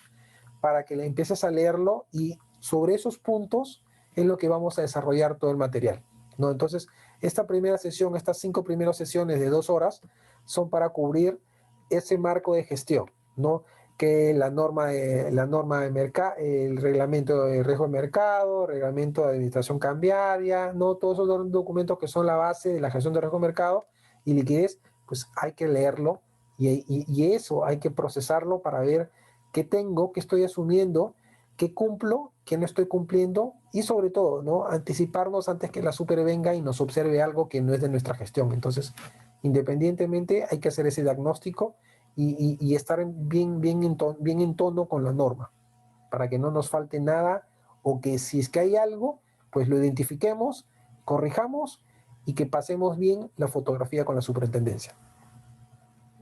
Speaker 2: para que le empieces a leerlo y sobre esos puntos es lo que vamos a desarrollar todo el material, ¿no? Entonces, esta primera sesión, estas 5 primeras sesiones de 2 horas son para cubrir ese marco de gestión, ¿no? Que la norma de mercado, el reglamento de riesgo de mercado, reglamento de administración cambiaria, ¿no? Todos esos documentos que son la base de la gestión de riesgo de mercado y liquidez, pues hay que leerlo y eso hay que procesarlo para ver qué tengo, qué estoy asumiendo qué cumplo, qué no estoy cumpliendo y sobre todo, ¿no? Anticiparnos antes que la super venga y nos observe algo que no es de nuestra gestión. Entonces, independientemente, hay que hacer ese diagnóstico y estar bien en tono con la norma para que no nos falte nada o que si es que hay algo, pues lo identifiquemos, corrijamos y que pasemos bien la fotografía con la superintendencia.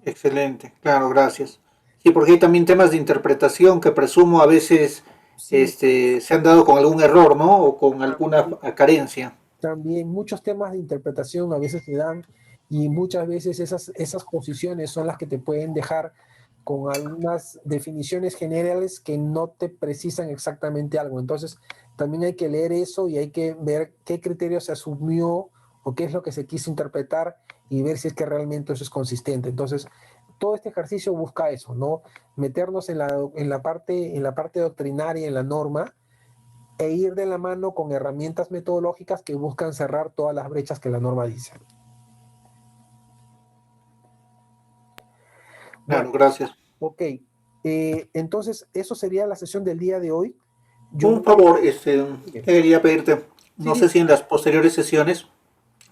Speaker 1: Excelente, claro, gracias. Sí, porque hay también temas de interpretación que presumo a veces
Speaker 2: Sí,
Speaker 1: se han dado con algún error, ¿no? O con alguna carencia.
Speaker 2: también muchos temas de interpretación a veces se dan y muchas veces esas posiciones son las que te pueden dejar con algunas definiciones generales que no te precisan exactamente algo. Entonces, también hay que leer eso y hay que ver qué criterio se asumió o qué es lo que se quiso interpretar y ver si es que realmente eso es consistente. Entonces, todo este ejercicio busca eso, ¿no? Meternos en la parte doctrinaria, en la norma, e ir de la mano con herramientas metodológicas que buscan cerrar todas las brechas que la norma dice. Bueno,
Speaker 1: Claro, gracias.
Speaker 2: ok. Entonces, eso sería la sesión del día de hoy. Yo
Speaker 1: Un
Speaker 2: voy...
Speaker 1: favor, quería pedirte,
Speaker 2: Sí,
Speaker 1: no sé si en las posteriores sesiones,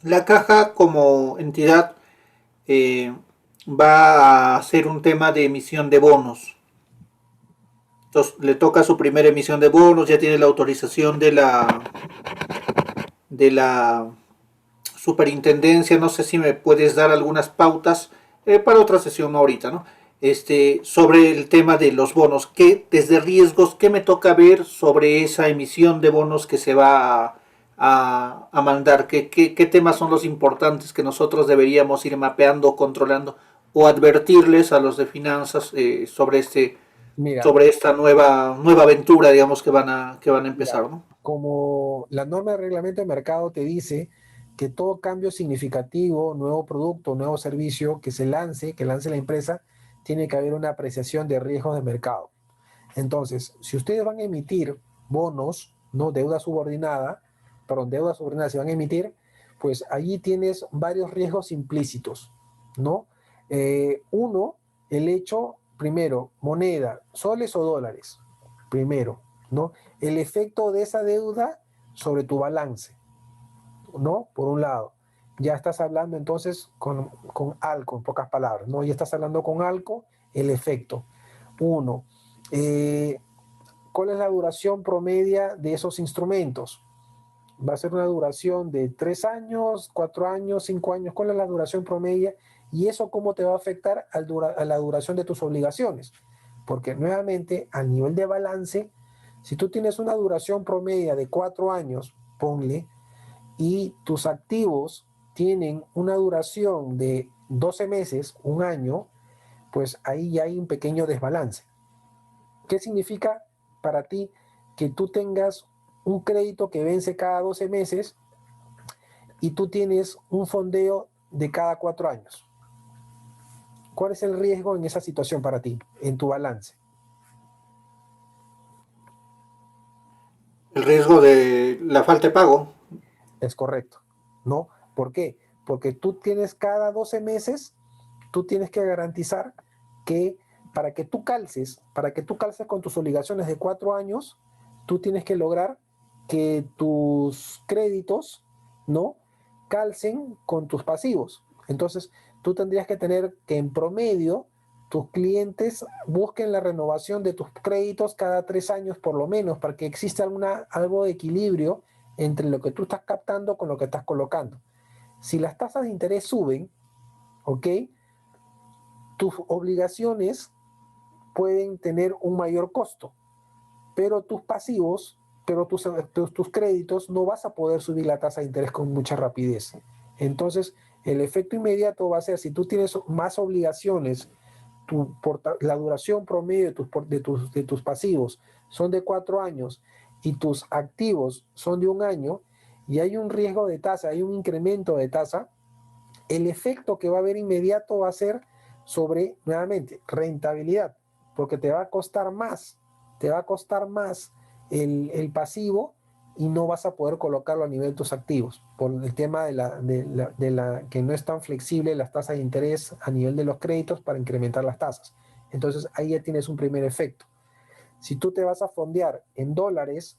Speaker 1: la caja como entidad eh, va a hacer un tema de emisión de bonos. Entonces le toca su primera emisión de bonos, ya tiene la autorización de la superintendencia, no sé si me puedes dar algunas pautas para otra sesión ahorita, ¿no? Sobre el tema de los bonos, que desde riesgos, ¿qué me toca ver sobre esa emisión de bonos que se va a mandar? ¿Qué temas son los importantes que nosotros deberíamos ir mapeando, controlando o advertirles a los de finanzas
Speaker 2: mira,
Speaker 1: sobre esta nueva aventura, digamos, que van a
Speaker 2: ya,
Speaker 1: empezar, ¿no?
Speaker 2: como la norma de reglamento de mercado te dice que todo cambio significativo, nuevo producto, nuevo servicio que lance la empresa, tiene que haber una apreciación de riesgos de mercado. Entonces, si ustedes van a emitir bonos, no deuda subordinada se van a emitir, pues allí tienes varios riesgos implícitos, ¿no? Uno, el hecho, primero, moneda, soles o dólares, primero, ¿no? El efecto de esa deuda sobre tu balance, ¿no? Por un lado. Ya estás hablando entonces con ALCO, en pocas palabras, ¿no? Ya estás hablando con ALCO, el efecto. Uno, eh, ¿cuál es la duración promedia de esos instrumentos? Va a ser una duración de 3 años, 4 años, 5 años. ¿Cuál es la duración promedia? Y eso cómo te va a afectar a la duración de tus obligaciones. Porque nuevamente, al nivel de balance, si tú tienes una duración promedia de 4 años, ponle, y tus activos tienen una duración de 12 meses, un año, pues ahí ya hay un pequeño desbalance. ¿Qué significa para ti que tú tengas un crédito que vence cada 12 meses y tú tienes un fondeo de cada 4 años? ¿Cuál es el riesgo en esa situación para ti, en tu balance?
Speaker 1: El riesgo de la falta de pago.
Speaker 2: Es correcto, ¿no? ¿Por qué? Porque tú tienes cada 12 meses, tú tienes que garantizar que para que tú calces con tus obligaciones de 4 años, tú tienes que lograr que tus créditos, ¿no? Calcen con tus pasivos. Entonces, tú tendrías que tener que en promedio tus clientes busquen la renovación de tus créditos cada 3 años por lo menos, para que exista algo de equilibrio entre lo que tú estás captando con lo que estás colocando. Si las tasas de interés suben, ¿ok? Tus obligaciones pueden tener un mayor costo, pero tus pasivos, pero tus créditos no vas a poder subir la tasa de interés con mucha rapidez. Entonces, el efecto inmediato va a ser, si tú tienes más obligaciones, la duración promedio de tus pasivos son de 4 años y tus activos son de un año, y hay un riesgo de tasa, hay un incremento de tasa, el efecto que va a haber inmediato va a ser sobre, nuevamente, rentabilidad, porque te va a costar más el pasivo y no vas a poder colocarlo a nivel de tus activos por el tema de la que no es tan flexible las tasas de interés a nivel de los créditos para incrementar las tasas. Entonces ahí ya tienes un primer efecto. Si tú te vas a fondear en dólares,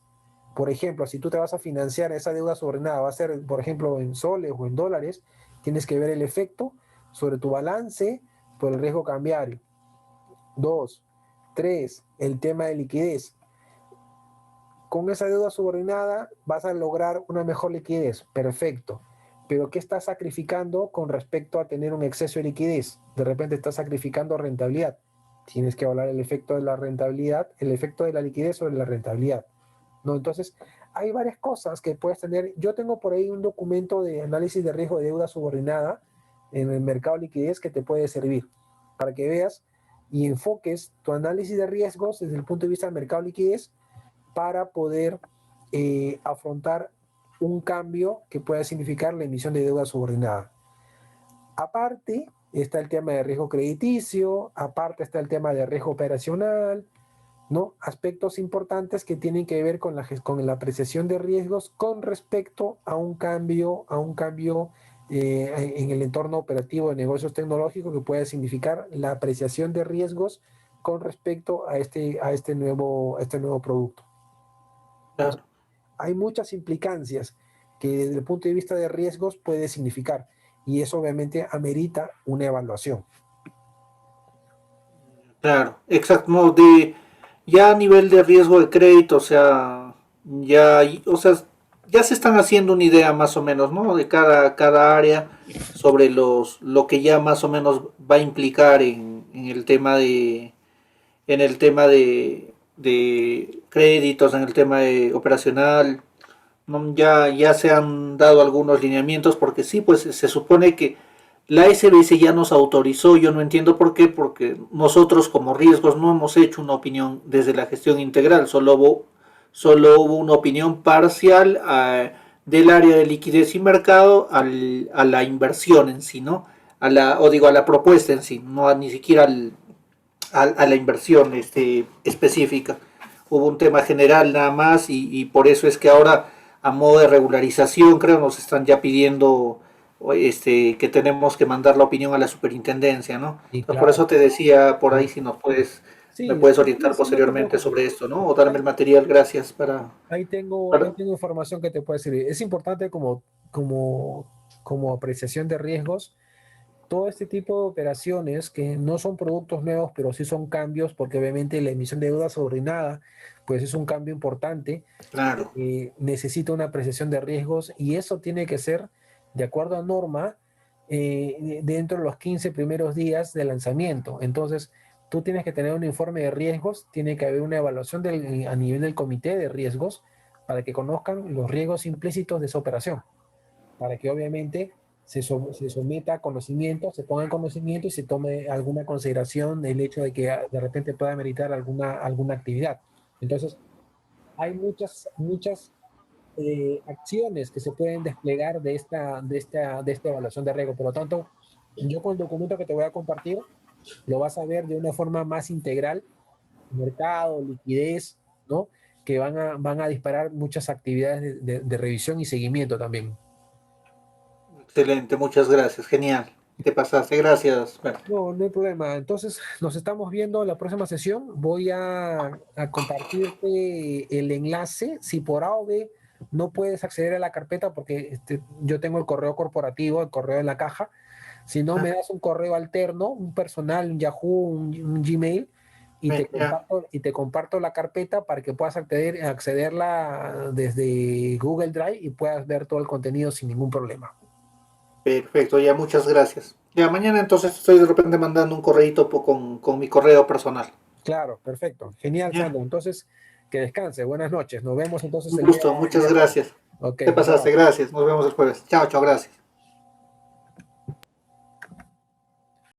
Speaker 2: por ejemplo, si tú te vas a financiar esa deuda subordinada, va a ser, por ejemplo, en soles o en dólares, tienes que ver el efecto sobre tu balance por el riesgo cambiario. Dos, tres, el tema de liquidez. Con esa deuda subordinada vas a lograr una mejor liquidez, perfecto. Pero ¿qué estás sacrificando con respecto a tener un exceso de liquidez? De repente estás sacrificando rentabilidad. Tienes que hablar el efecto de la rentabilidad, el efecto de la liquidez sobre la rentabilidad. ¿No? Entonces, hay varias cosas que puedes tener. Yo tengo por ahí un documento de análisis de riesgo de deuda subordinada en el mercado de liquidez que te puede servir para que veas y enfoques tu análisis de riesgos desde el punto de vista del mercado de liquidez para poder afrontar un cambio que pueda significar la emisión de deuda subordinada. Aparte está el tema de riesgo crediticio, aparte está el tema de riesgo operacional, ¿no? Aspectos importantes que tienen que ver con la apreciación de riesgos con respecto a un cambio en el entorno operativo de negocios tecnológicos que puede significar la apreciación de riesgos con respecto a este nuevo producto. Entonces,
Speaker 1: Claro.
Speaker 2: hay muchas implicancias que desde el punto de vista de riesgos puede significar y eso obviamente amerita una evaluación.
Speaker 1: Claro, exacto, no, ya a nivel de riesgo de crédito, o sea, ya se están haciendo una idea más o menos, ¿no? De cada área sobre lo que ya más o menos va a implicar en el tema de créditos, en el tema de operacional, ¿no? Ya se han dado algunos lineamientos porque sí, pues se supone que la SBS ya nos autorizó, yo no entiendo por qué, porque nosotros como riesgos no hemos hecho una opinión desde la gestión integral, solo hubo una opinión parcial del área de liquidez y mercado a la inversión en sí, ¿no? A la propuesta en sí, no ni siquiera a la inversión específica. Hubo un tema general nada más y por eso es que ahora a modo de regularización creo nos están ya pidiendo que tenemos que mandar la opinión a la superintendencia, ¿no?
Speaker 2: Y
Speaker 1: Entonces, por
Speaker 2: claro,
Speaker 1: eso te decía por ahí si me
Speaker 2: sí,
Speaker 1: puedes
Speaker 2: sí,
Speaker 1: orientar
Speaker 2: sí, no te
Speaker 1: posteriormente
Speaker 2: preocupes.
Speaker 1: sobre esto, ¿no? O darme el material, gracias
Speaker 2: Ahí tengo información que te puede servir. Es importante como apreciación de riesgos todo este tipo de operaciones que no son productos nuevos, pero sí son cambios, porque obviamente la emisión de deuda subordinada, pues es un cambio importante,
Speaker 1: claro,
Speaker 2: necesita una apreciación de riesgos y eso tiene que ser de acuerdo a norma dentro de los 15 primeros días de lanzamiento. Entonces, tú tienes que tener un informe de riesgos, tiene que haber una evaluación a nivel del comité de riesgos para que conozcan los riesgos implícitos de esa operación para que obviamente se someta a conocimiento, se ponga en conocimiento y se tome alguna consideración el hecho de que de repente pueda meritar alguna actividad. Entonces, hay muchas acciones que se pueden desplegar de esta evaluación de riesgo. Por lo tanto, yo con el documento que te voy a compartir, lo vas a ver de una forma más integral, mercado, liquidez, ¿no? Que van a disparar muchas actividades de revisión y seguimiento también.
Speaker 1: excelente, muchas gracias, genial. Te pasaste, gracias. Bueno,
Speaker 2: No, no hay problema. Entonces, nos estamos viendo en la próxima sesión. Voy a compartirte el enlace. Si por A o B no puedes acceder a la carpeta, porque yo tengo el correo corporativo, el correo en la caja. Si no, me das un correo alterno, un personal, un Yahoo, un Gmail,
Speaker 1: ya,
Speaker 2: y te comparto la carpeta para que puedas accederla desde Google Drive y puedas ver todo el contenido sin ningún problema.
Speaker 1: perfecto, ya muchas gracias. Ya mañana entonces estoy de repente mandando un correíto con mi correo personal.
Speaker 2: Claro, perfecto. Genial,
Speaker 1: Ya,
Speaker 2: Sandro. Entonces, que descanse. Buenas noches. Nos vemos entonces
Speaker 1: un
Speaker 2: el día
Speaker 1: gusto, muchas
Speaker 2: miércoles.
Speaker 1: gracias.
Speaker 2: Ok,
Speaker 1: Te pasaste,
Speaker 2: chao.
Speaker 1: gracias. Nos vemos el jueves. Chao, chao, gracias.